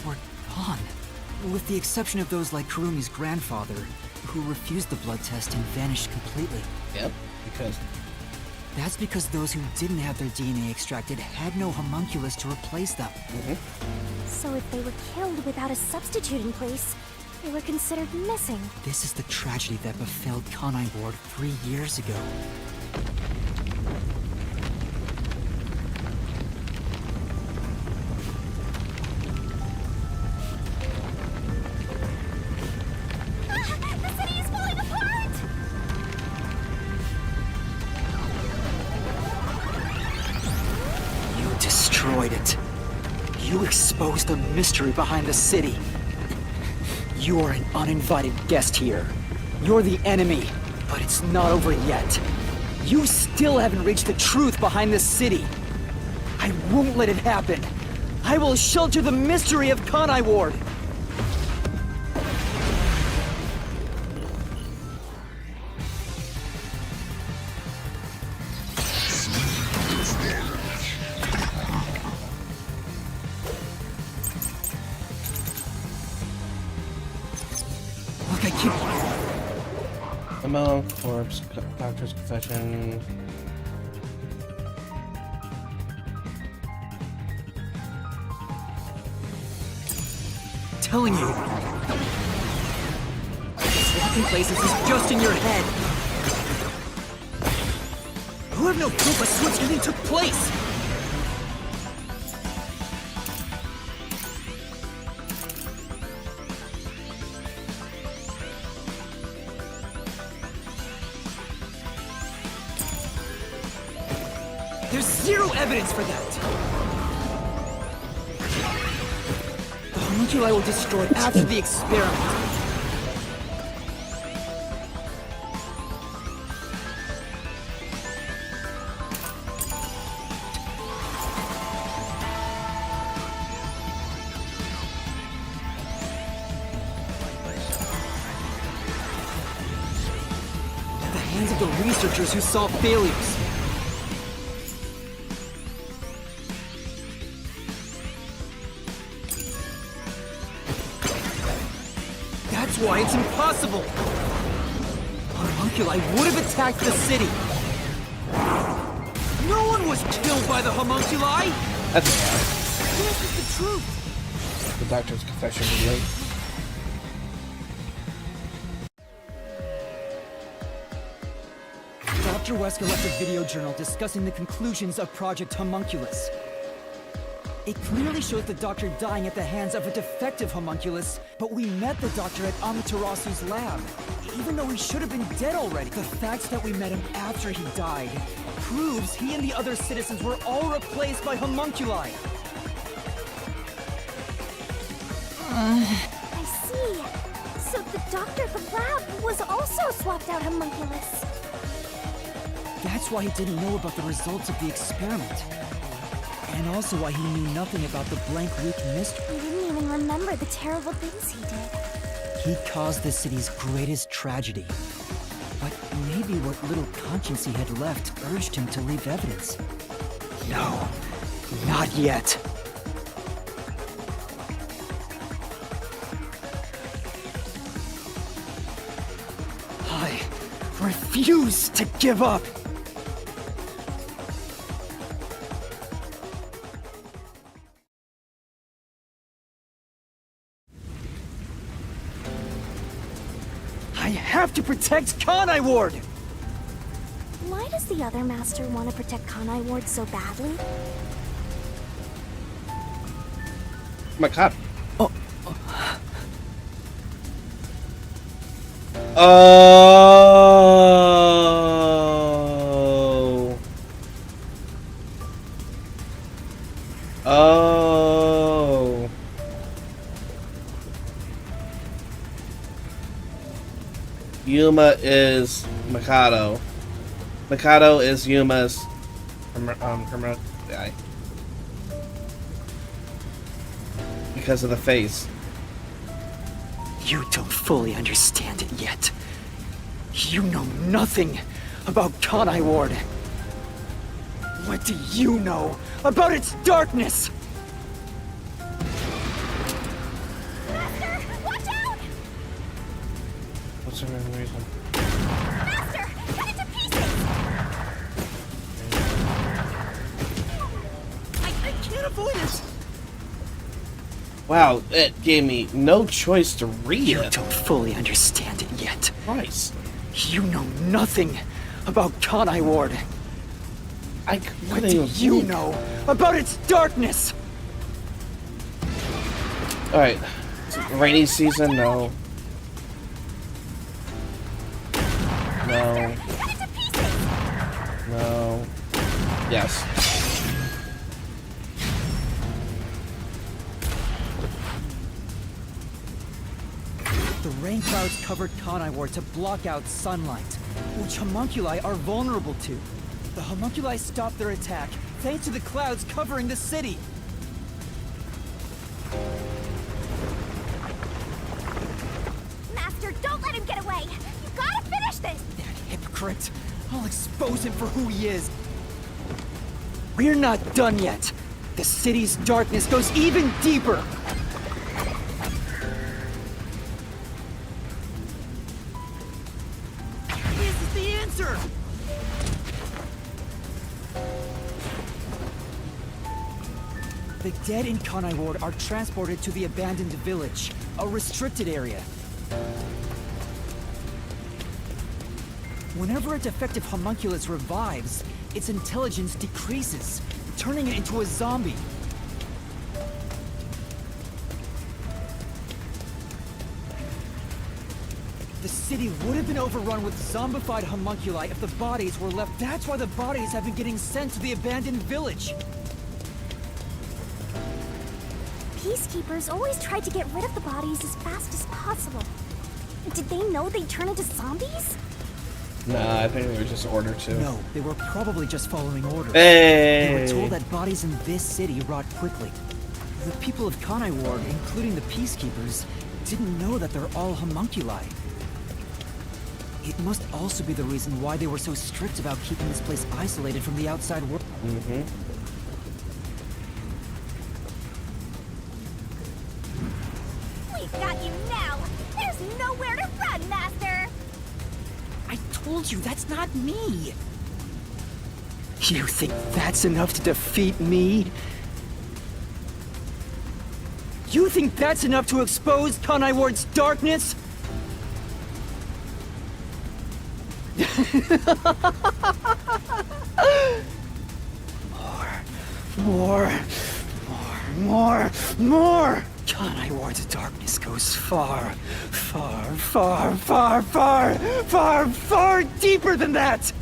were gone. With the exception of those like Kurumi's grandfather, who refused the blood test and vanished completely. Yep, because. That's because those who didn't have their DNA extracted had no homunculus to replace them. So if they were killed without a substitute in place, they were considered missing. This is the tragedy that befell Kanai Ward 3 years ago. The city is falling apart! You destroyed it. You exposed the mystery behind the city. You are an uninvited guest here. You're the enemy, but it's not over yet. You still haven't reached the truth behind this city. I won't let it happen. I will shelter the mystery of Kanai Ward. Look, I can't. A melon corpse, doctor's confession. Telling you. Swapping places is just in your head. You have no proof a switch even took place. There's zero evidence for that. The homunculi were destroyed after the experiment. At the hands of the researchers who saw failures. That's why it's impossible! Homunculi would have attacked the city! No one was killed by the homunculi! That's a lie. This is the truth! The doctor's confession is late. Dr. Wesker left a video journal discussing the conclusions of Project Homunculus. It clearly shows the Doctor dying at the hands of a defective homunculus, but we met the Doctor at Amaterasu's lab, even though he should have been dead already. The fact that we met him after he died proves he and the other citizens were all replaced by homunculi. I see. So the doctor at the lab was also swapped out homunculus. That's why he didn't know about the results of the experiment. And also why he knew nothing about the blank weak mystery. He didn't even remember the terrible things he did. He caused the city's greatest tragedy. But maybe what little conscience he had left urged him to leave evidence. No, not yet. I refuse to give up. I have to protect Kanai Ward! Why does the other master want to protect Kanai Ward so badly? My God. Oh. Oh. Oh. Yuma is Mikado. Mikado is Yuma's criminal guy. Because of the face. You don't fully understand it yet. You know nothing about Kanai Ward. What do you know about its darkness? Master, watch out! What's the main reason? Master, cut it to pieces! I can't avoid it! Wow, it gave me no choice to read You it. don't fully understand it yet. Christ. You know nothing about Kanai Ward. I What couldn't do even you think. know about its darkness? Alright. Rainy season, no. No. No. Yes. The rain clouds covered Kanai Ward to block out sunlight, which homunculi are vulnerable to. The homunculi stopped their attack thanks to the clouds covering the city. Master, don't let him get away! You gotta finish this! That hypocrite! I'll expose him for who he is. We're not done yet. The city's darkness goes even deeper. This is the answer! The dead in Kanai Ward are transported to the abandoned village, a restricted area. Whenever a defective homunculus revives, its intelligence decreases, turning it into a zombie. The city would have been overrun with zombified homunculi if the bodies were left. That's why the bodies have been getting sent to the abandoned village. Peacekeepers always tried to get rid of the bodies as fast as possible. Did they know they'd turn into zombies? Nah, I think they were just ordered to. No, they were probably just following orders. Hey! They were told that bodies in this city rot quickly. The people of Kanai Ward, including the Peacekeepers, didn't know that they're all homunculi. It must also be the reason why they were so strict about keeping this place isolated from the outside world. Mm-hmm. We've got you now! There's nowhere to run, Master! I told you, that's not me! You think that's enough to defeat me? You think that's enough to expose Kanai Ward's darkness? More! Kanai Ward's darkness goes far deeper than that!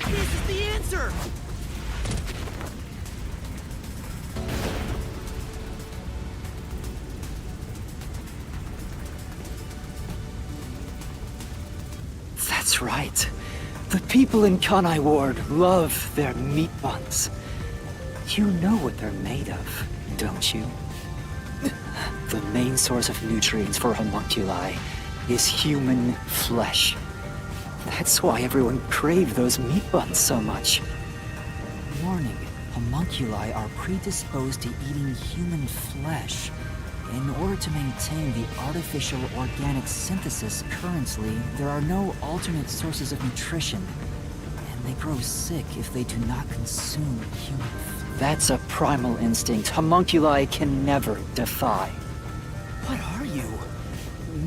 This is the answer! That's right. The people in Kanai Ward love their meat buns. You know what they're made of, don't you? The main source of nutrients for homunculi is human flesh. That's why everyone craves those meat buns so much. Warning, homunculi are predisposed to eating human flesh. In order to maintain the artificial organic synthesis currently, there are no alternate sources of nutrition. And they grow sick if they do not consume human flesh. That's a primal instinct homunculi can never defy. What are you?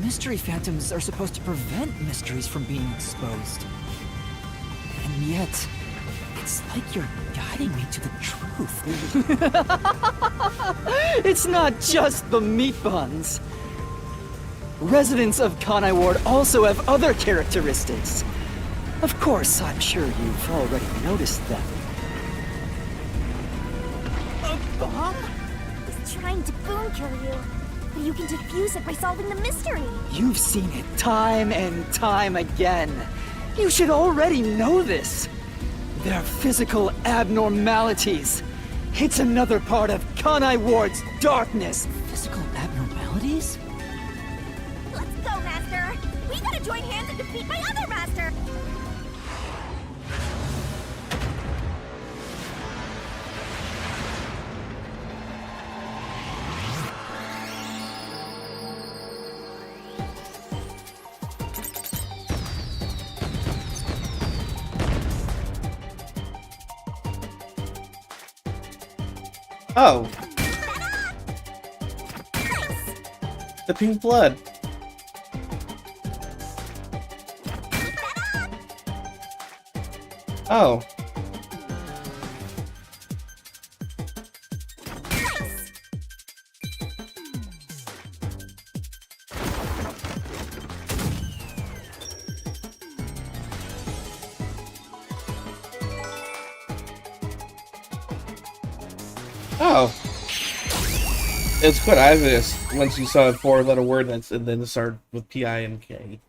Mystery phantoms are supposed to prevent mysteries from being exposed. And yet, it's like you're guiding me to the truth. It's not just the meat buns. Residents of Kanai Ward also have other characteristics. Of course, I'm sure you've already noticed them. A bomb? He's trying to boom kill you. But you can defuse it by solving the mystery. You've seen it time and time again. You should already know this. They're physical abnormalities. It's another part of Kanai Ward's darkness. Physical abnormalities? Let's go, Master! We gotta join hands and defeat my other master! Oh. The pink blood. Oh. Oh. It's quite obvious once you saw a four-letter word that's and then it started with P-I and K.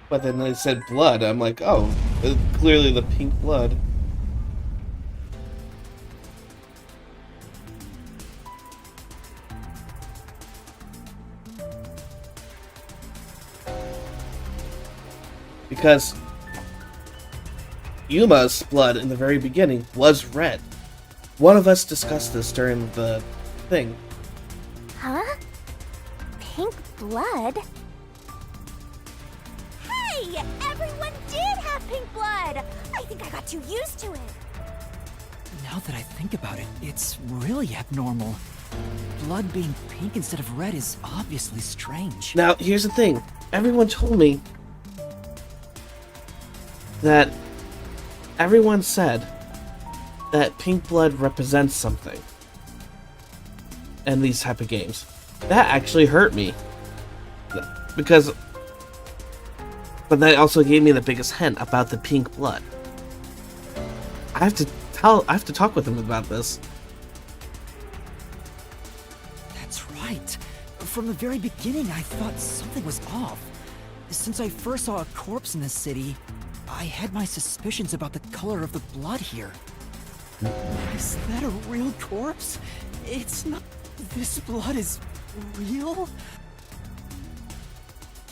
But then they said blood. I'm like, oh, it's clearly the pink blood. Because Yuma's blood in the very beginning was red. One of us discussed this during the thing. Huh? Pink blood? Hey! Everyone did have pink blood! I think I got too used to it. Now that I think about it, it's really abnormal. Blood being pink instead of red is obviously strange. Now, here's the thing. Everyone told me that everyone said that pink blood represents something in these type of games. That actually hurt me. Because but that also gave me the biggest hint about the pink blood. I have to talk with him about this. That's right. From the very beginning, I thought something was off. Since I first saw a corpse in the city, I had my suspicions about the color of the blood here. Is that a real corpse? It's not... This blood is real?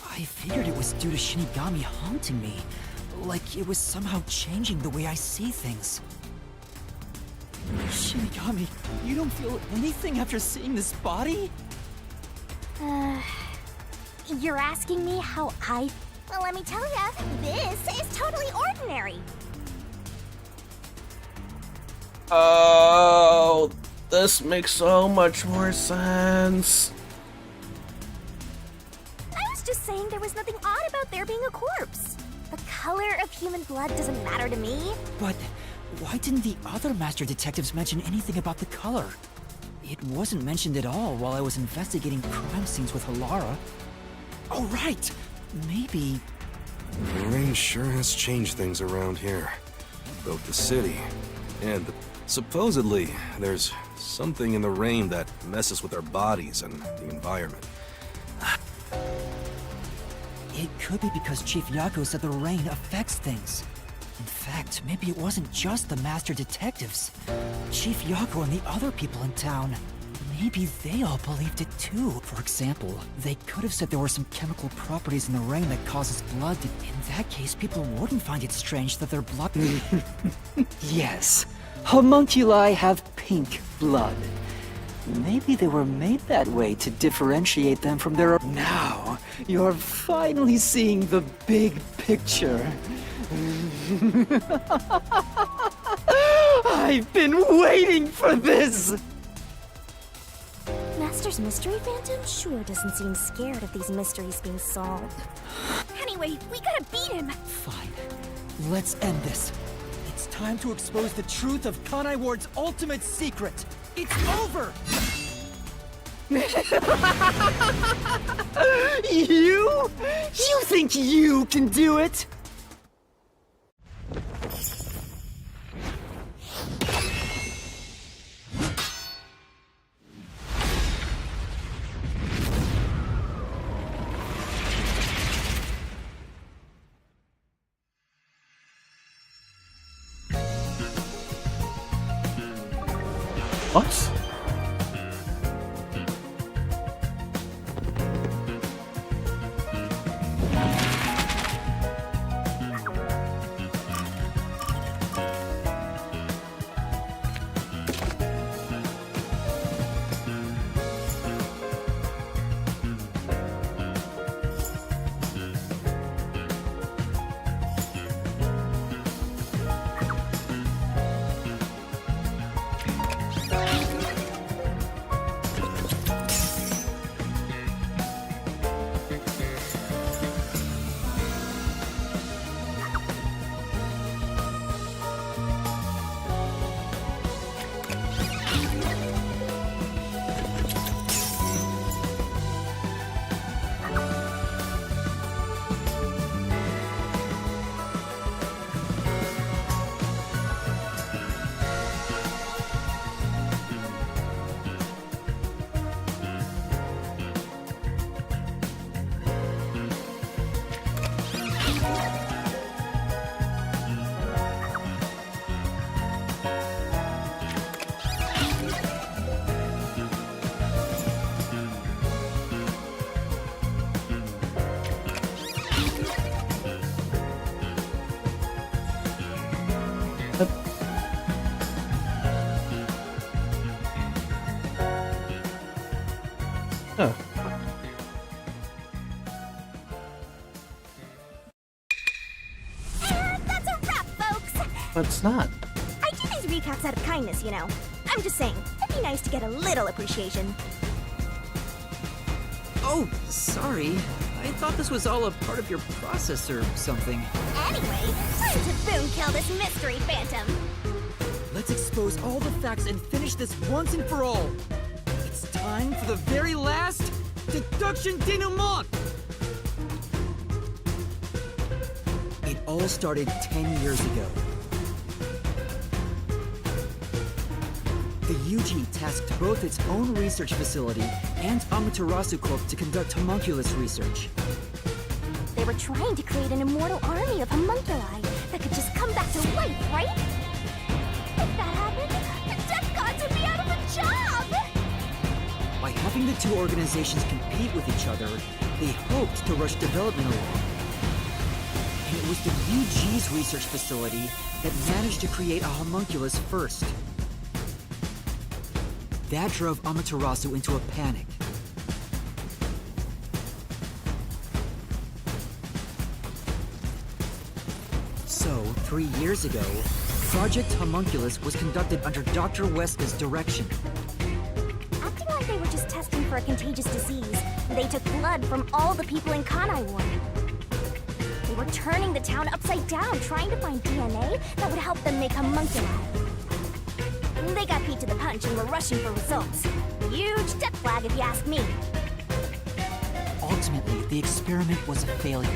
I figured it was due to Shinigami haunting me. Like it was somehow changing the way I see things. Shinigami, you don't feel anything after seeing this body? You're asking me how I... Well, let me tell ya, this is totally ordinary. Oh, this makes so much more sense. I was just saying there was nothing odd about there being a corpse. The color of human blood doesn't matter to me. But why didn't the other master detectives mention anything about the color? It wasn't mentioned at all while I was investigating crime scenes with Halara. Oh, right! Maybe... The rain sure has changed things around here. Both the city and supposedly, there's something in the rain that messes with our bodies and the environment. It could be because Chief Yako said the rain affects things. In fact, maybe it wasn't just the master detectives. Chief Yako and the other people in town. Maybe they all believed it too. For example, they could have said there were some chemical properties in the rain that causes blood to... In that case, people wouldn't find it strange that their blood... Yes, homunculi have pink blood. Maybe they were made that way to differentiate them from their... Now, you're finally seeing the big picture. I've been waiting for this! Master's Mystery Phantom sure doesn't seem scared of these mysteries being solved. Anyway, we gotta beat him. Fine. Let's end this. It's time to expose the truth of Kanai Ward's ultimate secret. It's over! You? You think you can do it? What? Huh. That's a wrap, folks. But it's not. I do these recaps out of kindness, you know. I'm just saying, it'd be nice to get a little appreciation. Oh, sorry. I thought this was all a part of your process or something. Anyway, time to boom kill this mystery phantom. Let's expose all the facts and finish this once and for all. It's time for the very last deduction denouement! It all started 10 years ago. The UG tasked both its own research facility and Amaterasu Corp to conduct homunculus research. They were trying to create an immortal army of homunculi that could just come back to life, right? If that happened, the Death Gods would be out of a job! By having the two organizations compete with each other, they hoped to rush development along. And it was the UG's research facility that managed to create a homunculus first. That drove Amaterasu into a panic. So, 3 years ago, Project Homunculus was conducted under Dr. Weska's direction. Acting like they were just testing for a contagious disease, they took blood from all the people in Kanai Ward. They were turning the town upside down, trying to find DNA that would help them make homunculi. They got beat to the punch and were rushing for results. Huge death flag if you ask me. Ultimately, the experiment was a failure.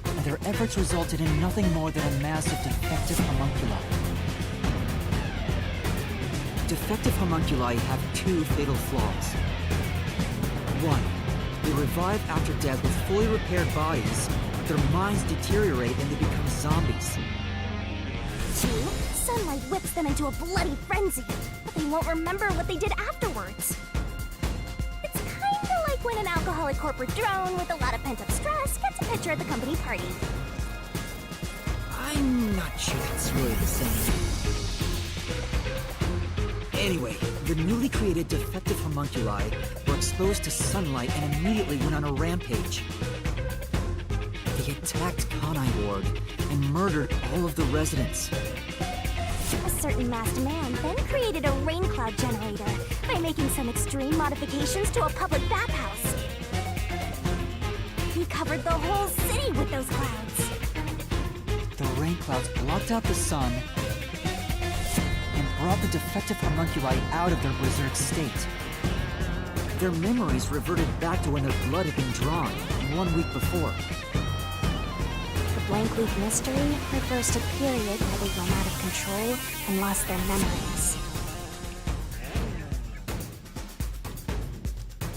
And their efforts resulted in nothing more than a mass of defective homunculi. Defective homunculi have 2 fatal flaws. 1. They revive after death with fully repaired bodies, but their minds deteriorate and they become zombies. 2. Sunlight whips them into a bloody frenzy, but they won't remember what they did afterwards. It's kinda like when an alcoholic corporate drone with a lot of pent-up stress gets a picture at the company party. I'm not sure it's really the same. Anyway, the newly created defective homunculi were exposed to sunlight and immediately went on a rampage. They attacked Kanai Ward and murdered all of the residents. A certain masked man then created a rain cloud generator by making some extreme modifications to a public bathhouse. He covered the whole city with those clouds. The rain clouds blocked out the sun and brought the defective homunculi out of their berserk state. Their memories reverted back to when their blood had been drawn 1 week before. The blank week mystery refers to a period where they went out of control and lost their memories.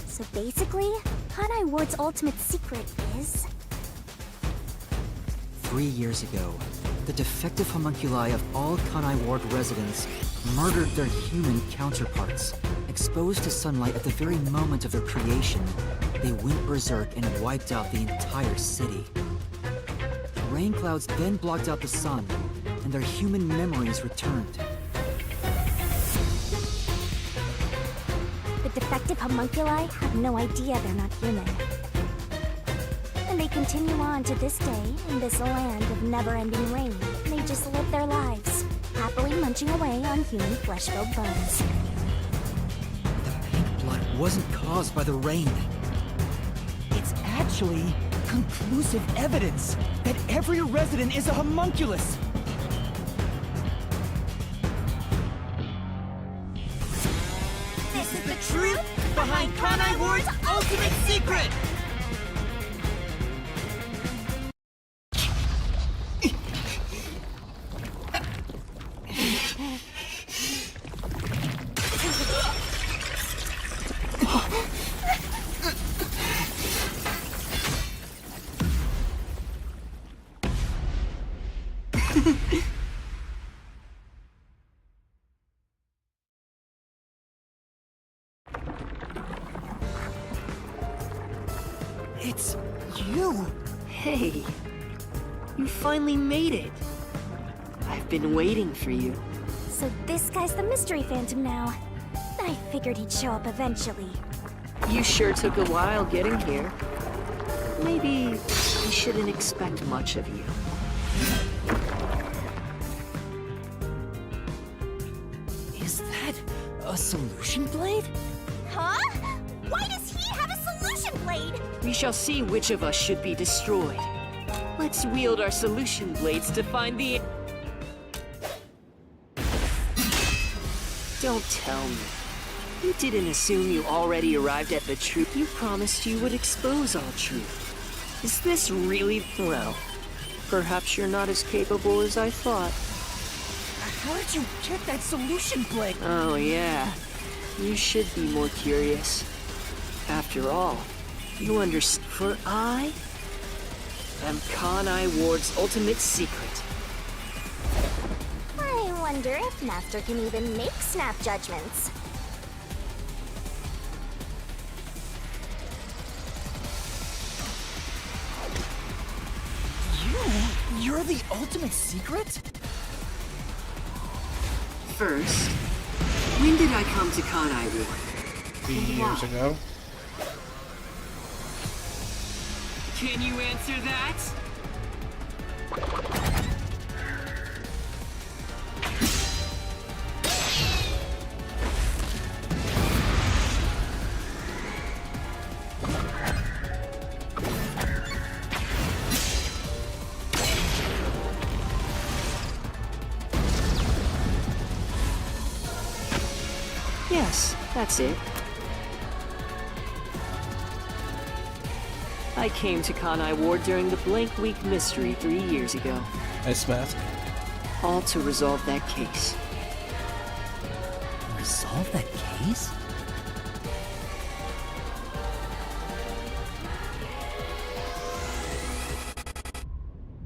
So basically, Kanai Ward's ultimate secret is... 3 years ago, the defective homunculi of all Kanai Ward residents murdered their human counterparts. Exposed to sunlight at the very moment of their creation, they went berserk and wiped out the entire city. Rain clouds then blocked out the sun, and their human memories returned. The defective homunculi have no idea they're not human. And they continue on to this day in this land of never-ending rain. They just live their lives, happily munching away on human flesh-filled bones. The pink blood wasn't caused by the rain. It's actually conclusive evidence that every resident is a homunculus. This is the truth behind Kanai Ward's ultimate secret! It's you! Hey, you finally made it. I've been waiting for you. So this guy's the Mystery Phantom now. I figured he'd show up eventually. You sure took a while getting here. Maybe I shouldn't expect much of you. Is that a solution blade? Huh? Why does he have a solution blade? We shall see which of us should be destroyed. Let's wield our solution blades to find the... Don't tell me. You didn't assume you already arrived at the truth. You promised you would expose all truth. Is this really... Well, perhaps you're not as capable as I thought. How did you get that solution blade? Oh, yeah. You should be more curious. After all, you understand. For I am Kanai Ward's ultimate secret. I wonder if Master can even make snap judgments. You're the ultimate secret? First, When did I come to Kanai Ward? 3 years ago. Can you answer that? Yes, that's it. I came to Kanai Ward during the Blank Week mystery 3 years ago. Nice mask. All to resolve that case. Resolve that case?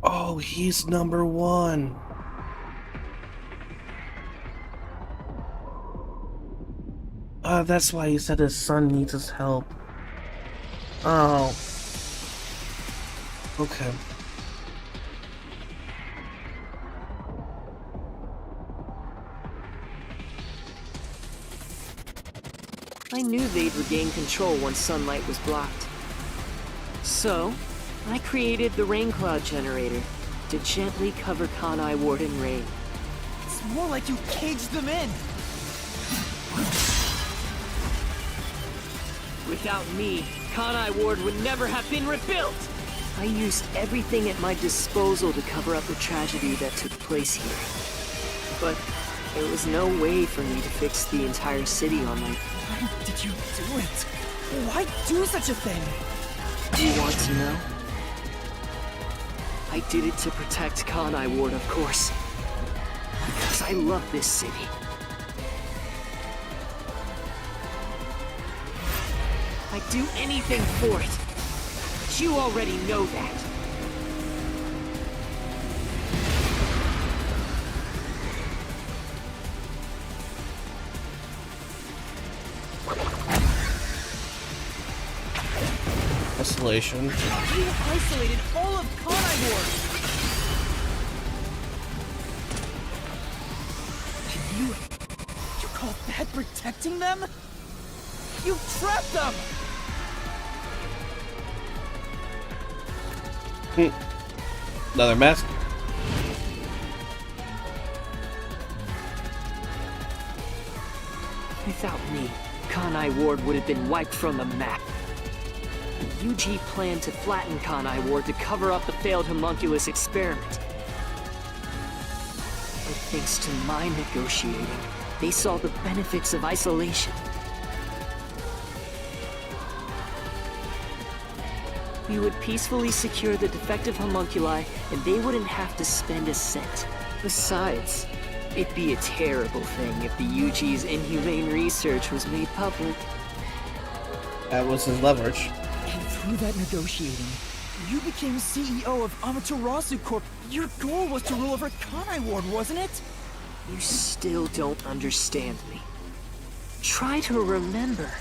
Oh, he's number 1. That's why he said his son needs his help. Oh. Okay. I knew they'd regain control once sunlight was blocked. So, I created the rain cloud generator to gently cover Kanai Ward in rain. It's more like you caged them in. Without me, Kanai Ward would never have been rebuilt! I used everything at my disposal to cover up the tragedy that took place here. But there was no way for me to fix the entire city on my... Why did you do it? Why do such a thing? Do you want to know? I did it to protect Kanai Ward, of course. Because I love this city. I'd do anything for it. But you already know that. Isolation. You isolated all of Kanai Ward. And you call that protecting them? You trapped them! Another mask. Without me, Kanai Ward would have been wiped from the map. The UG planned to flatten Kanai Ward to cover up the failed homunculus experiment. But thanks to my negotiating, they saw the benefits of isolation. We would peacefully secure the defective homunculi, and they wouldn't have to spend a cent. Besides, it'd be a terrible thing if the UG's inhumane research was made public. That was his leverage. And through that negotiating, you became CEO of Amaterasu Corp. Your goal was to rule over Kanai Ward, wasn't it? You still don't understand me. Try to remember.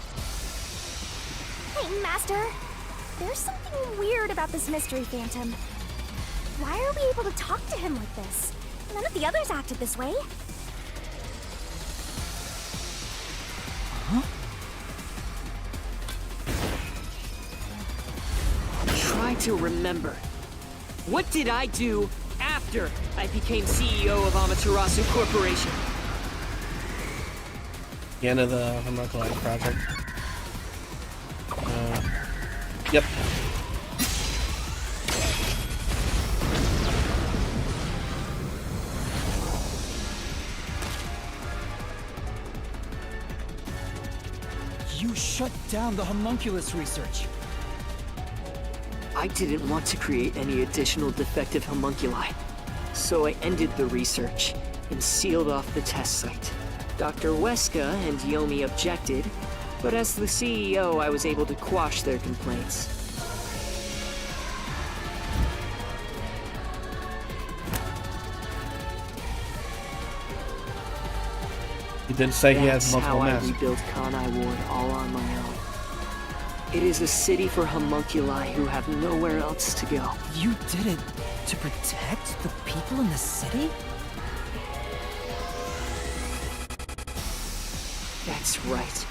Hey, Master. There's something weird about this mystery phantom. Why are we able to talk to him like this? None of the others acted this way. Huh? Try to remember. What did I do after I became CEO of Amaterasu Corporation? The end of the Homunculi project. Yep. You shut down the homunculus research. I didn't want to create any additional defective homunculi, so I ended the research and sealed off the test site. Dr. Weska and Yomi objected, but as the CEO, I was able to quash their complaints. He did say he has multiple masks. masks. That's how I rebuilt Kanai Ward all on my own. It is a city for homunculi who have nowhere else to go. You did it to protect the people in the city? That's right.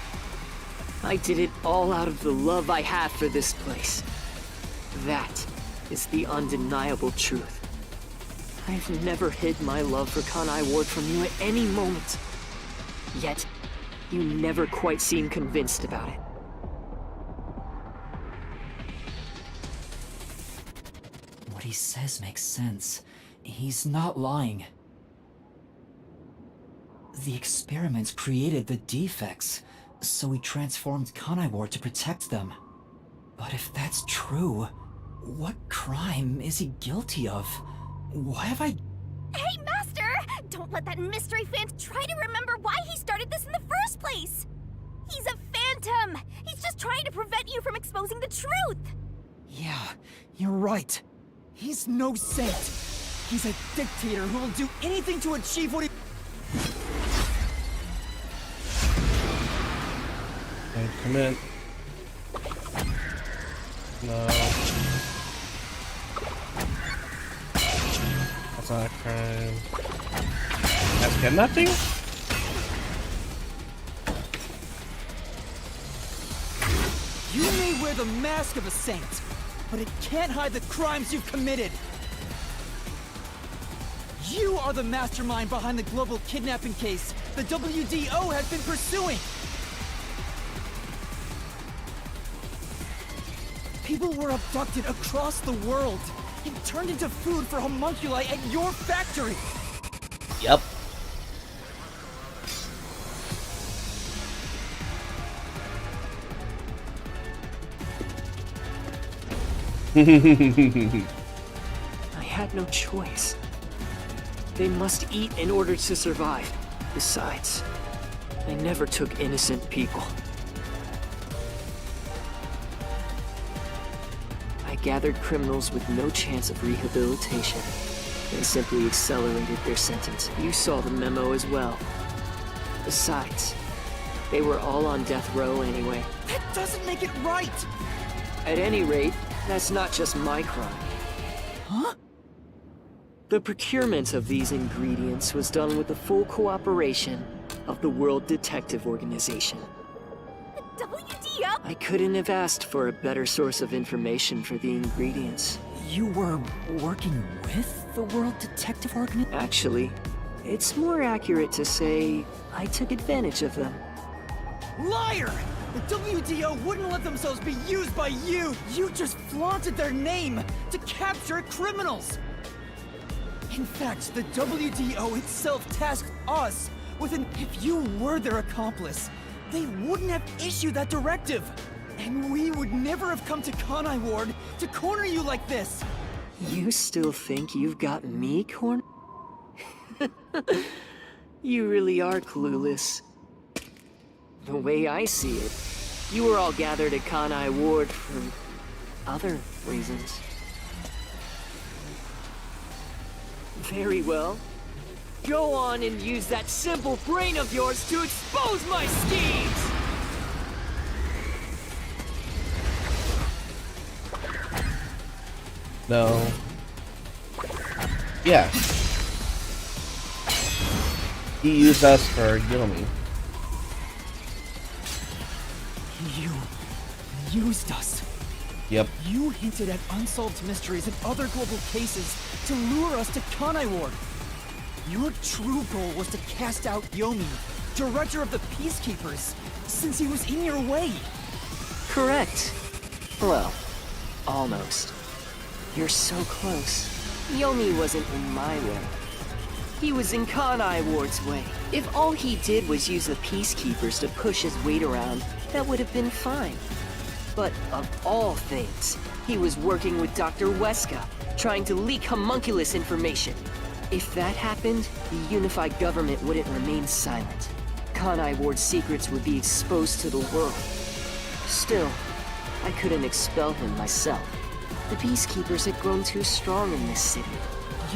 I did it all out of the love I have for this place. That is the undeniable truth. I've never hid my love for Kanai Ward from you at any moment. Yet, you never quite seem convinced about it. What he says makes sense. He's not lying. The experiments created the defects, so he transformed Kanai Ward to protect them. But if that's true, what crime is he guilty of? Why have I... Hey, Master! Don't let that mystery fan try to remember why he started this in the first place! He's a phantom! He's just trying to prevent you from exposing the truth! Yeah, you're right. He's no saint. He's a dictator who will do anything to achieve what he... Come in. No. That's not a crime. That's kidnapping? You may wear the mask of a saint, but it can't hide the crimes you've committed. You are the mastermind behind the global kidnapping case the WDO has been pursuing. People were abducted across the world and turned into food for homunculi at your factory. Yep. I had no choice. They must eat in order to survive. Besides, I never took innocent people. I gathered criminals with no chance of rehabilitation and simply accelerated their sentence. You saw the memo as well. Besides, they were all on death row anyway. That doesn't make it right! At any rate, that's not just my crime. Huh? The procurement of these ingredients was done with the full cooperation of the World Detective Organization. The WDO? I couldn't have asked for a better source of information for the ingredients. You were working with the World Detective Organization? Actually, it's more accurate to say I took advantage of them. Liar! The WDO wouldn't let themselves be used by you! You just flaunted their name to capture criminals! In fact, the WDO itself tasked us with an... If you were their accomplice, they wouldn't have issued that directive! And we would never have come to Kanai Ward to corner you like this! You still think you've got me cornered? You really are clueless. The way I see it, you were all gathered at Kanai Ward for other reasons. Very well. Go on and use that simple brain of yours to expose my schemes! No. Yeah. He used us for Yomi. You used us. Yep. You hinted at unsolved mysteries and other global cases to lure us to Kanai Ward. Your true goal was to cast out Yomi, director of the Peacekeepers, since he was in your way. Correct. Well, almost. You're so close. Yomi wasn't in my way. He was in Kanai Ward's way. If all he did was use the Peacekeepers to push his weight around, that would have been fine. But of all things, he was working with Dr. Weska, trying to leak homunculus information. If that happened, the unified government wouldn't remain silent. Kanai Ward's secrets would be exposed to the world. Still, I couldn't expel him myself. The Peacekeepers had grown too strong in this city.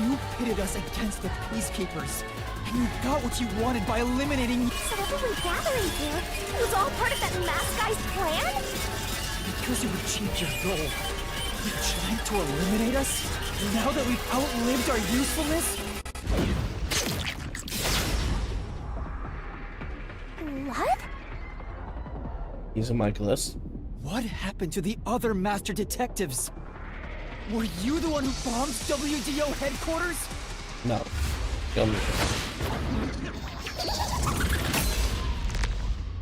You pitted us against the Peacekeepers, and you got what you wanted by eliminating... So everyone gathering here was all part of that mask guy's plan? Because you achieved your goal. You're trying to eliminate us? Now that we've outlived our usefulness? Blood? He's homunculus. What happened to the other master detectives? Were you the one who bombed WDO headquarters? No. Kill me.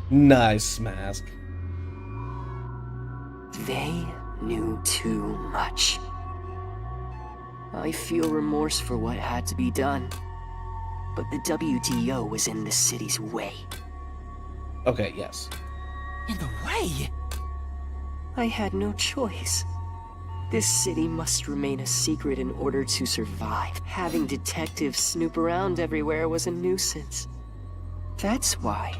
Nice mask. They knew too much. I feel remorse for what had to be done. But the WDO was in the city's way. Okay, yes. In the way? I had no choice. This city must remain a secret in order to survive. Having detectives snoop around everywhere was a nuisance. That's why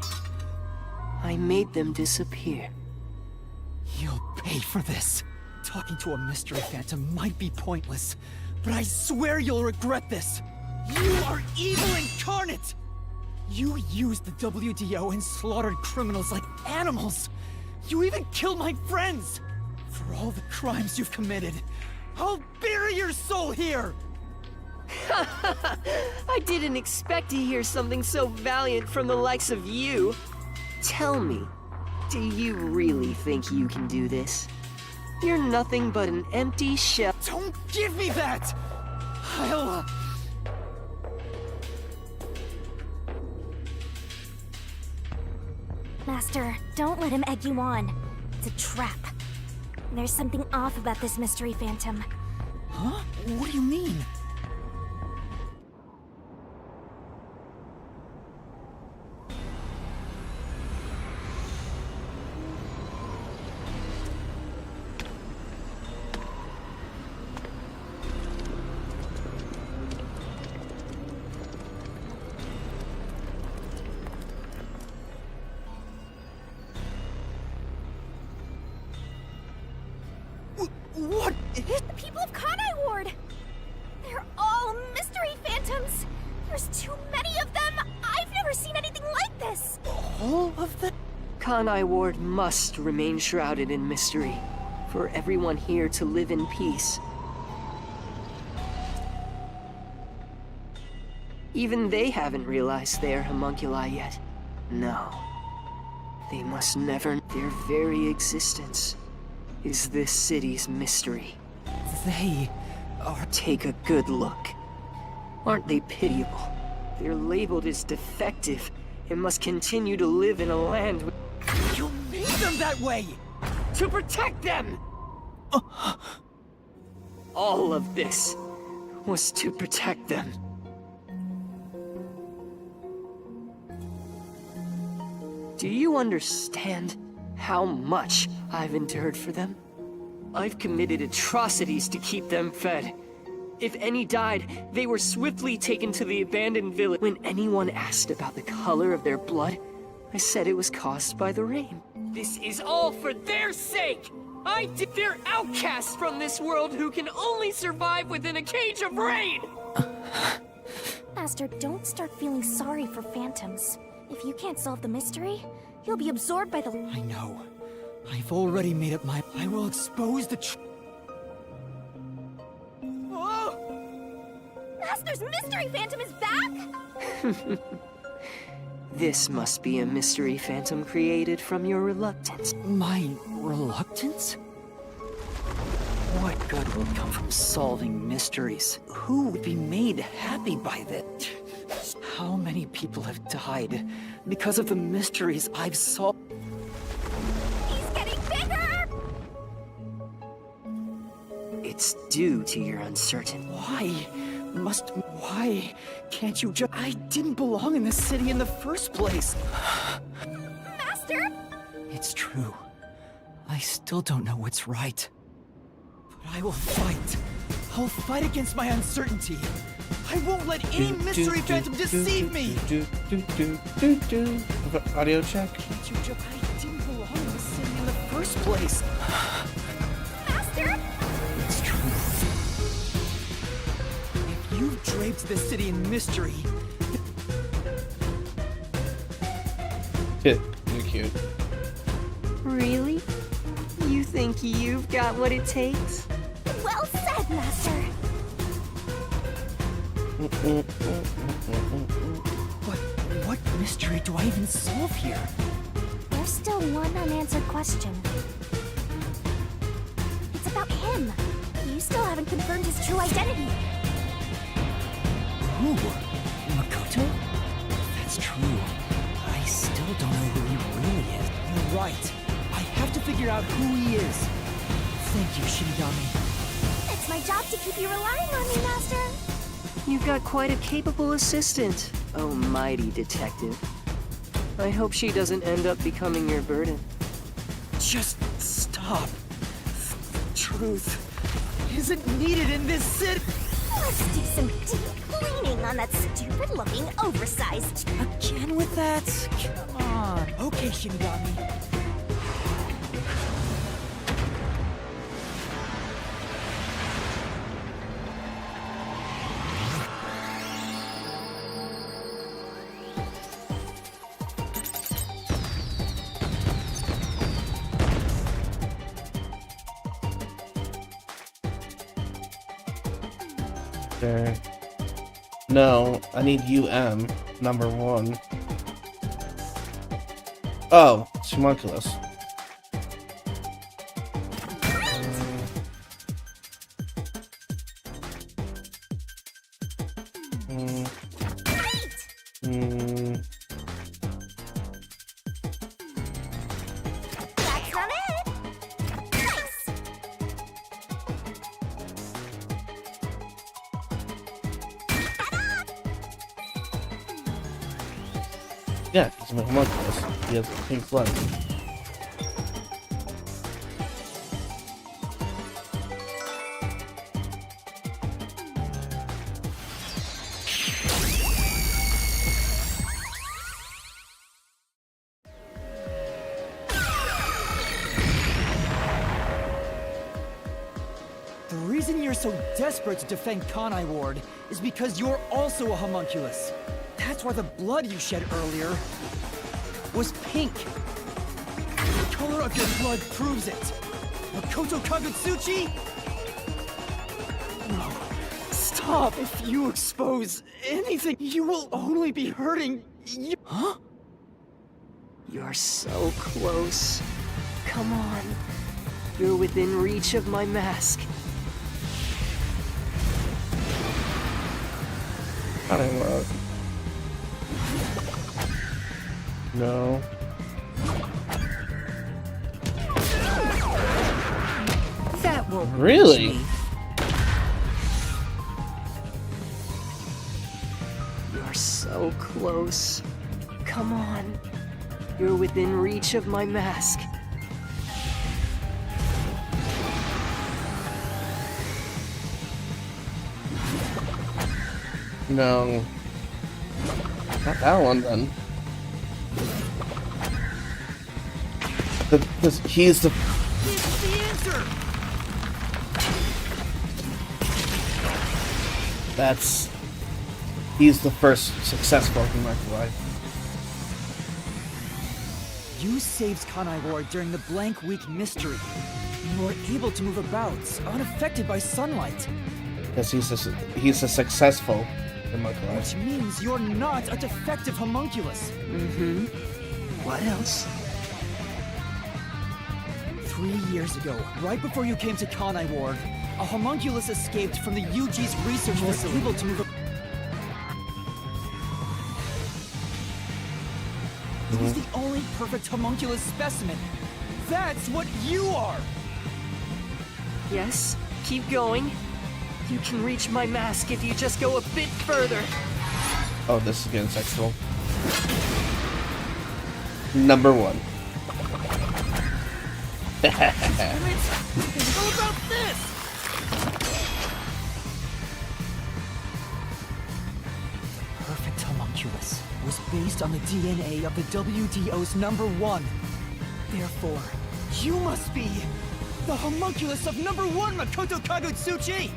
I made them disappear. You'll pay for this. Talking to a mystery phantom might be pointless, but I swear you'll regret this. You are evil incarnate! You used the WDO and slaughtered criminals like animals. You even killed my friends. For all the crimes you've committed, I'll bury your soul here! I didn't expect to hear something so valiant from the likes of you. Tell me, do you really think you can do this? You're nothing but an empty shell. Don't give me that! I'll... Master, don't let him egg you on. It's a trap. There's something off about this mystery phantom. Huh? What do you mean? What? The people of Kanai Ward! They're all mystery phantoms! There's too many of them! I've never seen anything like this! All of the... Kanai Ward must remain shrouded in mystery, for everyone here to live in peace. Even they haven't realized they are homunculi yet. No. They must never... Their very existence is this city's mystery. They are... Take a good look. Aren't they pitiable? They're labeled as defective and must continue to live in a land with... You made them that way! To protect them! All of this was to protect them. Do you understand how much I've endured for them? I've committed atrocities to keep them fed. If any died, they were swiftly taken to the abandoned village. When anyone asked about the color of their blood, I said it was caused by the rain. This is all for their sake! They're outcasts from this world who can only survive within a cage of rain! Master, don't start feeling sorry for phantoms. If you can't solve the mystery, you'll be absorbed by the... I know. I've already made up my... I will expose the Oh! Master's mystery phantom is back? This must be a mystery phantom created from your reluctance. My reluctance? What good will come from solving mysteries? Who would be made happy by this? How many people have died because of the mysteries I've solved? He's getting bigger! It's due to your uncertainty. Why can't you just... I didn't belong in this city in the first place. Master? It's true. I still don't know what's right. But I will fight. I'll fight against my uncertainty. I won't let any mystery phantom deceive me! Audio check. Can't you just... I didn't belong in this city in the first place. Master? It's true. If you've draped this city in mystery... You're cute. Really? You think you've got what it takes? Well said, Master! What mystery do I even solve here? Well, There's still one unanswered question. It's about him. You still haven't confirmed his true identity. Who? Makoto? That's true. I still don't know who he really is. You're right. I have to figure out who he is. Thank you, Shinigami. It's my job to keep you relying on me, Master. You've got quite a capable assistant, oh mighty detective. I hope she doesn't end up becoming your burden. Just stop. Truth isn't needed in this city. Let's do some deep cleaning on that stupid-looking, oversized... Again with that? Come on. Okay, Shinigami. There. No, I need number 1. Oh, it's homunculus. That's not it! Nice! Yeah, he's a homunculus. He has pink blood. The reason you're so desperate to defend Kanai Ward is because you're also a homunculus. That's why the blood you shed earlier was pink. The color of your blood proves it. Makoto Kagutsuchi? No. Stop. If you expose anything, you will only be hurting you. Huh? You're so close. Come on. You're within reach of my mask. I don't know. No. That won't Really? reach me. You're so close. Come on. You're within reach of my mask. No. Not that one then. He's the... It's the answer! He's the first successful homunculi. You saved Kanai Ward during the Blank Week mystery. You were able to move about, unaffected by sunlight. Because he's a successful homunculi. Which means you're not a defective homunculus. Mm-hmm. What else? 3 years ago, right before you came to Kanai Ward, a homunculus escaped from the UG's research facility. Able to move. He was the only perfect homunculus specimen. That's what you are! Yes, keep going. You can reach my mask if you just go a bit further. Oh, this is getting sexual. Number 1. How about this? Perfect homunculus was based on the DNA of the WDO's number 1. Therefore, you must be the homunculus of number 1, Makoto Kagutsuchi!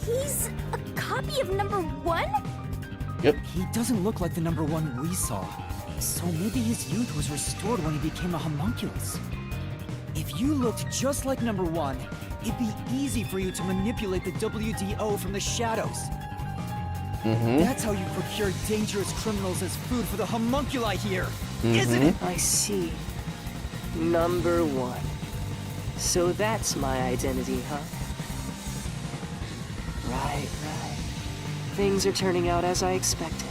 He's a copy of number 1? Yep. He doesn't look like the number 1 we saw. So maybe his youth was restored when he became a homunculus. If you looked just like number 1, it'd be easy for you to manipulate the WDO from the shadows. That's how you procure dangerous criminals as food for the homunculi here, isn't it? I see. Number 1. So that's my identity, huh? Right. Things are turning out as I expected.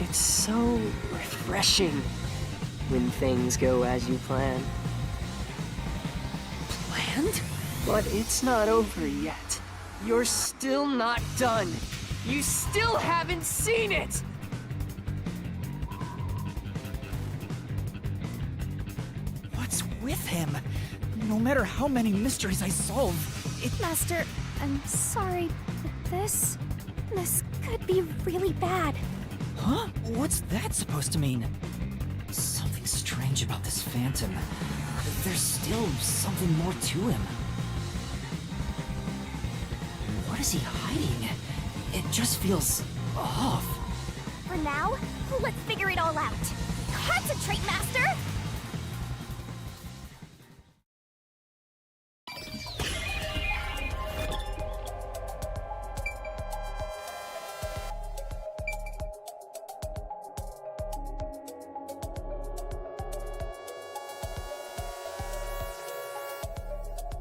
It's so refreshing when things go as you plan. Planned? But it's not over yet. You're still not done. You still haven't seen it! What's with him? No matter how many mysteries I solve, Master, I'm sorry, but this could be really bad. Huh? What's that supposed to mean? Something strange about this Phantom. There's still something more to him. What is he hiding? It just feels off. For now, let's figure it all out. Concentrate, Master!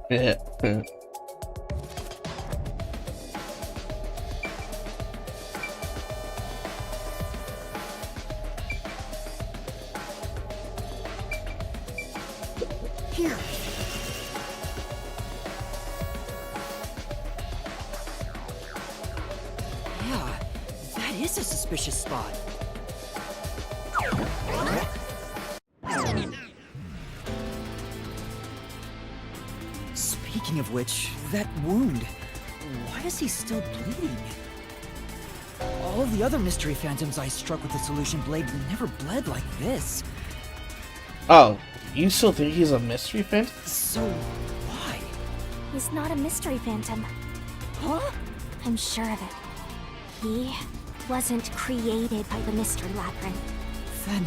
Yeah. Here. Yeah, that is a suspicious spot. Speaking of which, that wound. Why is he still bleeding? All the other mystery phantoms I struck with the solution blade never bled like this. Oh, you still think he's a mystery phantom? So, why? He's not a mystery phantom. Huh? I'm sure of it. He wasn't created by the Mystery Labyrinth. Then,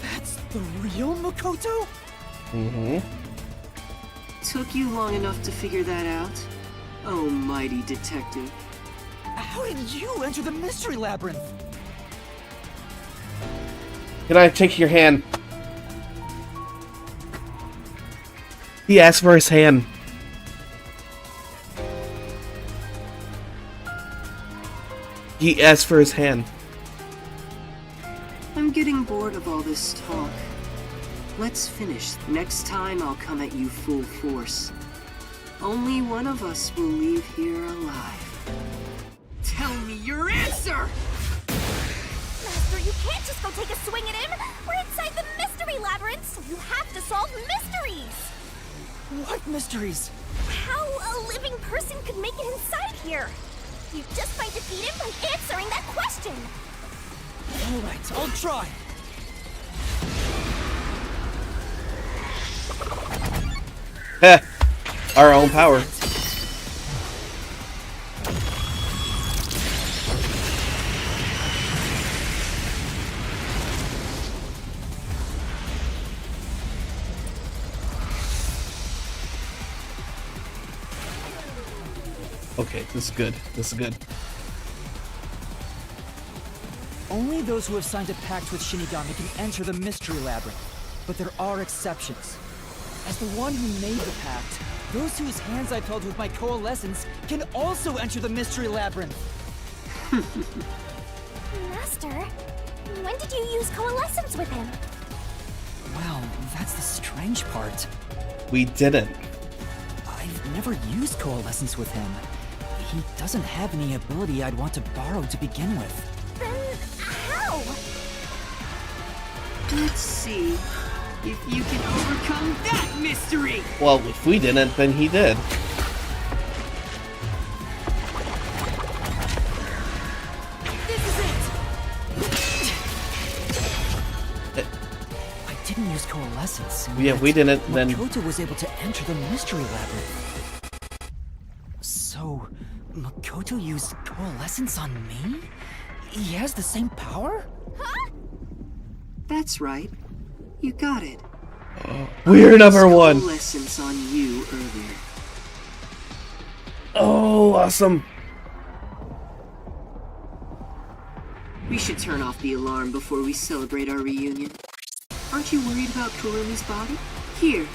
that's the real Makoto? Took you long enough to figure that out? Oh, mighty detective. How did you enter the Mystery Labyrinth? Can I take your hand? He asked for his hand. He asked for his hand. I'm getting bored of all this talk. Let's finish. Next time I'll come at you full force. Only one of us will leave here alive. Tell me your answer! Master, you can't just go take a swing at him! We're inside the Mystery Labyrinth, so you have to solve mysteries! What mysteries? How a living person could make it inside here? You just might defeat him by answering that question! Alright, I'll try. Heh. Our own power. Okay, this is good. This is good. Only those who have signed a pact with Shinigami can enter the Mystery Labyrinth. But there are exceptions. As the one who made the pact, those whose hands I've held with my coalescence can also enter the Mystery Labyrinth. Master, when did you use coalescence with him? Well, that's the strange part. We didn't. I've never used coalescence with him. He doesn't have any ability I'd want to borrow to begin with. Then how? Let's see if you can overcome that mystery! Well, if we didn't, then he did. This is it! I didn't use coalescence. Yeah, we didn't, then... Makoto was able to enter the Mystery Labyrinth. So, Makoto used coalescence on me? He has the same power? Huh? That's right. You got it. We're number one. Coalescence on you earlier. Oh, awesome. We should turn off the alarm before we celebrate our reunion. Aren't you worried about Kurumi's body? Here,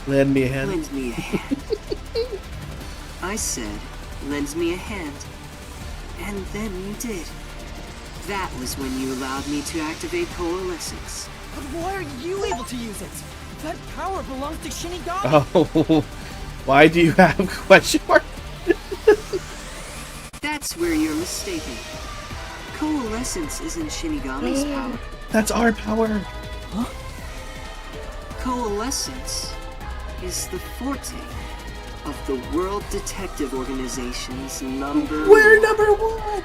Lend me a hand. lend me a hand. I said, lend me a hand. And then you did. That was when you allowed me to activate coalescence. But why are you able to use it? That power belongs to Shinigami! Oh, why do you have question mark? That's where you're mistaken. Coalescence isn't Shinigami's power. That's our power. Huh? Coalescence is the forte of the World Detective Organization's number We're one. number one.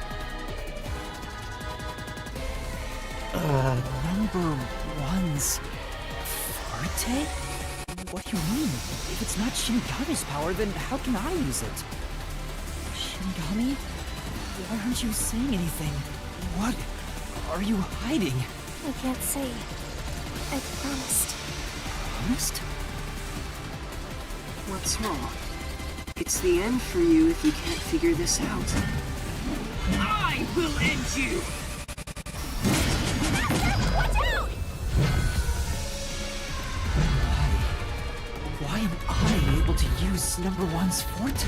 Number one's forte? What do you mean? If it's not Shinigami's power, then how can I use it? Shinigami? Why aren't you saying anything? What are you hiding? I can't say. I promised. Promised? What's wrong? It's the end for you if you can't figure this out. I will end you! Why am I able to use number one's forte?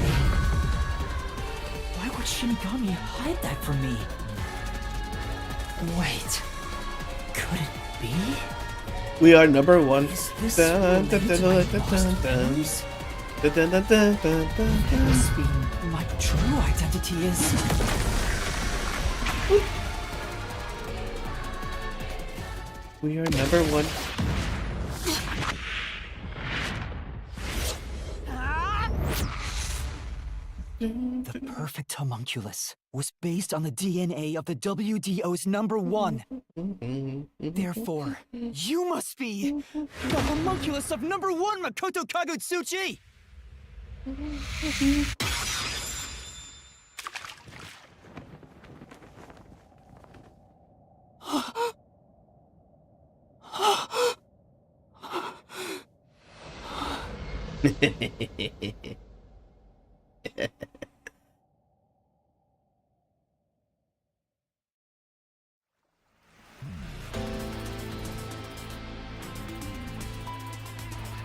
Why would Shinigami hide that from me? Wait, could it be? We are number one. Is this Dun, dun, related dun, to my dun, lost dun, dun. powers? Dun, dun, dun, dun, dun, dun, That dun. must be my true identity is... We are number one. The perfect homunculus was based on the DNA of the WDO's number one. Therefore, you must be the homunculus of number one, Makoto Kagutsuchi!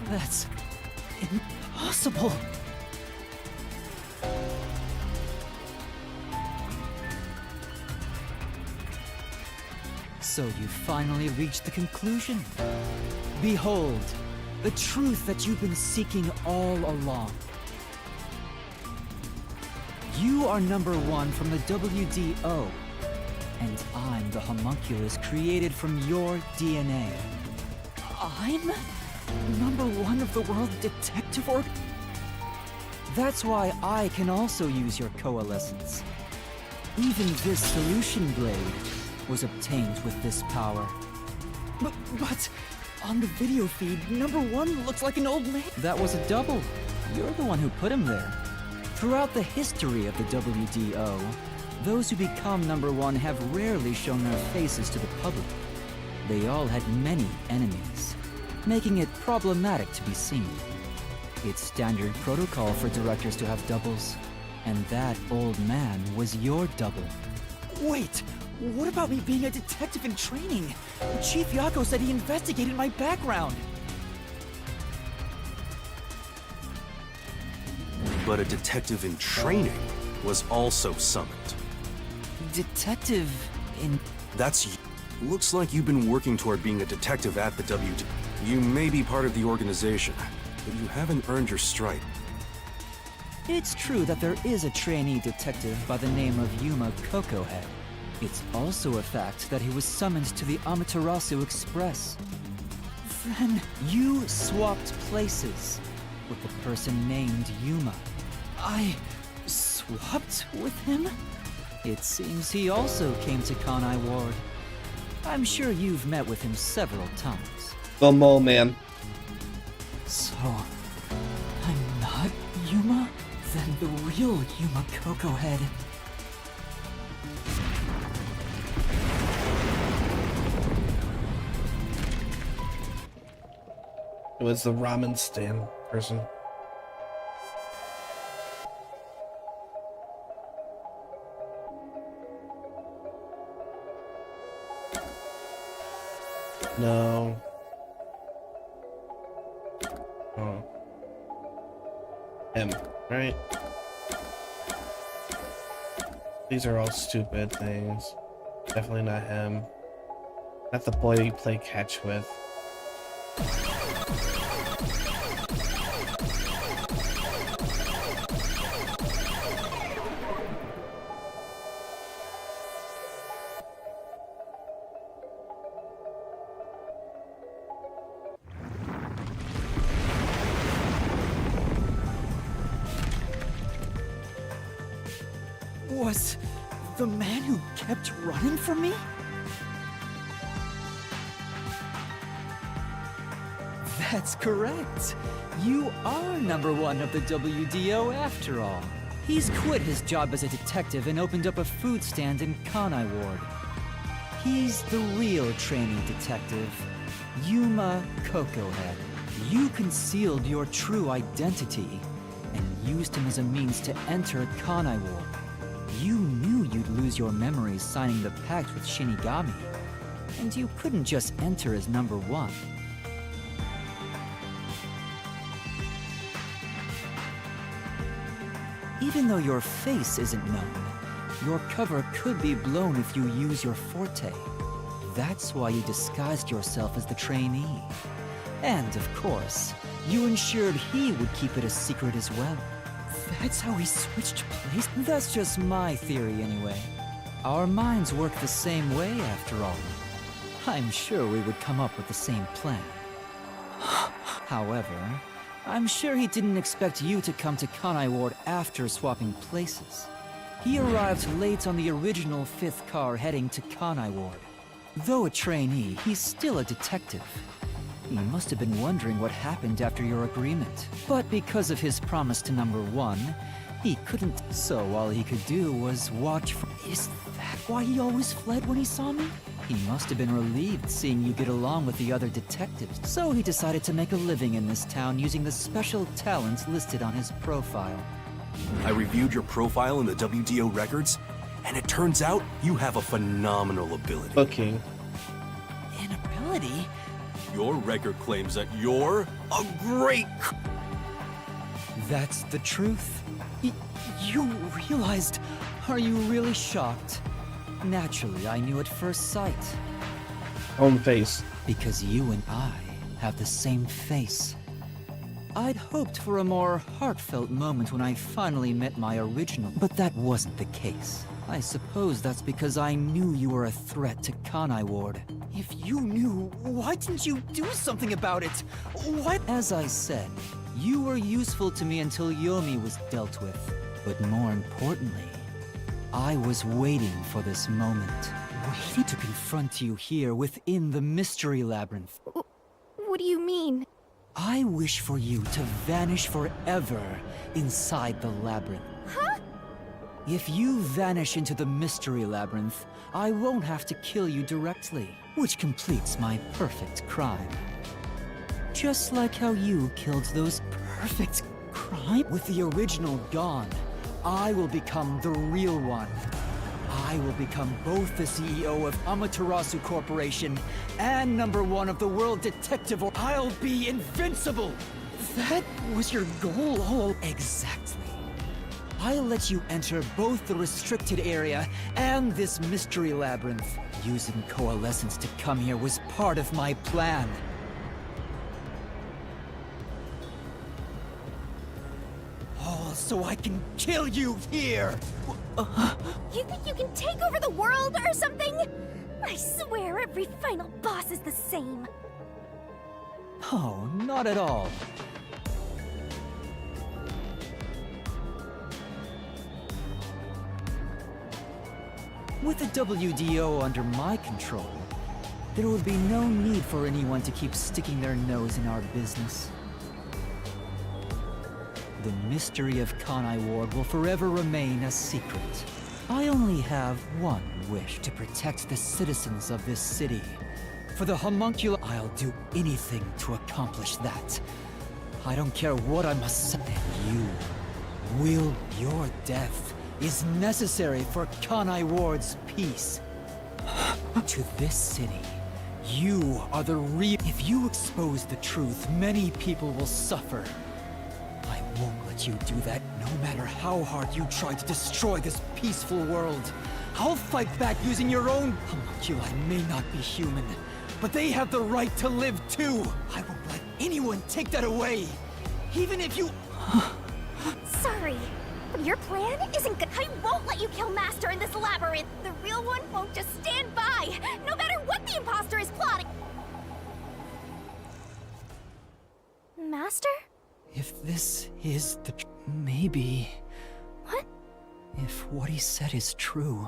That's impossible. So you finally reached the conclusion. Behold, the truth that you've been seeking all along. You are number one from the WDO, and I'm the homunculus created from your DNA. I'm number one of the World Detective Org? That's why I can also use your coalescence. Even this solution blade was obtained with this power. But on the video feed, number one looks like an old man. That was a double. You're the one who put him there. Throughout the history of the WDO, those who become number one have rarely shown their faces to the public. They all had many enemies, making it problematic to be seen. It's standard protocol for directors to have doubles, and that old man was your double. Wait, what about me being a detective in training? Chief Yako said he investigated my background. But a detective in training was also summoned. Detective in... That's you. Looks like you've been working toward being a detective at the WD. You may be part of the organization, but you haven't earned your stripe. It's true that there is a trainee detective by the name of Yuma Kokohead. It's also a fact that he was summoned to the Amaterasu Express. Then you swapped places with the person named Yuma. I swapped with him? It seems he also came to Kanai Ward. I'm sure you've met with him several times. The mole man. So, I'm not Yuma? Then the real Yuma Kokohead. It was the ramen stand person. No. Oh. Him, right? These are all stupid things. Definitely not him. Not the boy you play catch with. Was the man who kept running from me? That's correct. You are #1 of the WDO after all. He's quit his job as a detective and opened up a food stand in Kanai Ward. He's the real trainee detective, Yuma Cocohead. You concealed your true identity and used him as a means to enter Kanai Ward. You knew you'd lose your memories signing the pact with Shinigami, and you couldn't just enter as #1. Even though your face isn't known, your cover could be blown if you use your forte. That's why you disguised yourself as the trainee. And of course, you ensured he would keep it a secret as well. That's how he switched places? That's just my theory anyway. Our minds work the same way after all. I'm sure we would come up with the same plan. However, I'm sure he didn't expect you to come to Kanai Ward after swapping places. He arrived late on the original 5th car heading to Kanai Ward. Though a trainee, he's still a detective. He must have been wondering what happened after your agreement. But because of his promise to #1, he couldn't. So all he could do was watch for... Is that why he always fled when he saw me? He must have been relieved seeing you get along with the other detectives. So he decided to make a living in this town using the special talents listed on his profile. I reviewed your profile in the WDO records, and it turns out you have a phenomenal ability. Booking. An ability? Your record claims that you're a great... That's the truth? You realized... Are you really shocked? Naturally, I knew at first sight. Own face. Because you and I have the same face. I'd hoped for a more heartfelt moment when I finally met my original, but that wasn't the case. I suppose that's because I knew you were a threat to Kanai Ward. If you knew, why didn't you do something about it? What? As I said, you were useful to me until Yomi was dealt with. But more importantly, I was waiting for this moment. Waiting to confront you here within the Mystery Labyrinth. What do you mean? I wish for you to vanish forever inside the labyrinth. Huh? If you vanish into the Mystery Labyrinth, I won't have to kill you directly, which completes my perfect crime. Just like how you killed those perfect crimes. With the original gone, I will become the real one. I will become both the CEO of Amaterasu Corporation and #1 of the World Detective, or I'll be invincible! That was your goal all... Exactly. I'll let you enter both the restricted area and this mystery labyrinth. Using Coalescence to come here was part of my plan. All so I can kill you here! You think you can take over the world or something? I swear every final boss is the same. Oh, not at all. With the WDO under my control, there would be no need for anyone to keep sticking their nose in our business. The mystery of Kanai Ward will forever remain a secret. I only have one wish: to protect the citizens of this city. For the homunculi, I'll do anything to accomplish that. I don't care what I must say. Your death is necessary for Kanai Ward's peace. To this city, You are the real. If you expose the truth, many people will suffer. I won't let you do that, no matter how hard you try to destroy this peaceful world. I'll fight back using your own. Homunculi may not be human, but they have the right to live too. I won't let anyone take that away, even if you. Sorry, but your plan isn't good. I won't let you kill Master in this labyrinth. The real one won't just stand by, no matter what the imposter is plotting. Master? If this is the maybe... What? If what he said is true,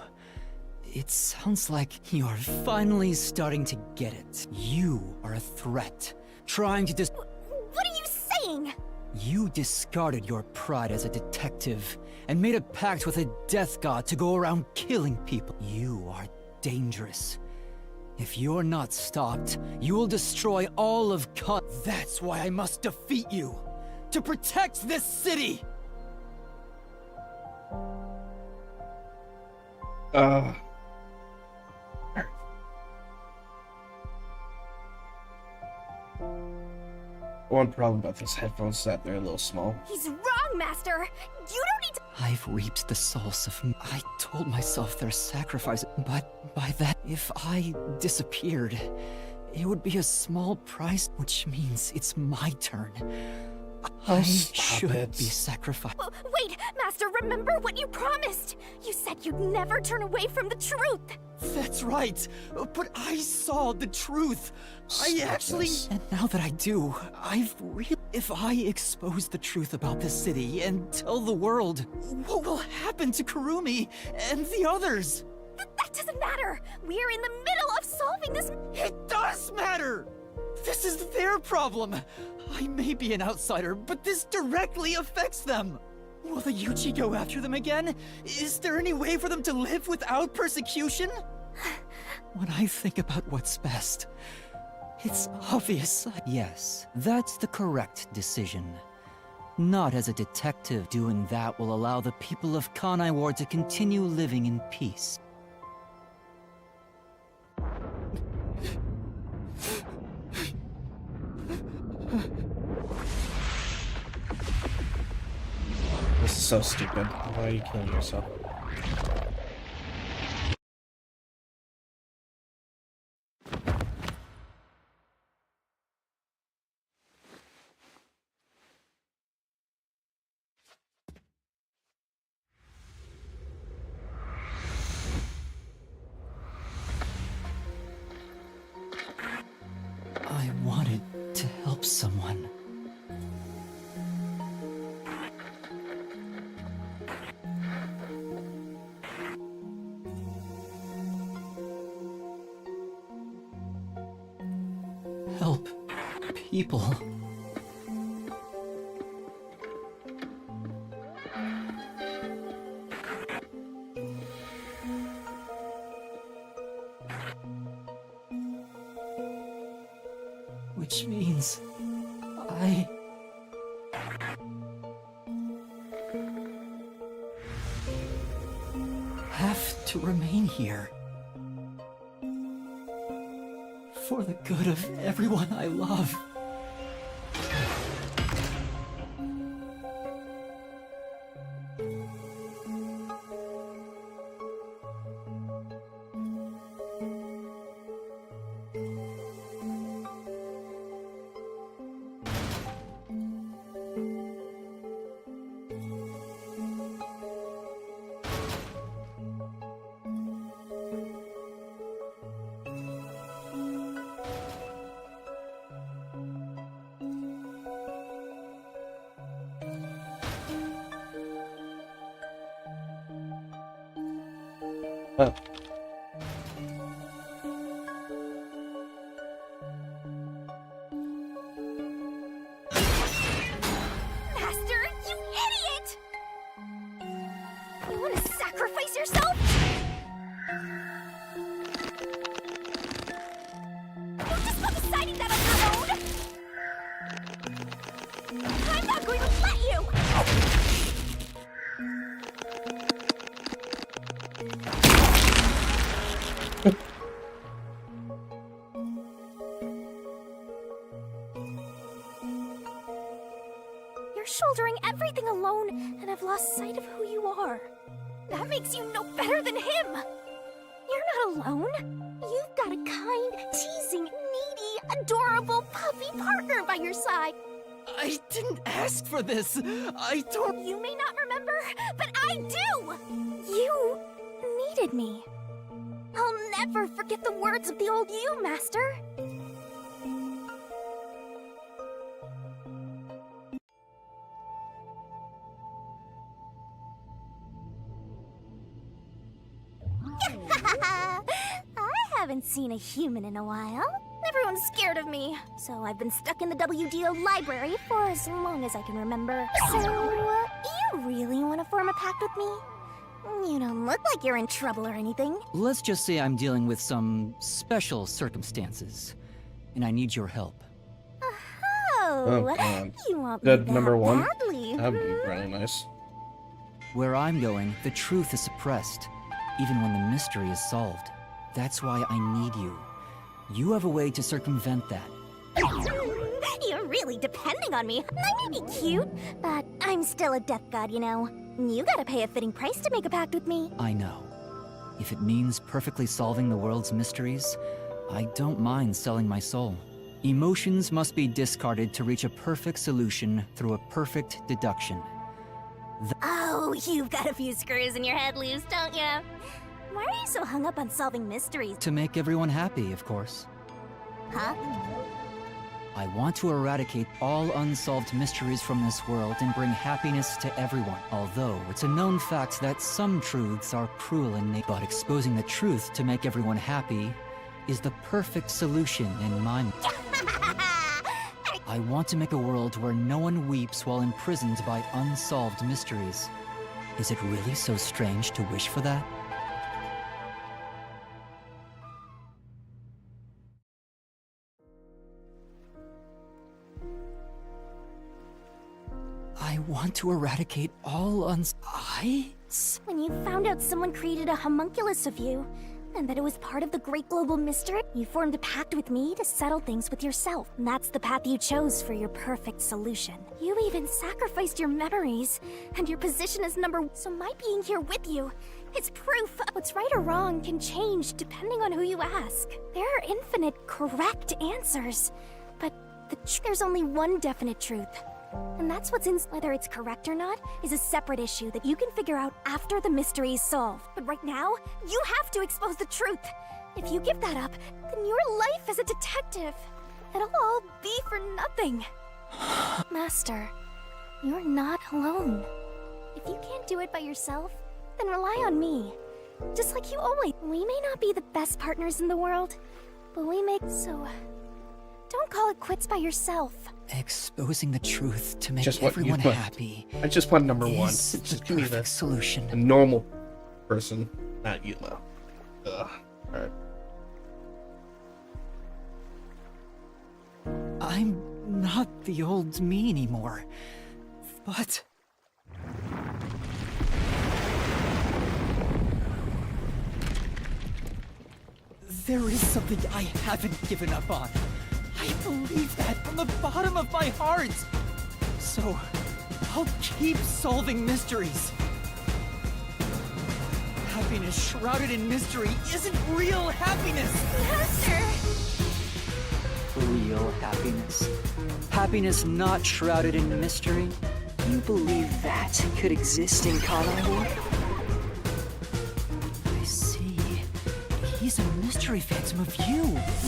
it sounds like you're finally starting to get it. You are a threat, trying to What are you saying? You discarded your pride as a detective and made a pact with a death god to go around killing people. You are dangerous. If you're not stopped, you will destroy all of Con. That's why I must defeat you, to protect this city. One problem about this headphones is that they're a little small. He's wrong, Master. You don't need to. I've reaped the souls of. I told myself their sacrifice, but by that, if I disappeared, it would be a small price, which means it's my turn. I should be sacrificed. Wait, Master, remember what you promised. You said you'd never turn away from the truth. That's right, but I saw the truth. I actually... And now that I do, I've really... If I expose the truth about this city and tell the world, what will happen to Kurumi and the others? That doesn't matter. We're in the middle of solving this... It does matter! This is their problem. I may be an outsider, but this directly affects them. Will the Yuchi go after them again? Is there any way for them to live without persecution? When I think about what's best, it's obvious. Yes, that's the correct decision. Not as a detective. Doing that will allow the people of Kanai Ward to continue living in peace. This is so stupid. Why are you killing yourself? I wanted to help someone. Help people. Which means I have to remain here. For the good of everyone I love. Master, you idiot! You want to sacrifice yourself? Don't just go deciding that on your own! I'm not going to let you! shouldering everything alone and have lost sight of who you are. That makes you no better than him! You're not alone. You've got a kind, teasing, needy, adorable, puppy partner by your side. I didn't ask for this. I don't... You may not remember, but I do! You needed me. I'll never forget the words of the old you, Master. I haven't seen a human in a while. Everyone's scared of me, so I've been stuck in the WDO library for as long as I can remember. So, you really want to form a pact with me? You don't look like you're in trouble or anything. Let's just say I'm dealing with some special circumstances, and I need your help. Oh, Oh, God. you want me Good that number one. badly? That'd be really nice. Where I'm going, the truth is suppressed, even when the mystery is solved. That's why I need you. You have a way to circumvent that. You're really depending on me. I may be cute, but I'm still a death god, you know. You gotta pay a fitting price to make a pact with me. I know. If it means perfectly solving the world's mysteries, I don't mind selling my soul. Emotions must be discarded to reach a perfect solution through a perfect deduction. Oh, you've got a few screws in your head loose, don't you? Why are you so hung up on solving mysteries? To make everyone happy, of course. Huh? I want to eradicate all unsolved mysteries from this world and bring happiness to everyone. Although it's a known fact that some truths are cruel in nature, but exposing the truth to make everyone happy is the perfect solution in my mind. I want to make a world where no one weeps while imprisoned by unsolved mysteries. Is it really so strange to wish for that? I want to eradicate all When you found out someone created a homunculus of you, and that it was part of the great global mystery, you formed a pact with me to settle things with yourself. And that's the path you chose for your perfect solution. You even sacrificed your memories, and your position as number one. So my being here with you is proof what's right or wrong can change depending on who you ask. There are infinite correct answers, but there's only one definite truth. And that's what's in. Whether it's correct or not is a separate issue that you can figure out after the mystery is solved. But right now, you have to expose the truth. If you give that up, then your life as a detective, it'll all be for nothing. Master, you're not alone. If you can't do it by yourself, then rely on me. Just like you always. We may not be the best partners in the world, but we make so. Don't call it quits by yourself. Exposing the truth to make Just what you everyone want. happy. I just want number one. is Just the give me the perfect solution. A normal person, not Yuma. Ugh. Alright. I'm not the old me anymore. But there is something I haven't given up on. I believe that from the bottom of my heart. So, I'll keep solving mysteries. Happiness shrouded in mystery isn't real happiness. Master! Real happiness. Happiness not shrouded in mystery. You believe that could exist in Kanai Ward? I see. He's a mystery phantom of you,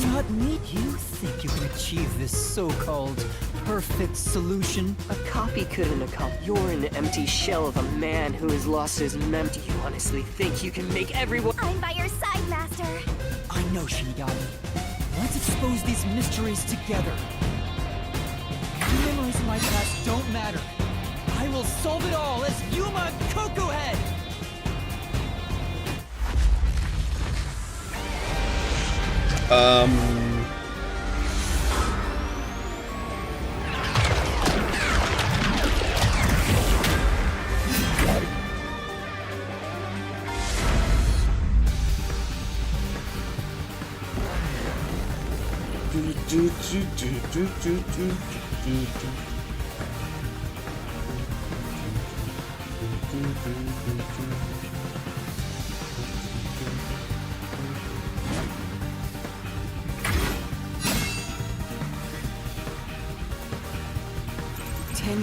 not me. You think you can achieve this so-called perfect solution? A copy couldn't accomplish. You're an empty shell of a man who has lost his mem. Do you honestly think you can make everyone? I'm by your side, Master. I know, Shinigami. Let's expose these mysteries together. Memories of my past don't matter. I will solve it all as Yuma Coco Head! Ten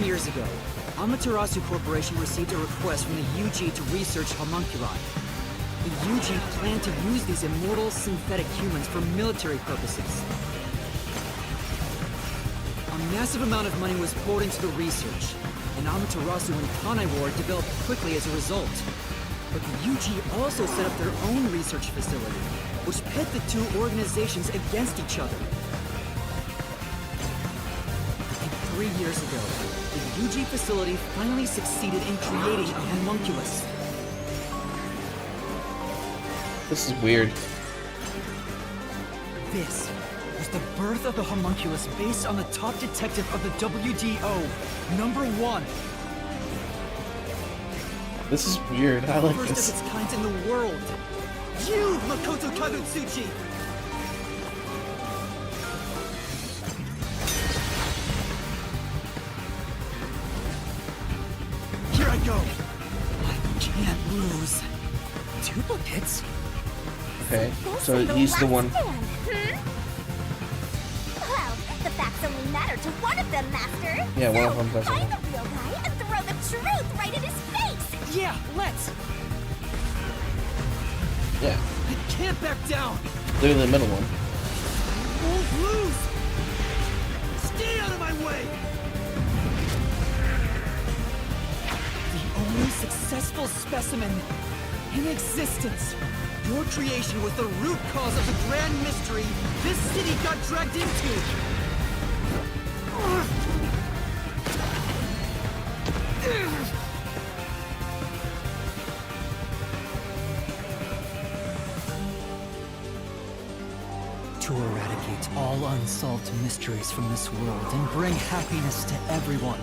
years ago, Amaterasu Corporation received a request from the UG to research homunculi. The UG planned to use these immortal synthetic humans for military purposes. A massive amount of money was poured into the research, and Amaterasu and Kanai Ward developed quickly as a result. But the UG also set up their own research facility, which pit the two organizations against each other. And 3 years ago, the UG facility finally succeeded in creating a homunculus. This is weird. This was the birth of the homunculus based on the top detective of the WDO, #1. This is weird. I like First this. of its kind in the world. You, Makoto Kagutsuchi! Here I go! I can't lose. Duplicates? Okay, so he's the one. Well, the facts only matter to one of them, Master. Yeah, one of them so, doesn't. find the real guy and throw the truth right in his face. Yeah, let's! Yeah, I can't back down! literally the middle one. Won't lose! Stay out of my way! The only successful specimen in existence. Your creation was the root cause of the grand mystery this city got dragged into. To eradicate all unsolved mysteries from this world and bring happiness to everyone.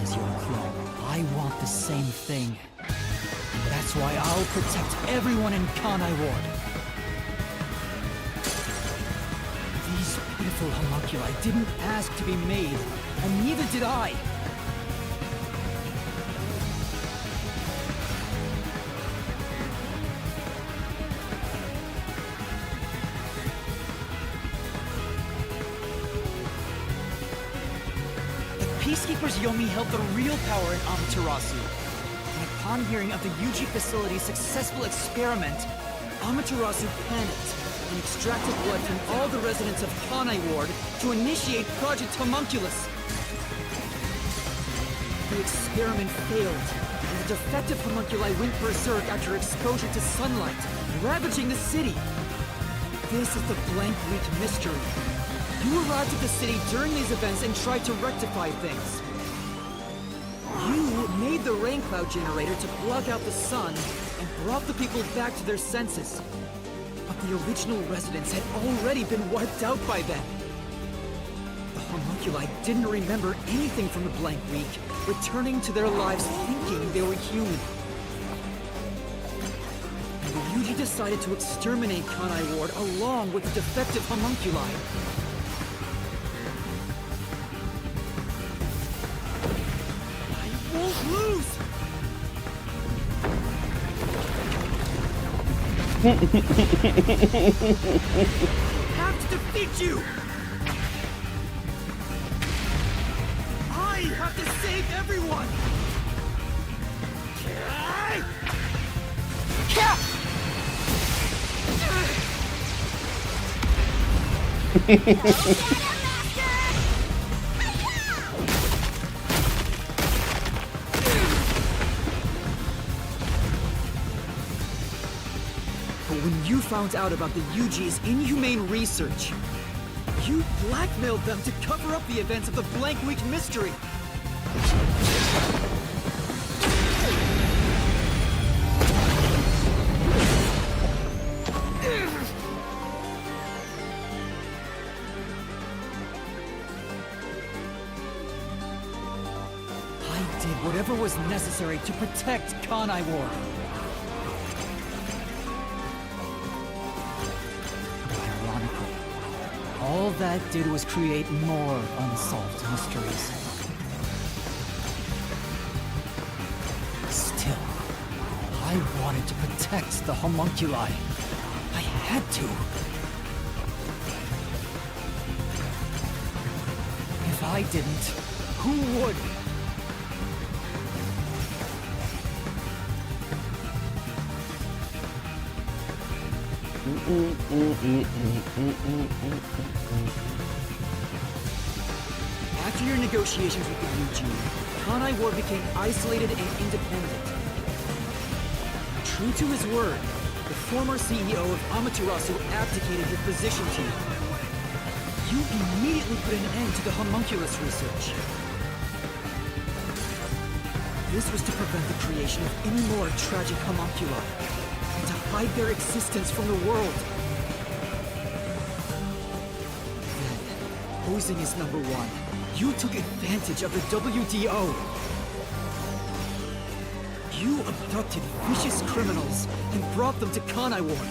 As your clone, I want the same thing. And that's why I'll protect everyone in Kanai Ward. These pitiful homunculi didn't ask to be made, and neither did I. Peacekeepers Yomi held the real power in Amaterasu. And upon hearing of the UG facility's successful experiment, Amaterasu panicked and extracted blood from all the residents of Kanai Ward to initiate Project Homunculus. The experiment failed, and the defective homunculi went berserk after exposure to sunlight, ravaging the city. This is the Blank Week mystery. You arrived at the city during these events and tried to rectify things. You made the rain cloud generator to block out the sun and brought the people back to their senses. But the original residents had already been wiped out by then. The homunculi didn't remember anything from the Blank Week, returning to their lives thinking they were human. And the UG decided to exterminate Kanai Ward along with the defective homunculi. Won't lose! Have to defeat you! I have to save everyone! But when you found out about the UG's inhumane research, you blackmailed them to cover up the events of the Blank Week mystery. I did whatever was necessary to protect Kanai Ward. All that did was create more unsolved mysteries. I wanted to protect the homunculi. I had to. If I didn't, who would? After your negotiations with the UG, Kanai Ward became isolated and independent. True to his word, the former CEO of Amaterasu abdicated his position to you. You immediately put an end to the homunculus research. This was to prevent the creation of any more tragic homunculi, and to hide their existence from the world. Then, posing as number one, you took advantage of the WDO. You abducted vicious criminals and brought them to Kanai Ward.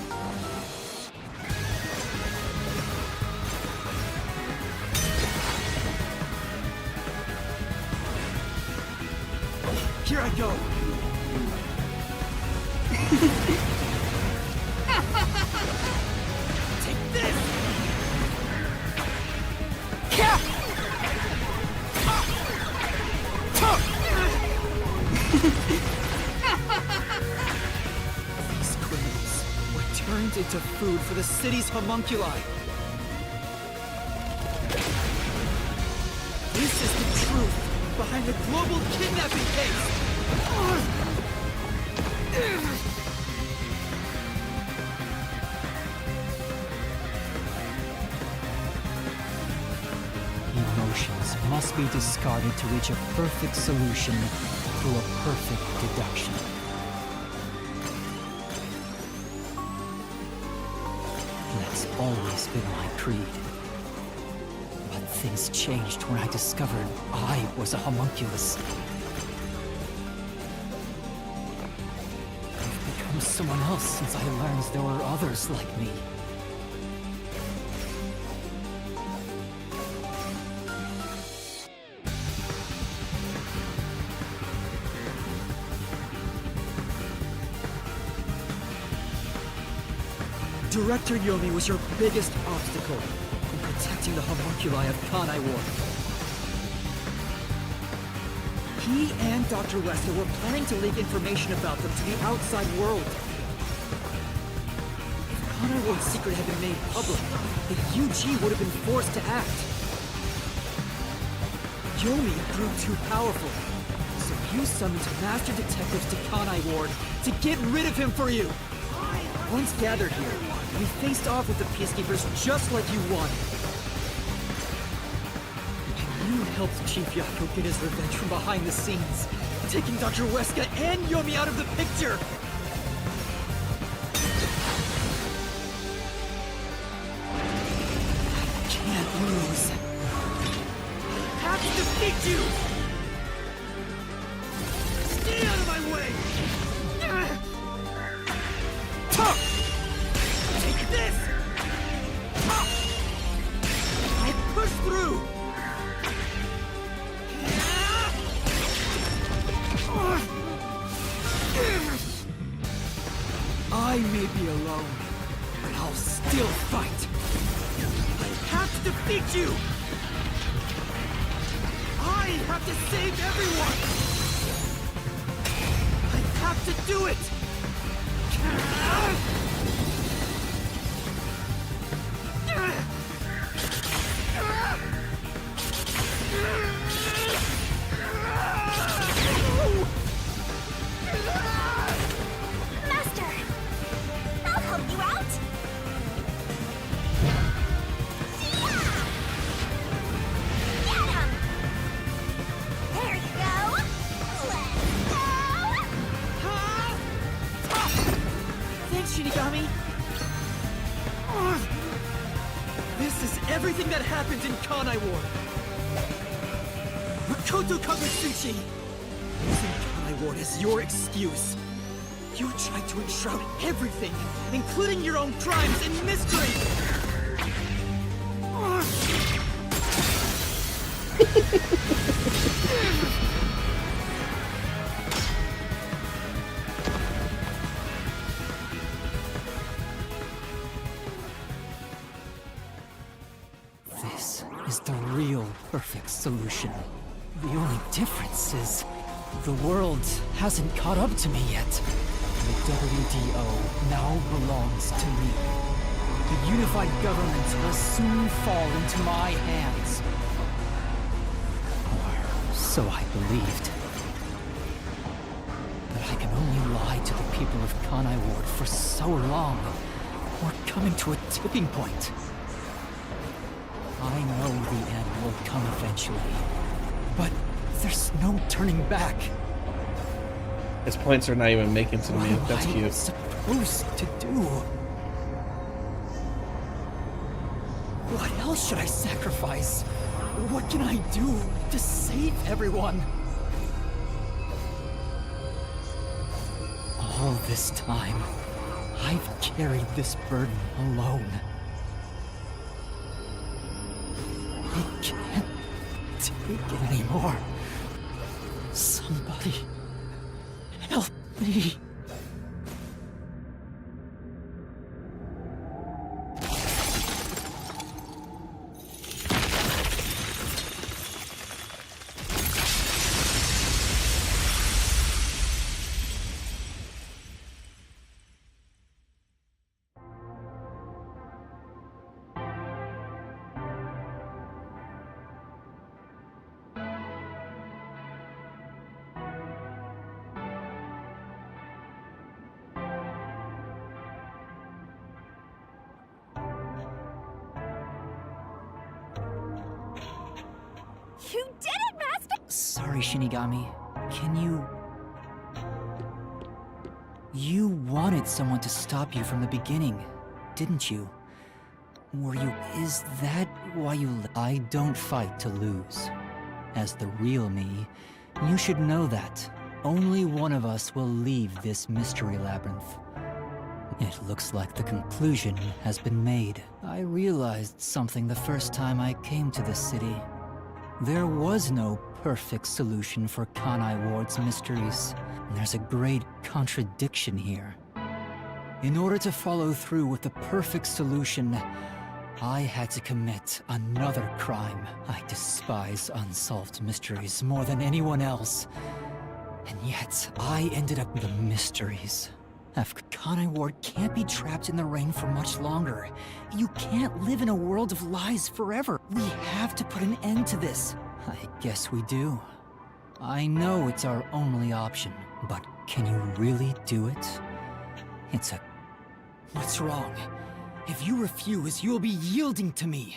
Here I go. Take this! These criminals were turned into food for the city's homunculi. This is the truth behind the global kidnapping case! Emotions must be discarded to reach a perfect solution through a perfect deduction. That's always been my creed. But things changed when I discovered I was a homunculus. I've become someone else since I learned there were others like me. Director Yomi was your biggest obstacle in protecting the homunculi of Kanai Ward. He and Dr. Wesker were planning to leak information about them to the outside world. If Kanai Ward's secret had been made public, the UG would have been forced to act. Yomi grew too powerful, so you summoned master detectives to Kanai Ward to get rid of him for you. Once gathered here, we faced off with the Peacekeepers just like you wanted. And you helped Chief Yako get his revenge from behind the scenes, taking Dr. Wesker and Yomi out of the picture! I can't lose. I have to defeat you! Stay out of my way! Take this! I push through! I may be alone, but I'll still fight. I have to defeat you! I have to save everyone! I have to do it! Master! I'll help you out! Get him! There you go! Let's go! Thanks, Shinigami! This is everything that happened in Kanai Ward! Makoto Kagetsuchi! Using Kanai Ward as your excuse. You tried to enshroud everything, including your own crimes in mystery! is the real perfect solution. The only difference is the world hasn't caught up to me yet. The WDO now belongs to me. The unified government will soon fall into my hands. Or so I believed. But I can only lie to the people of Kanai Ward for so long. We're coming to a tipping point. I know the end will come eventually, but there's no turning back. His points are not even making to me. That's What am I cute. supposed to do? What else should I sacrifice? What can I do to save everyone? All this time, I've carried this burden alone. I can't take it anymore. Somebody help me. You did it, Master! Sorry, Shinigami. Can you... You wanted someone to stop you from the beginning, didn't you? Were you... Is that why you... I don't fight to lose. As the real me, you should know that. Only one of us will leave this mystery labyrinth. It looks like the conclusion has been made. I realized something the first time I came to this city. There was no perfect solution for Kanai Ward's mysteries. There's a great contradiction here. In order to follow through with the perfect solution, I had to commit another crime. I despise unsolved mysteries more than anyone else. And yet, I ended up with the mysteries. Kanai Ward can't be trapped in the rain for much longer. You can't live in a world of lies forever. We have to put an end to this. I guess we do. I know it's our only option, but can you really do it? It's a... What's wrong? If you refuse, you'll be yielding to me.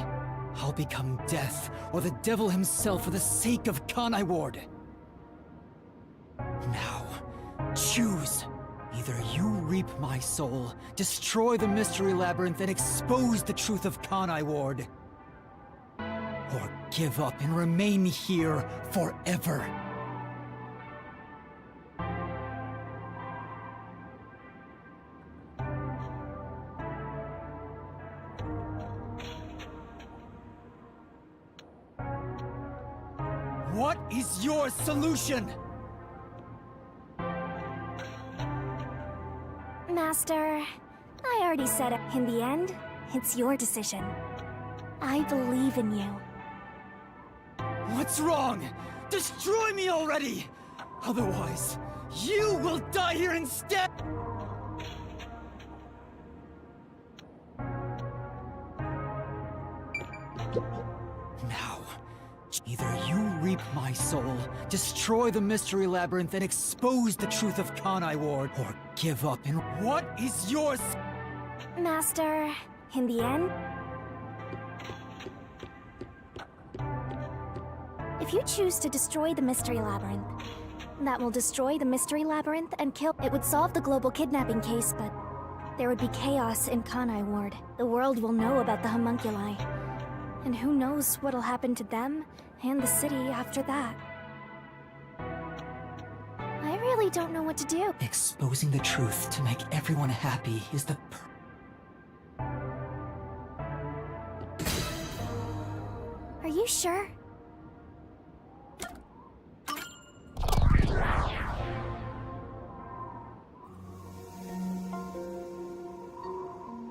I'll become death, or the devil himself for the sake of Kanai Ward. Now, choose. Either you reap my soul, destroy the Mystery Labyrinth, and expose the truth of Kanai Ward. Or give up and remain here forever. What is your solution? Master, I already said it. In the end, it's your decision. I believe in you. What's wrong? Destroy me already! Otherwise, you will die here instead! Now, either you reap my soul, destroy the Mystery Labyrinth, and expose the truth of Kanai Ward, or give up and... What is yours? Master, in the end... If you choose to destroy the Mystery Labyrinth, that will destroy the Mystery Labyrinth and kill... It would solve the global kidnapping case, but there would be chaos in Kanai Ward. The world will know about the homunculi. And who knows what'll happen to them and the city after that. I really don't know what to do. Exposing the truth to make everyone happy is the Are you sure?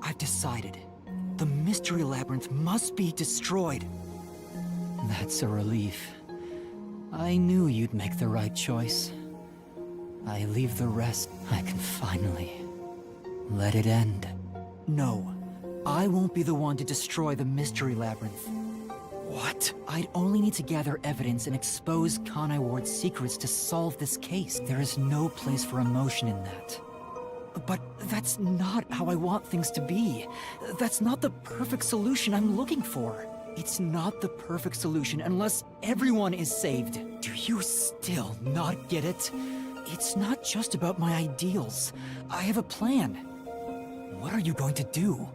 I've decided. The Mystery Labyrinth must be destroyed. That's a relief. I knew you'd make the right choice. I leave the rest. I can finally let it end. No, I won't be the one to destroy the Mystery Labyrinth. What? I'd only need to gather evidence and expose Conai Ward's secrets to solve this case. There is no place for emotion in that. But that's not how I want things to be. That's not the perfect solution I'm looking for. It's not the perfect solution unless everyone is saved. Do you still not get it? It's not just about my ideals. I have a plan. What are you going to do?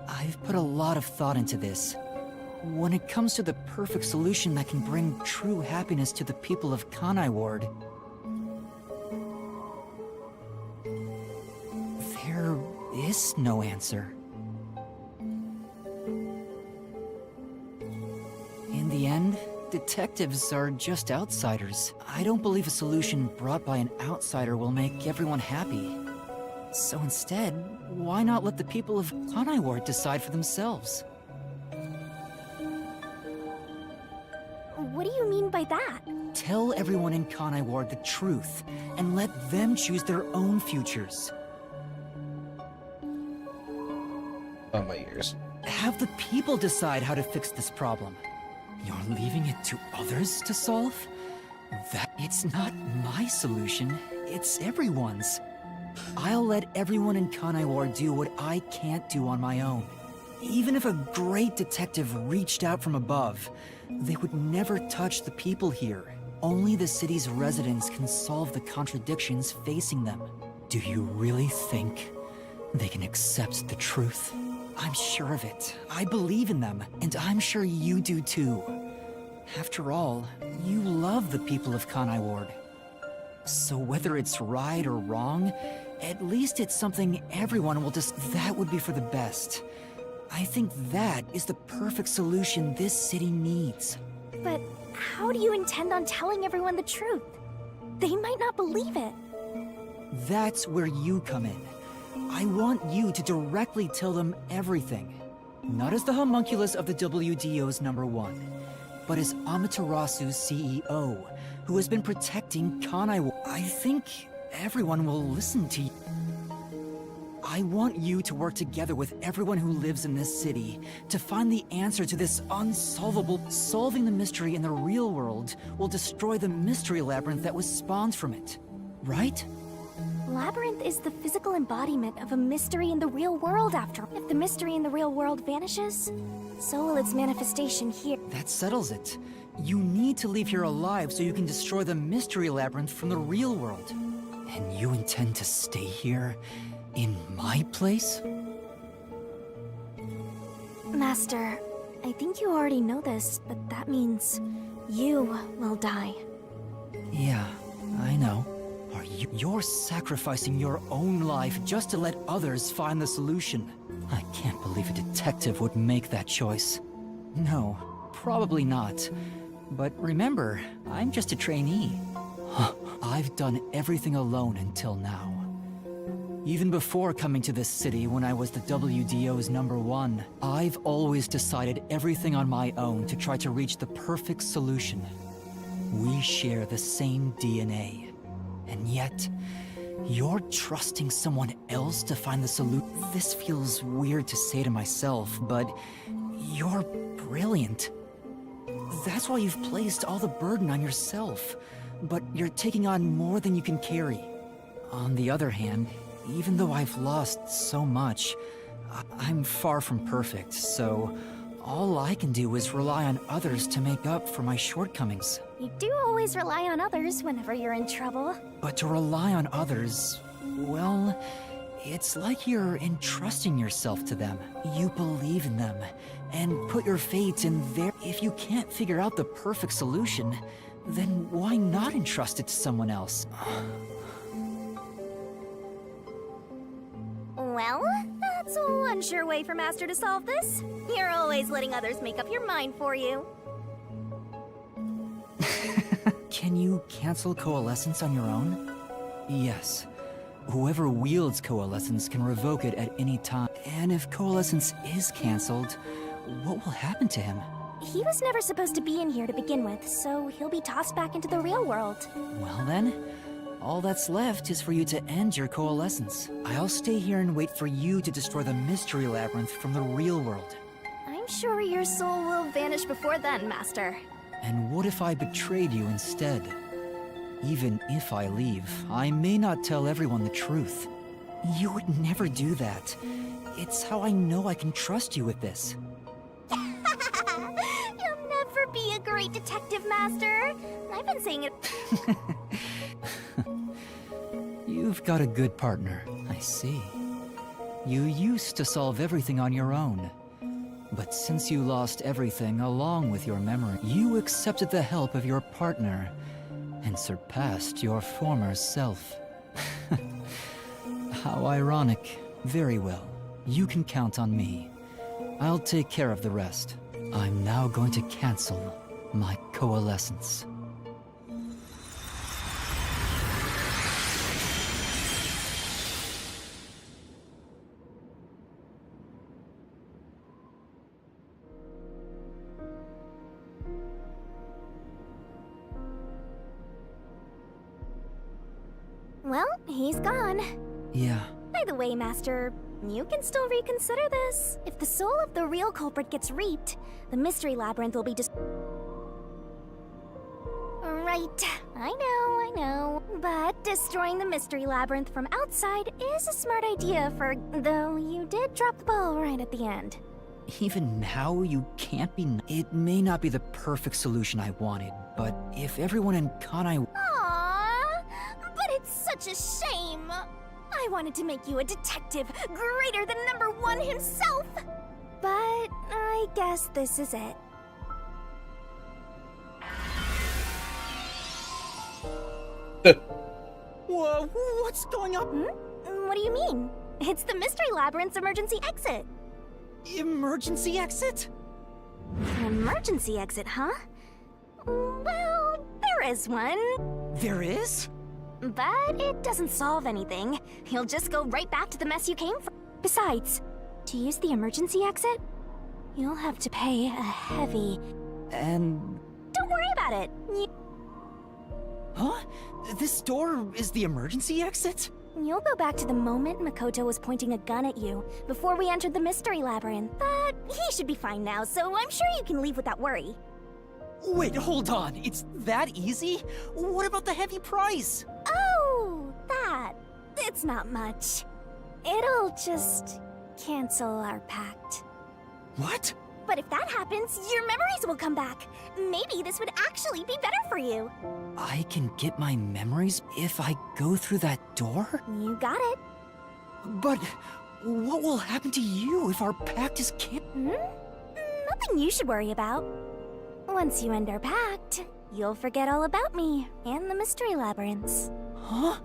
I've put a lot of thought into this. When it comes to the perfect solution that can bring true happiness to the people of Conai Ward, there is no answer. In the end, detectives are just outsiders. I don't believe a solution brought by an outsider will make everyone happy. So instead, why not let the people of Conai Ward decide for themselves? What do you mean by that? Tell everyone in Conai Ward the truth, and let them choose their own futures. Oh, my ears. Have the people decide how to fix this problem. You're leaving it to others to solve? It's not my solution, it's everyone's. I'll let everyone in Conai Ward do what I can't do on my own. Even if a great detective reached out from above, they would never touch the people here. Only the city's residents can solve the contradictions facing them. Do you really think they can accept the truth? I'm sure of it. I believe in them, and I'm sure you do too. After all, you love the people of Conai Ward. So whether it's right or wrong, at least it's something everyone will that would be for the best. I think that is the perfect solution this city needs. But how do you intend on telling everyone the truth? They might not believe it. That's where you come in. I want you to directly tell them everything. Not as the homunculus of the WDO's #1, but as Amaterasu's CEO, who has been protecting Conai Ward. I think everyone will listen to you. I want you to work together with everyone who lives in this city to find the answer to this unsolvable. Solving the mystery in the real world will destroy the Mystery Labyrinth that was spawned from it, right? Labyrinth is the physical embodiment of a mystery in the real world after. If the mystery in the real world vanishes, so will its manifestation here. That settles it. You need to leave here alive so you can destroy the Mystery Labyrinth from the real world. And you intend to stay here, in my place? Master, I think you already know this, but that means you will die. Yeah, I know. You're sacrificing your own life just to let others find the solution. I can't believe a detective would make that choice. No, probably not. But remember, I'm just a trainee. I've done everything alone until now. Even before coming to this city when I was the WDO's #1, I've always decided everything on my own to try to reach the perfect solution. We share the same DNA. And yet, you're trusting someone else to find the solution. This feels weird to say to myself, but you're brilliant. That's why you've placed all the burden on yourself, but you're taking on more than you can carry. On the other hand, even though I've lost so much, I'm far from perfect, so all I can do is rely on others to make up for my shortcomings. You do always rely on others whenever you're in trouble. But to rely on others, well, it's like you're entrusting yourself to them. You believe in them, and put your fate in their... If you can't figure out the perfect solution, then why not entrust it to someone else? Well, that's one sure way for Master to solve this. You're always letting others make up your mind for you. Can you cancel Coalescence on your own? Yes. Whoever wields Coalescence can revoke it at any time. And if Coalescence is cancelled, what will happen to him? He was never supposed to be in here to begin with, so he'll be tossed back into the real world. Well then, all that's left is for you to end your coalescence. I'll stay here and wait for you to destroy the Mystery Labyrinth from the real world. I'm sure your soul will vanish before then, Master. And what if I betrayed you instead? Even if I leave, I may not tell everyone the truth. You would never do that. It's how I know I can trust you with this. You'll never be a great detective, Master. I've been saying it. You've got a good partner, I see. You used to solve everything on your own. But since you lost everything along with your memory, you accepted the help of your partner and surpassed your former self. How ironic. Very well. You can count on me. I'll take care of the rest. I'm now going to cancel my coalescence. Well, he's gone. Yeah. By the way, Master, you can still reconsider this. If the soul of the real culprit gets reaped, the Mystery Labyrinth will be Right, I know. But destroying the Mystery Labyrinth from outside is a smart idea though you did drop the ball right at the end. Even now, you can't be... It may not be the perfect solution I wanted, but if everyone in Kanai... Aww, but it's such a shame. I wanted to make you a detective greater than #1 himself. But I guess this is it. Whoa, what's going on? What do you mean? It's the Mystery Labyrinth's emergency exit. Emergency exit? Emergency exit, huh? Well, there is one. There is? But it doesn't solve anything. You'll just go right back to the mess you came from. Besides, to use the emergency exit, you'll have to pay a heavy... And... Don't worry about it. Huh? This door is the emergency exit? You'll go back to the moment Makoto was pointing a gun at you, before we entered the Mystery Labyrinth. But he should be fine now, so I'm sure you can leave without worry. Wait, hold on. It's that easy? What about the heavy price? Oh, that. It's not much. It'll just cancel our pact. What? But if that happens, your memories will come back. Maybe this would actually be better for you. I can get my memories if I go through that door? You got it. But what will happen to you if our pact is Nothing you should worry about. Once you end our pact, you'll forget all about me and the Mystery Labyrinths. Huh?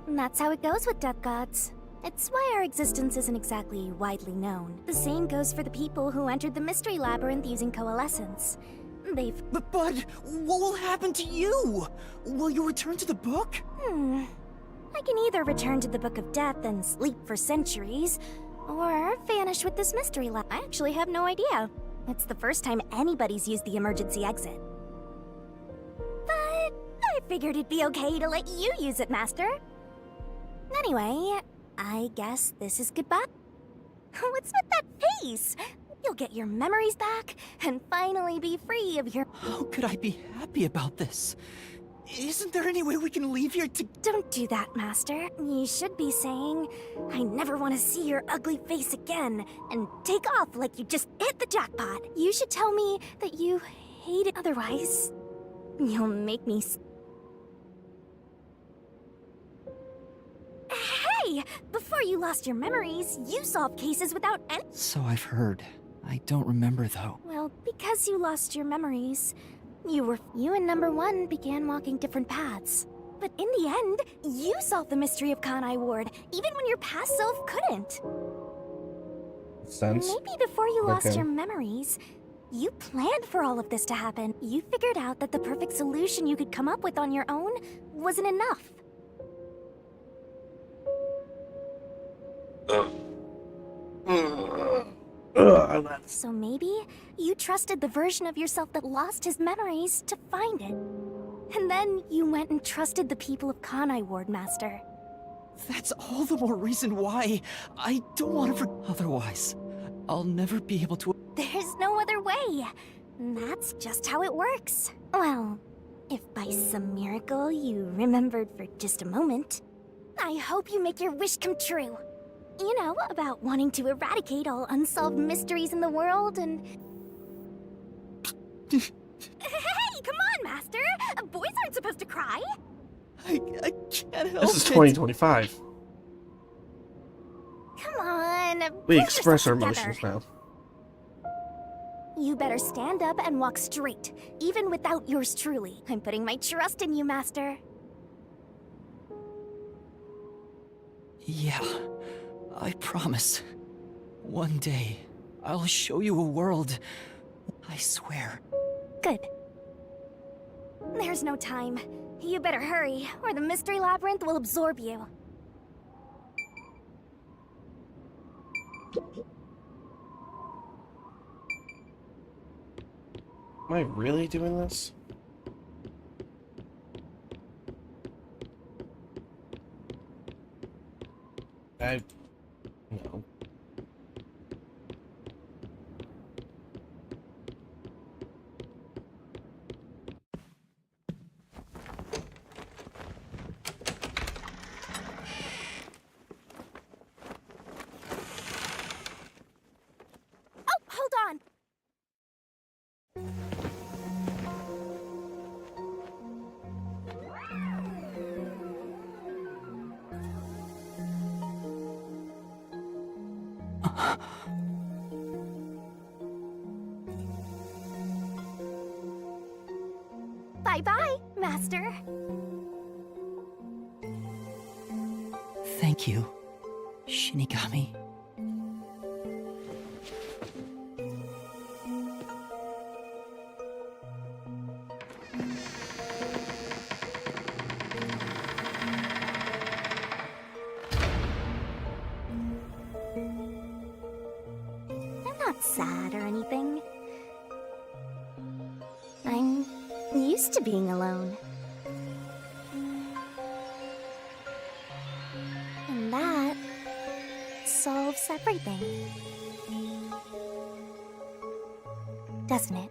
That's how it goes with death gods. It's why our existence isn't exactly widely known. The same goes for the people who entered the Mystery Labyrinth using coalescence. But what will happen to you? Will you return to the book? I can either return to the Book of Death and sleep for centuries, or vanish with this Mystery Lab. I actually have no idea. It's the first time anybody's used the emergency exit. But I figured it'd be okay to let you use it, Master. Anyway, I guess this is goodbye. What's with that face? You'll get your memories back and finally be free of your... How could I be happy about this? Isn't there any way we can leave here to... Don't do that, Master. You should be saying, I never want to see your ugly face again, and take off like you just hit the jackpot. You should tell me that you hate it otherwise. You'll make me... Hey! Before you lost your memories, you solved cases without any... So I've heard. I don't remember, though. Well, because you lost your memories, you and #1 began walking different paths. But in the end, you solved the mystery of Kanai Ward, even when your past self couldn't. Sense. Maybe before you lost Okay. your memories, you planned for all of this to happen. You figured out that the perfect solution you could come up with on your own wasn't enough. So maybe you trusted the version of yourself that lost his memories to find it. And then you went and trusted the people of Kanai Ward, Master. That's all the more reason why I don't want to Otherwise, I'll never be able to... There's no other way. That's just how it works. Well, if by some miracle you remembered for just a moment, I hope you make your wish come true. You know, about wanting to eradicate all unsolved mysteries in the world and... Hey, come on, Master! Boys aren't supposed to cry! I can't help This is 2025. Come on, We pull express our yourself emotions together. now. You better stand up and walk straight, even without yours truly. I'm putting my trust in you, Master. Yeah, I promise. One day, I'll show you a world. I swear. Good. There's no time. You better hurry, or the Mystery Labyrinth will absorb you. Am I really doing this? No. Oh, hold on! Bye-bye, Master. Thank you, Shinigami. I'm not sad or anything. I'm used to being alone. And that solves everything. Doesn't it?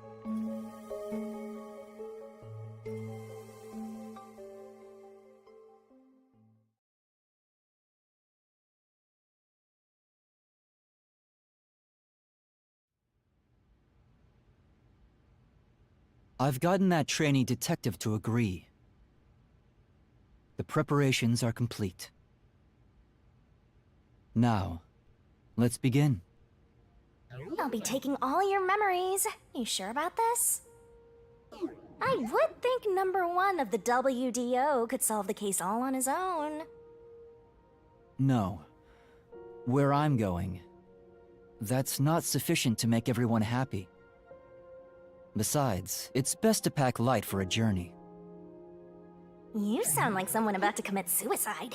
I've gotten that trainee detective to agree. The preparations are complete. Now, let's begin. I'll be taking all your memories. You sure about this? I would think number one of the WDO could solve the case all on his own. No. Where I'm going, that's not sufficient to make everyone happy. Besides, it's best to pack light for a journey. You sound like someone about to commit suicide.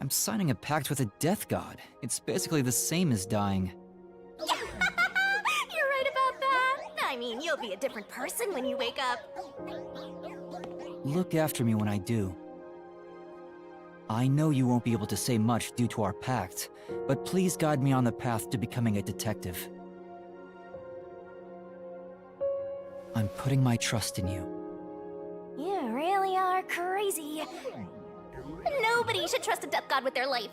I'm signing a pact with a death god. It's basically the same as dying. You're right about that. I mean, you'll be a different person when you wake up. Look after me when I do. I know you won't be able to say much due to our pact, but please guide me on the path to becoming a detective. I'm putting my trust in you. You really are crazy. Nobody should trust a death god with their life.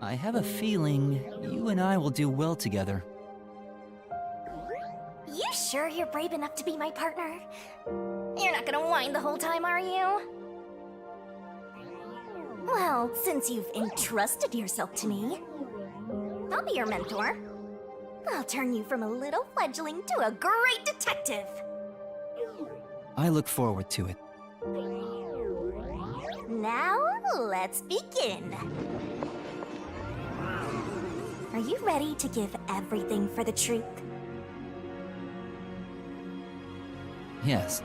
I have a feeling you and I will do well together. You sure you're brave enough to be my partner? You're not gonna whine the whole time, are you? Well, since you've entrusted yourself to me, I'll be your mentor. I'll turn you from a little fledgling to a great detective. I look forward to it. Now, let's begin. Are you ready to give everything for the truth? Yes,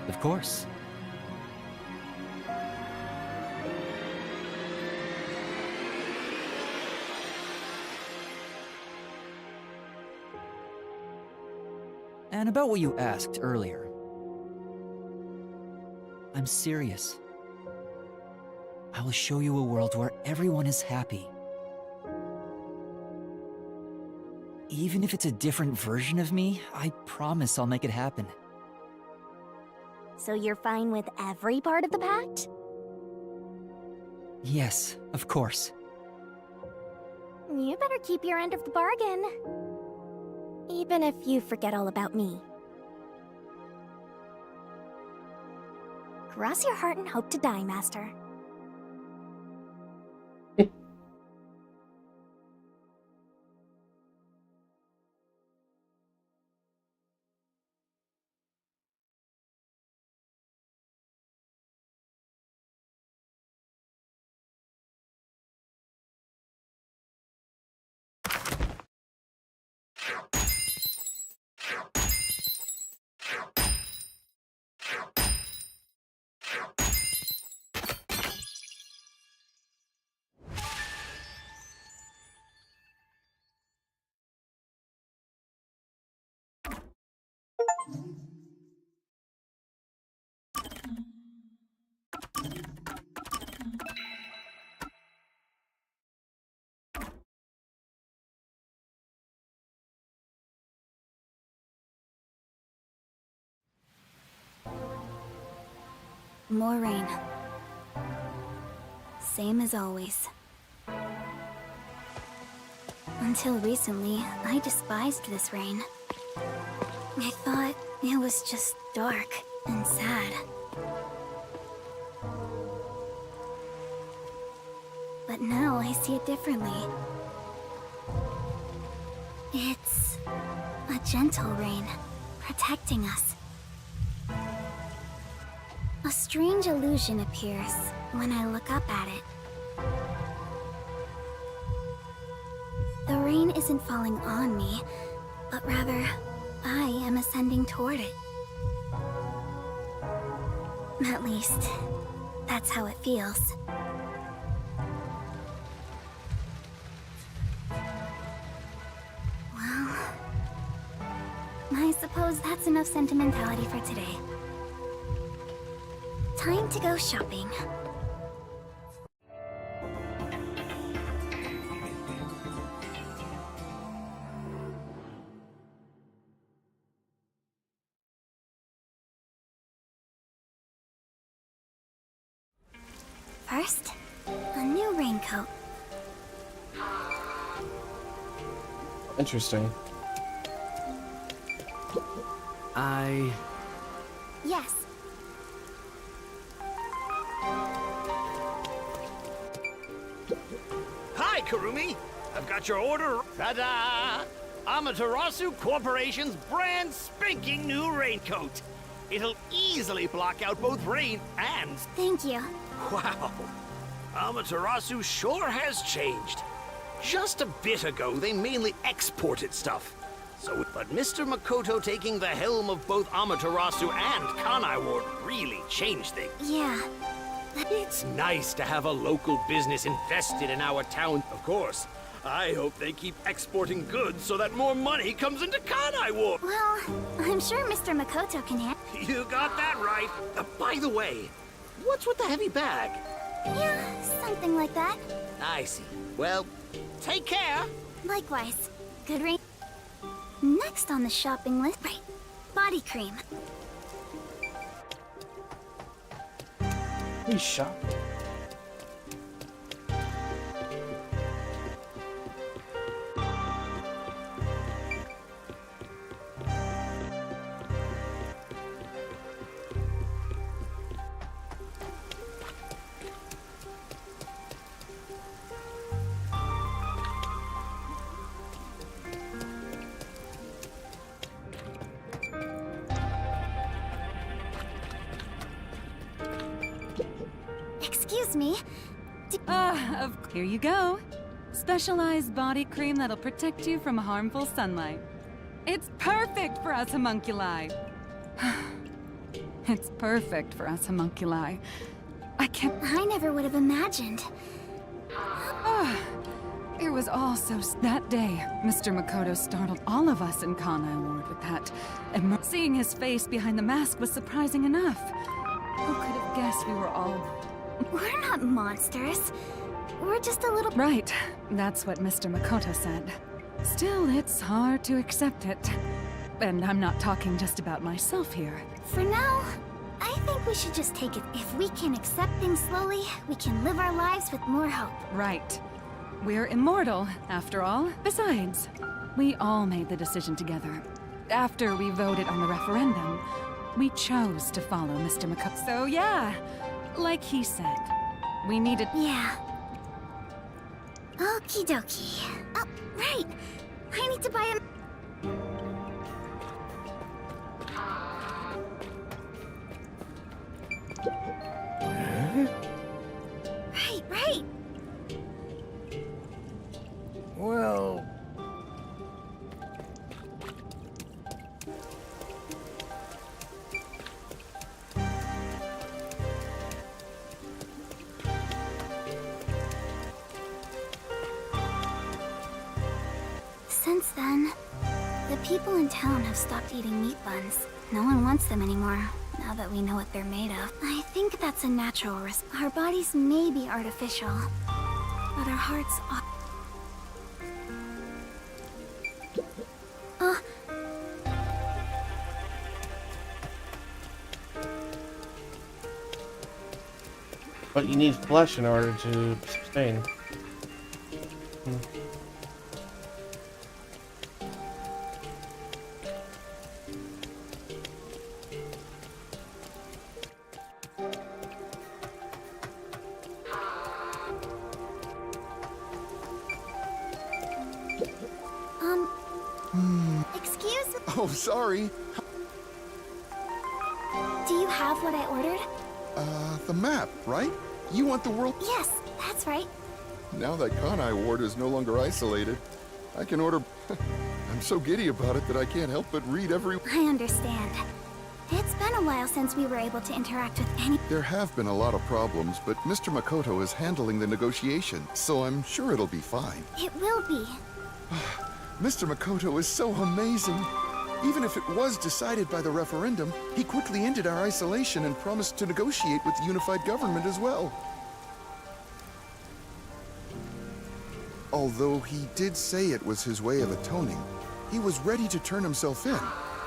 of course. And about what you asked earlier. I'm serious. I will show you a world where everyone is happy. Even if it's a different version of me, I promise I'll make it happen. So you're fine with every part of the pact? Yes, of course. You better keep your end of the bargain. Even if you forget all about me. Cross your heart and hope to die, Master. More rain. Same as always. Until recently, I despised this rain. I thought it was just dark and sad. But now I see it differently. It's a gentle rain, protecting us. A strange illusion appears when I look up at it. The rain isn't falling on me, but rather, I am ascending toward it. At least, that's how it feels. Well, I suppose that's enough sentimentality for today. Time to go shopping. First, a new raincoat. Interesting. Yes. Hi, Kurumi! I've got your order. Ta-da! Amaterasu Corporation's brand spanking new raincoat. It'll easily block out both rain and... Thank you. Wow! Amaterasu sure has changed. Just a bit ago, they mainly exported stuff. But Mr. Makoto taking the helm of both Amaterasu and Kanai Ward really changed things. Yeah. It's nice to have a local business invested in our town. Of course, I hope they keep exporting goods so that more money comes into Kanai Ward. Well, I'm sure Mr. Makoto can handle. You got that right. By the way, what's with the heavy bag? Yeah, something like that. I see. Well, take care. Likewise. Good rain. Next on the shopping list, right, body cream. He's shopping. Excuse me. Here you go. Specialized body cream that'll protect you from harmful sunlight. It's perfect for us homunculi. It's perfect for us homunculi. I never would have imagined. It was all so... That day, Mr. Makoto startled all of us in Kanai Ward with that. And seeing his face behind the mask was surprising enough. Who could have guessed we were all... We're not monsters. We're just a little... Right. That's what Mr. Makoto said. Still, it's hard to accept it. And I'm not talking just about myself here. For now, I think we should just take it. If we can accept things slowly, we can live our lives with more hope. Right. We're immortal, after all. Besides, we all made the decision together. After we voted on the referendum, we chose to follow Mr. Makoto. So yeah, like he said, we needed... Yeah. Okie dokie. Oh, right. I need to buy a... Right. Well... Since then, the people in town have stopped eating meat buns. No one wants them anymore, now that we know what they're made of. I think that's a natural risk. Our bodies may be artificial, but our hearts are... But you need flesh in order to sustain. Excuse me? Oh, sorry. Do you have what I ordered? The map, right? You want the world... Yes, that's right. Now that Kanai Ward is no longer isolated, I can order... I'm so giddy about it that I can't help but read every... I understand. It's been a while since we were able to interact with any... There have been a lot of problems, but Mr. Makoto is handling the negotiation, so I'm sure it'll be fine. It will be. Mr. Makoto is so amazing. Even if it was decided by the referendum, he quickly ended our isolation and promised to negotiate with the unified government as well. Although he did say it was his way of atoning, he was ready to turn himself in.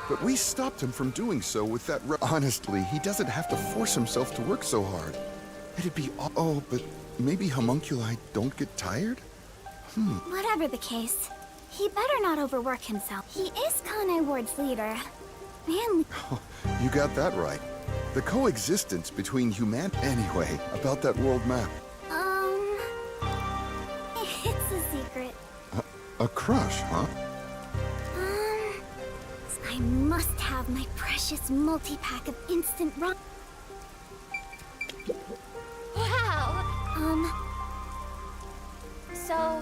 But we stopped him from doing so with that Honestly, he doesn't have to force himself to work so hard. It'd be Oh, but maybe homunculi don't get tired? Whatever the case, he better not overwork himself. He is Kanai Ward's leader. Man... You got that right. The coexistence between Anyway, about that world map. It's a secret. A crush, huh? I must have my precious multi-pack of instant rock. Wow! So...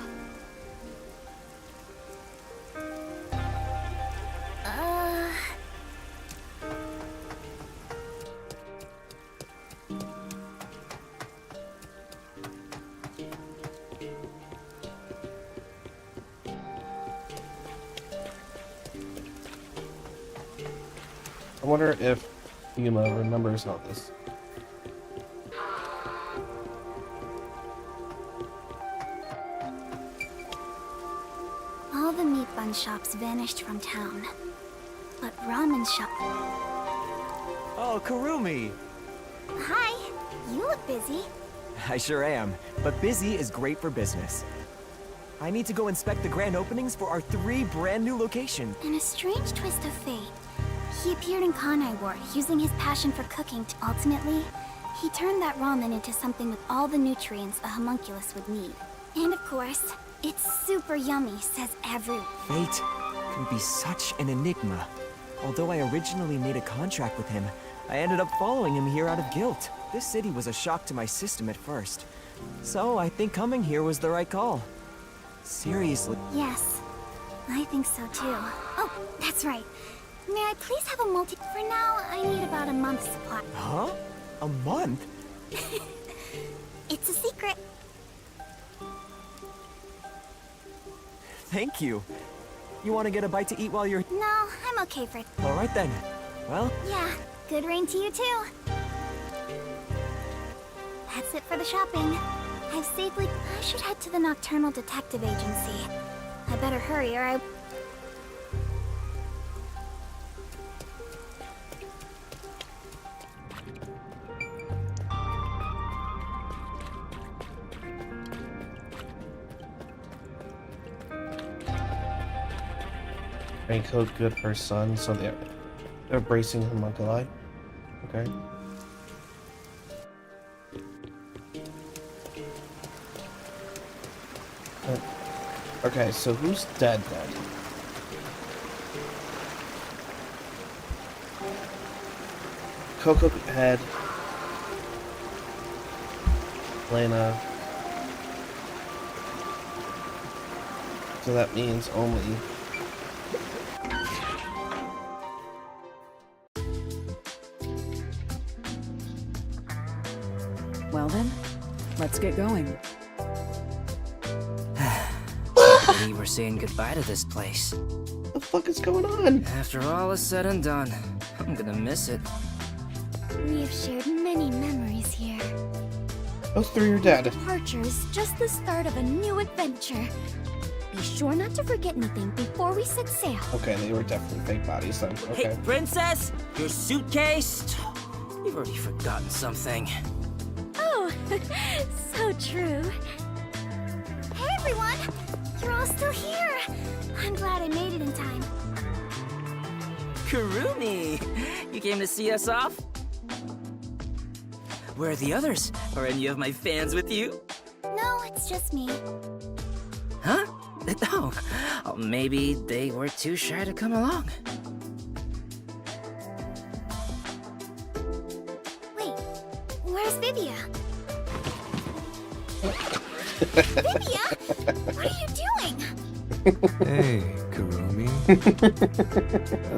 I wonder if Yuma remembers all this. All the meat bun shops vanished from town. But ramen shop... Oh, Kurumi! Hi! You look busy. I sure am, but busy is great for business. I need to go inspect the grand openings for our 3 brand new locations. In a strange twist of fate, he appeared in Kanai Ward, using his passion for cooking to... Ultimately, he turned that ramen into something with all the nutrients a homunculus would need. And of course, it's super yummy, says everyone. Fate can be such an enigma. Although I originally made a contract with him, I ended up following him here out of guilt. This city was a shock to my system at first. So I think coming here was the right call. Seriously. Yes, I think so too. Oh, that's right. May I please have a multi... For now, I need about a month's supply. Huh? A month? It's a secret. Thank you. You want to get a bite to eat while you're... No, I'm okay for... All right then. Well... Yeah, good rain to you too. That's it for the shopping. I've safely... I should head to the Nocturnal Detective Agency. I better hurry or I... Raincoat good for sun, so they're bracing homunculi. Okay. Okay, so who's dead then? Coco Head, Lena. So that means only. Well then, let's get going. I believe we're saying goodbye to this place. What the fuck is going on? After all is said and done, I'm gonna miss it. We have shared many memories here. Those three are dead. Departure is just the start of a new adventure. Be sure not to forget anything before we set sail. Okay, they were definitely fake bodies then. Okay. Hey, Princess! Your suitcase? You've already forgotten something. Oh, so true. Hey everyone! You're all still here! I'm glad I made it in time. Kurumi! You came to see us off? Where are the others? Are any of my fans with you? No, it's just me. Huh? Oh, maybe they were too shy to come along. Wait, where's Vivia? Vivia? What are you doing? Hey, Kurumi.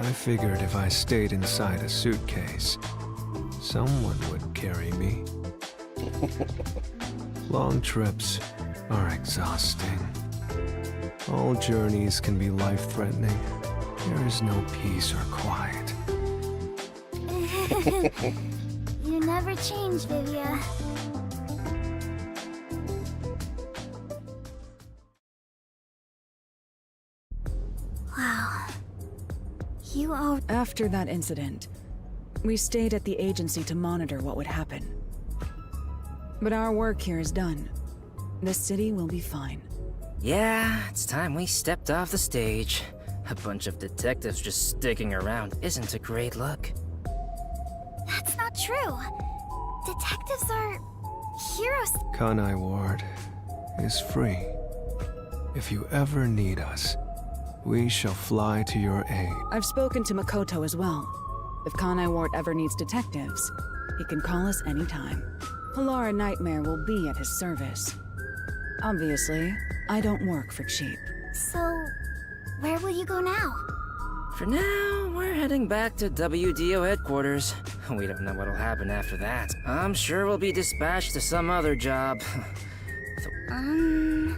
I figured if I stayed inside a suitcase, someone would carry me. Long trips are exhausting. All journeys can be life-threatening. There is no peace or quiet. You never change, Vivia. Wow. You all... After that incident, we stayed at the agency to monitor what would happen. But our work here is done. The city will be fine. Yeah, it's time we stepped off the stage. A bunch of detectives just sticking around isn't a great look. That's not true. Detectives are... heroes. Kanai Ward is free. If you ever need us, we shall fly to your aid. I've spoken to Makoto as well. If Kanai Ward ever needs detectives, he can call us anytime. Polara Nightmare will be at his service. Obviously, I don't work for cheap. So, where will you go now? For now, we're heading back to WDO headquarters. We don't know what'll happen after that. I'm sure we'll be dispatched to some other job. I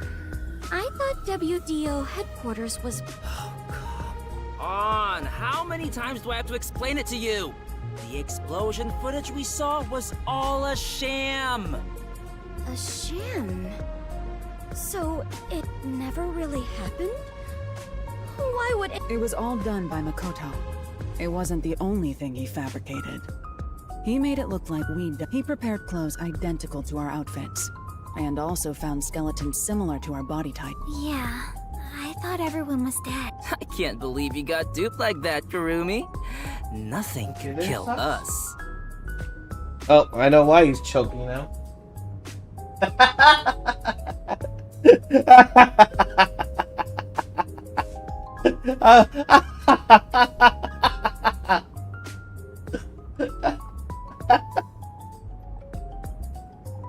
thought WDO headquarters was... On! How many times do I have to explain it to you? The explosion footage we saw was all a sham! A sham? So, it never really happened? Why would it... It was all done by Makoto. It wasn't the only thing he fabricated. He made it look like he prepared clothes identical to our outfits, and also found skeletons similar to our body type. Yeah, I thought everyone was dead. I can't believe you got duped like that, Kurumi. Nothing could kill us. Oh, I know why he's choking now.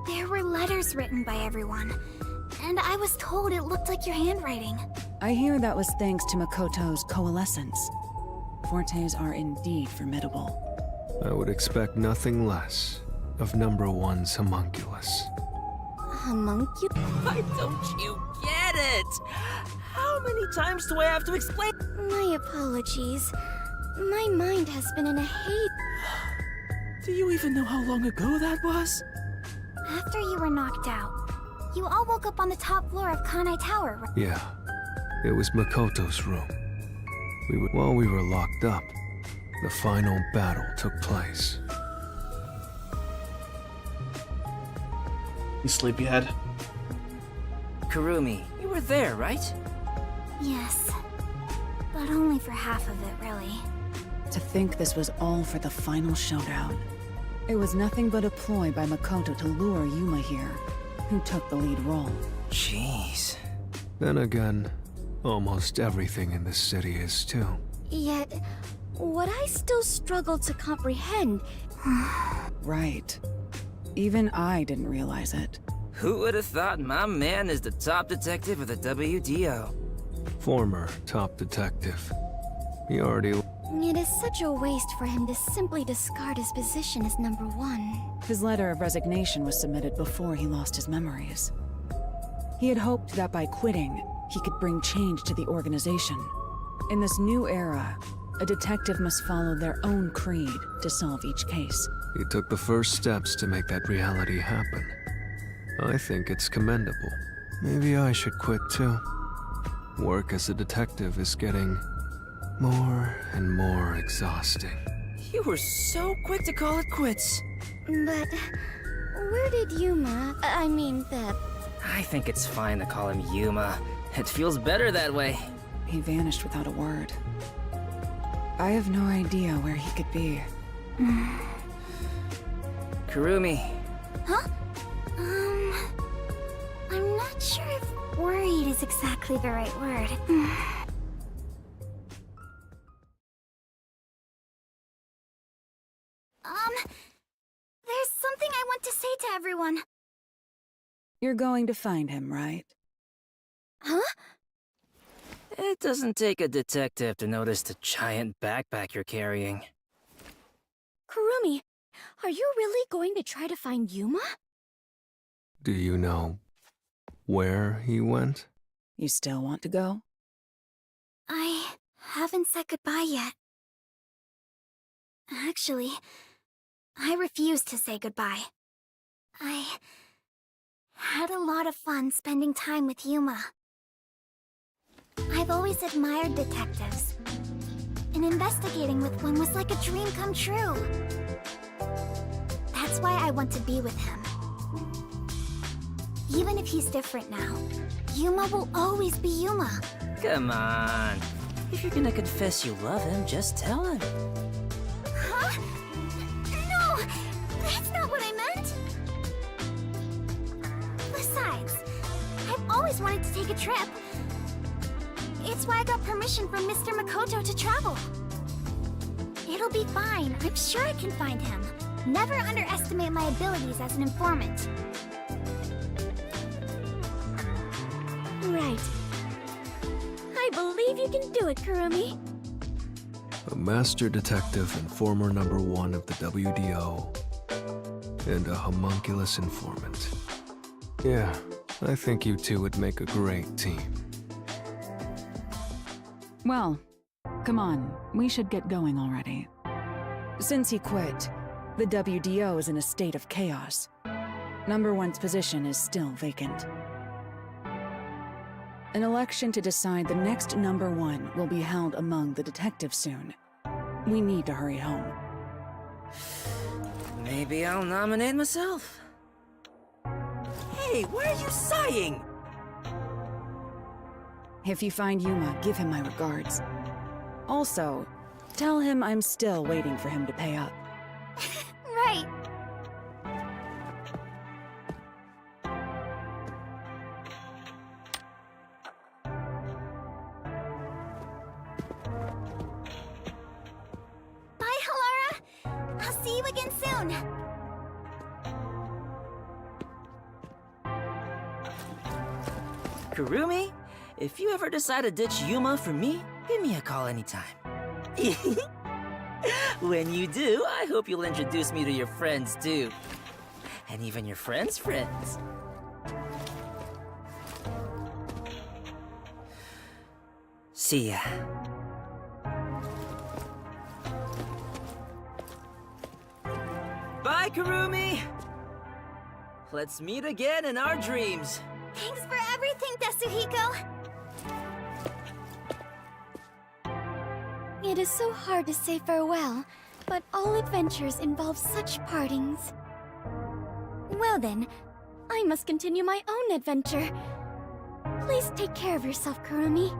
There were letters written by everyone, and I was told it looked like your handwriting. I hear that was thanks to Makoto's coalescence. Fortes are indeed formidable. I would expect nothing less of number one's homunculus. Homunculus? Why don't you get it? How many times do I have to explain? My apologies. My mind has been in a haze. Do you even know how long ago that was? After you were knocked out, you all woke up on the top floor of Kanai Tower, right? Yeah, it was Makoto's room. While we were locked up, the final battle took place. You sleepyhead. Kurumi, you were there, right? Yes. But only for half of it, really. To think this was all for the final showdown. It was nothing but a ploy by Makoto to lure Yuma here, who took the lead role. Jeez. Then again, almost everything in this city is too. Yet, what I still struggle to comprehend... Right. Even I didn't realize it. Who would have thought my man is the top detective of the WDO? Former top detective. He already... It is such a waste for him to simply discard his position as #1. His letter of resignation was submitted before he lost his memories. He had hoped that by quitting, he could bring change to the organization. In this new era, a detective must follow their own creed to solve each case. He took the first steps to make that reality happen. I think it's commendable. Maybe I should quit too. Work as a detective is getting more and more exhausting. You were so quick to call it quits. But... where did Yuma... I think it's fine to call him Yuma. It feels better that way. He vanished without a word. I have no idea where he could be. Kurumi. Huh? I'm not sure if worried is exactly the right word. There's something I want to say to everyone. You're going to find him, right? Huh? It doesn't take a detective to notice the giant backpack you're carrying. Kurumi, are you really going to try to find Yuma? Do you know where he went? You still want to go? I haven't said goodbye yet. Actually, I refuse to say goodbye. I had a lot of fun spending time with Yuma. I've always admired detectives, and investigating with one was like a dream come true. That's why I want to be with him. Even if he's different now, Yuma will always be Yuma. Come on. If you're gonna confess you love him, just tell him. Huh? No! That's not what I meant! Besides, I've always wanted to take a trip. It's why I got permission from Mr. Makoto to travel. It'll be fine. I'm sure I can find him. Never underestimate my abilities as an informant. Right. I believe you can do it, Kurumi. A master detective and former #1 of the WDO. And a homunculus informant. Yeah, I think you two would make a great team. Well, come on, we should get going already. Since he quit, the WDO is in a state of chaos. #1's position is still vacant. An election to decide the next #1 will be held among the detectives soon. We need to hurry home. Maybe I'll nominate myself. Hey, why are you sighing? If you find Yuma, give him my regards. Also, tell him I'm still waiting for him to pay up. Right. Bye, Halara. I'll see you again soon. Kurumi, if you ever decide to ditch Yuma for me, give me a call anytime. When you do, I hope you'll introduce me to your friends too. And even your friends' friends. See ya. Bye, Karumi! Let's meet again in our dreams. Thanks for everything, Tetsuhiko! It is so hard to say farewell, but all adventures involve such partings. Well then, I must continue my own adventure. Please take care of yourself, Kurumi.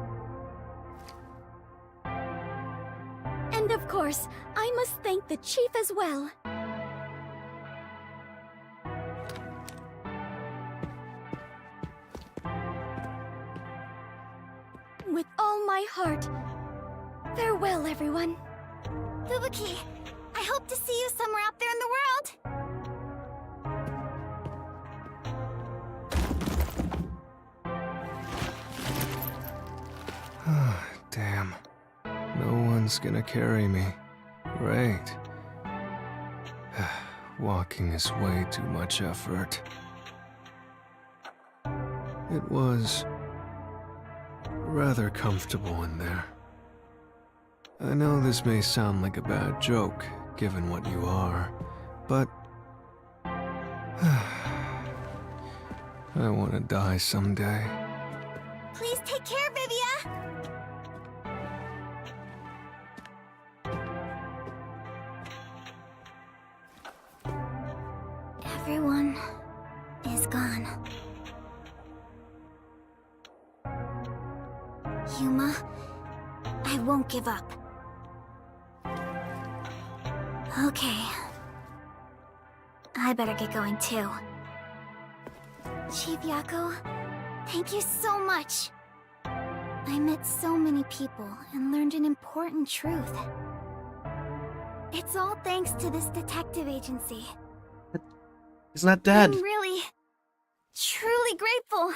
And of course, I must thank the chief as well. With all my heart, farewell, everyone. Fubuki, I hope to see you somewhere out there in the world. Damn. No one's gonna carry me. Great. Walking is way too much effort. It was rather comfortable in there. I know this may sound like a bad joke, given what you are, but I want to die someday. Please take care, Vivia! Everyone is gone. Yuma, I won't give up. Okay. I better get going too. Chief Yako, thank you so much. I met so many people and learned an important truth. It's all thanks to this detective agency. He's not dead. I'm really, truly grateful.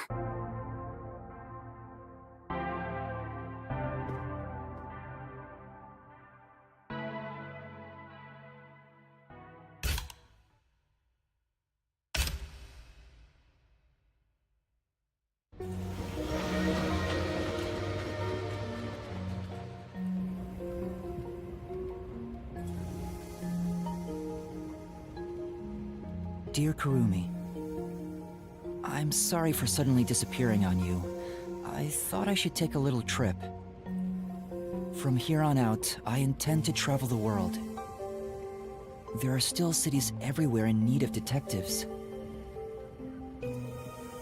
Dear Kurumi, I'm sorry for suddenly disappearing on you. I thought I should take a little trip. From here on out, I intend to travel the world. There are still cities everywhere in need of detectives.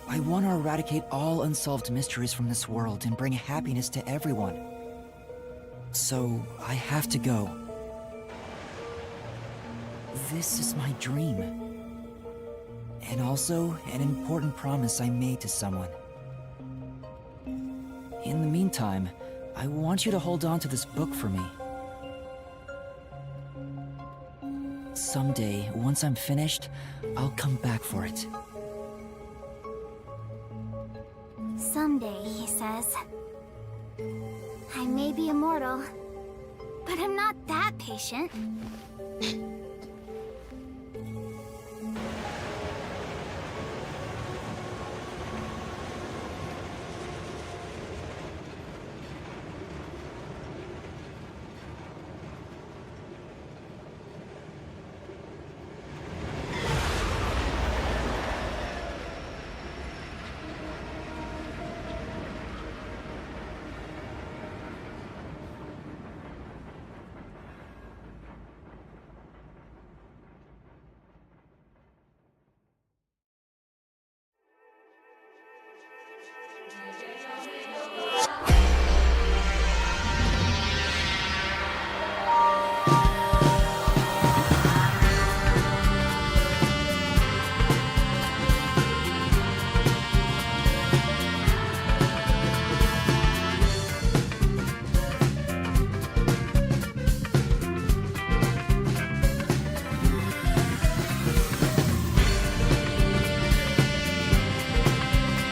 I want to eradicate all unsolved mysteries from this world and bring happiness to everyone. So, I have to go. This is my dream. And also, an important promise I made to someone. In the meantime, I want you to hold on to this book for me. Someday, once I'm finished, I'll come back for it. Someday, he says. I may be immortal, but I'm not that patient.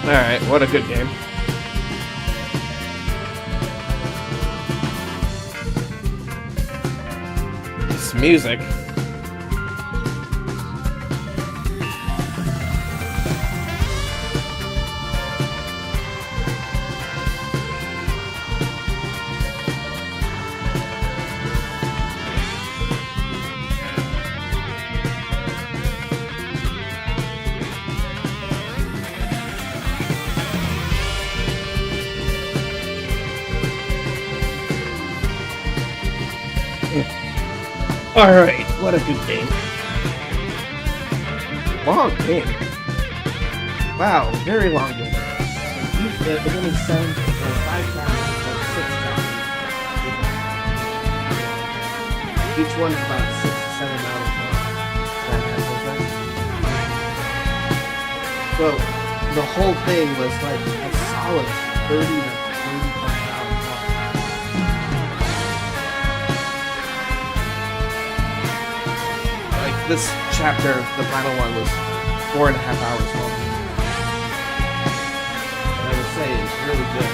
Alright, what a good game. This music. Alright, what a good game. Long game. Wow, very long game. It only 5 chapters, like 6 chapters. Each one is about 6 to 7 hours long. So, the whole thing was like a solid 30 to 35 hours long. Like this chapter, the final one, was 4.5 hours long. And I would say it's really good.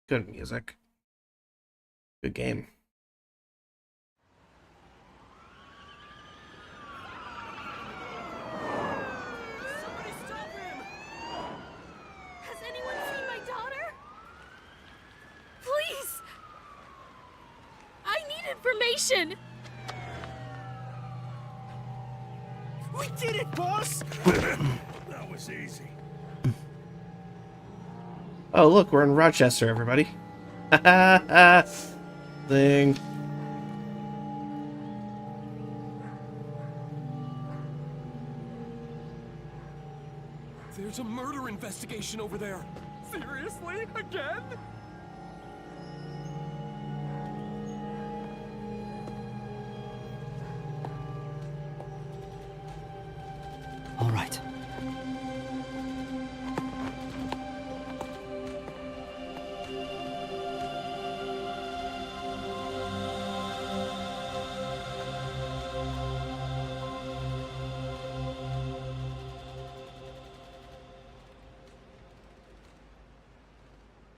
Good music. Good game. Somebody stop him! Has anyone seen my daughter? Please! I need information! We did it, boss! That was easy. Oh, look, we're in Rochester, everybody. Ha ha ha! Thing. There's a murder investigation over there. Seriously? Again? All right.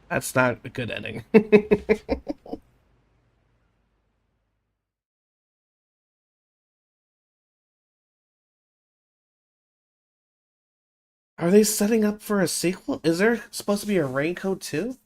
That's not a good ending. Are they setting up for a sequel? Is there supposed to be a Raincoat 2?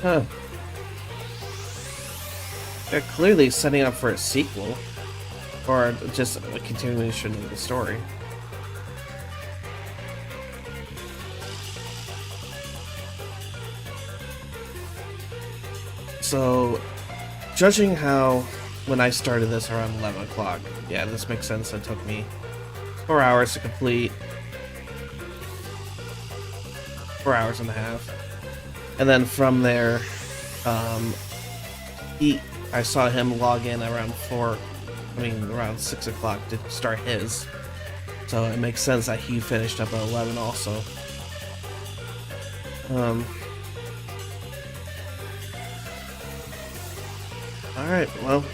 Huh. They're clearly setting up for a sequel. Or just a continuation of the story. So, judging how when I started this around 11 o'clock, yeah, this makes sense. It took me 4 hours to complete. 4 hours and a half. And then from there, I saw him log in around around 6 o'clock to start his. So it makes sense that he finished up at 11 also. Alright, well,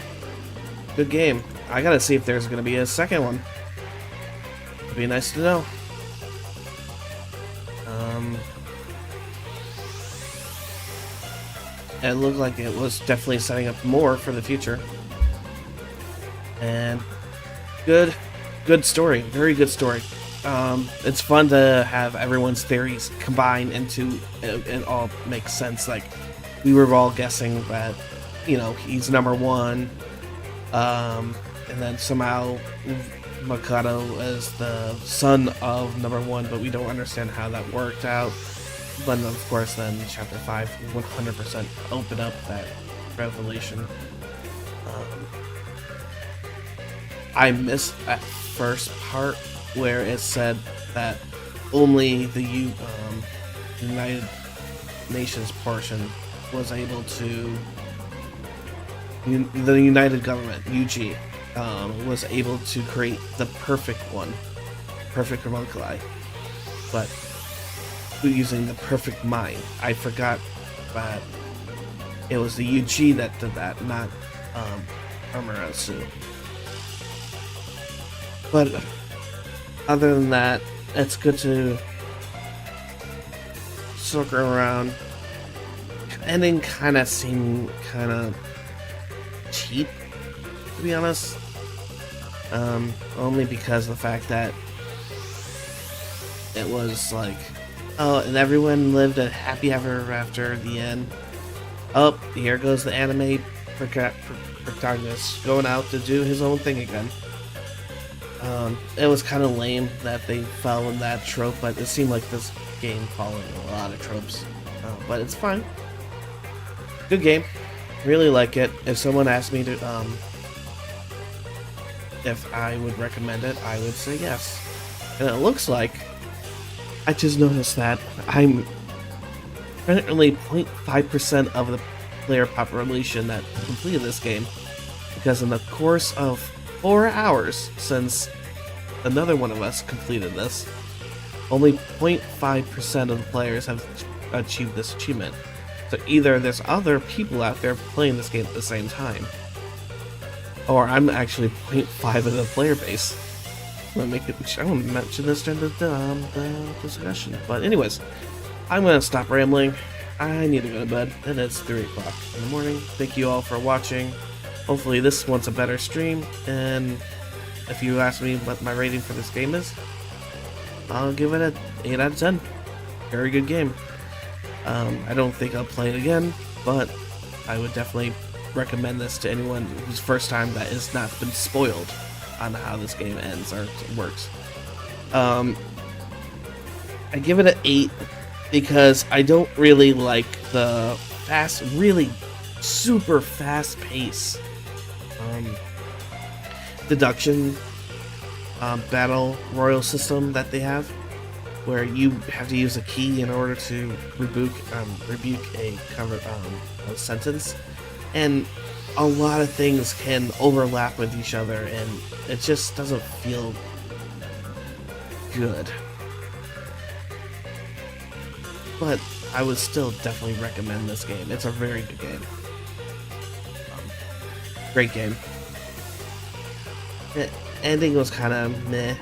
good game. I gotta see if there's gonna be a second one. It'd be nice to know. It looked like it was definitely setting up more for the future. And good story. Very good story. It's fun to have everyone's theories combine into it all makes sense. Like, we were all guessing that, you know, he's number one. And then somehow Makoto is the son of number one, but we don't understand how that worked out. But of course, then Chapter 5 100% opened up that revelation. I missed that first part where it said that only the United Nations portion was able to. The United Government, UG, was able to create the perfect one, perfect homunculi. But using the perfect mine. I forgot that it was the UG that did that, not Amaterasu. But other than that, it's good to circle around. Ending kind of seemed kind of cheap, to be honest. Only because of the fact that it was like, oh, and everyone lived a happy ever after at the end. Oh, here goes the anime protagonist going out to do his own thing again. It was kind of lame that they fell in that trope, but it seemed like this game followed a lot of tropes. But it's fine. Good game. Really like it. If someone asked me to, if I would recommend it, I would say yes. And it looks like I just noticed that I'm currently 0.5% of the player population that completed this game, because in the course of 4 hours since another one of us completed this, only 0.5% of the players have achieved this achievement. So either there's other people out there playing this game at the same time, or I'm actually 0.5 of the player base. I want to mention this during the discussion. But anyways, I'm going to stop rambling. I need to go to bed, and it's 3 o'clock in the morning. Thank you all for watching. Hopefully this one's a better stream, and if you ask me what my rating for this game is, I'll give it an 8 out of 10. Very good game. I don't think I'll play it again, but I would definitely recommend this to anyone whose first time that has not been spoiled on how this game ends or works. I give it an 8 because I don't really like the really super fast pace deduction battle royal system that they have, where you have to use a key in order to rebuke a covered a sentence, and a lot of things can overlap with each other, and it just doesn't feel good. But I would still definitely recommend this game. It's a very good game. Great game. The ending was kind of meh.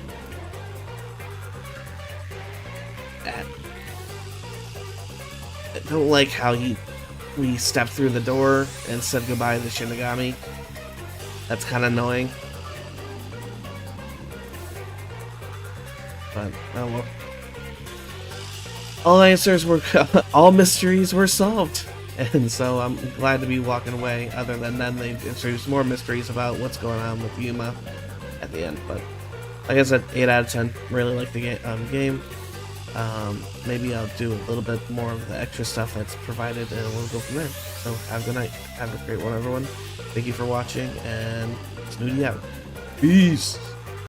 I don't like how we stepped through the door and said goodbye to the Shinigami. That's kind of annoying. But, oh well. All answers were, all mysteries were solved. And so I'm glad to be walking away. Other than then, they've introduced more mysteries about what's going on with Yuma at the end. But, like I said, 8 out of 10. Really like the game. Maybe I'll do a little bit more of the extra stuff that's provided, and we'll go from there. So have a good night. Have a great one, everyone. Thank you for watching, and Snooty out. Peace.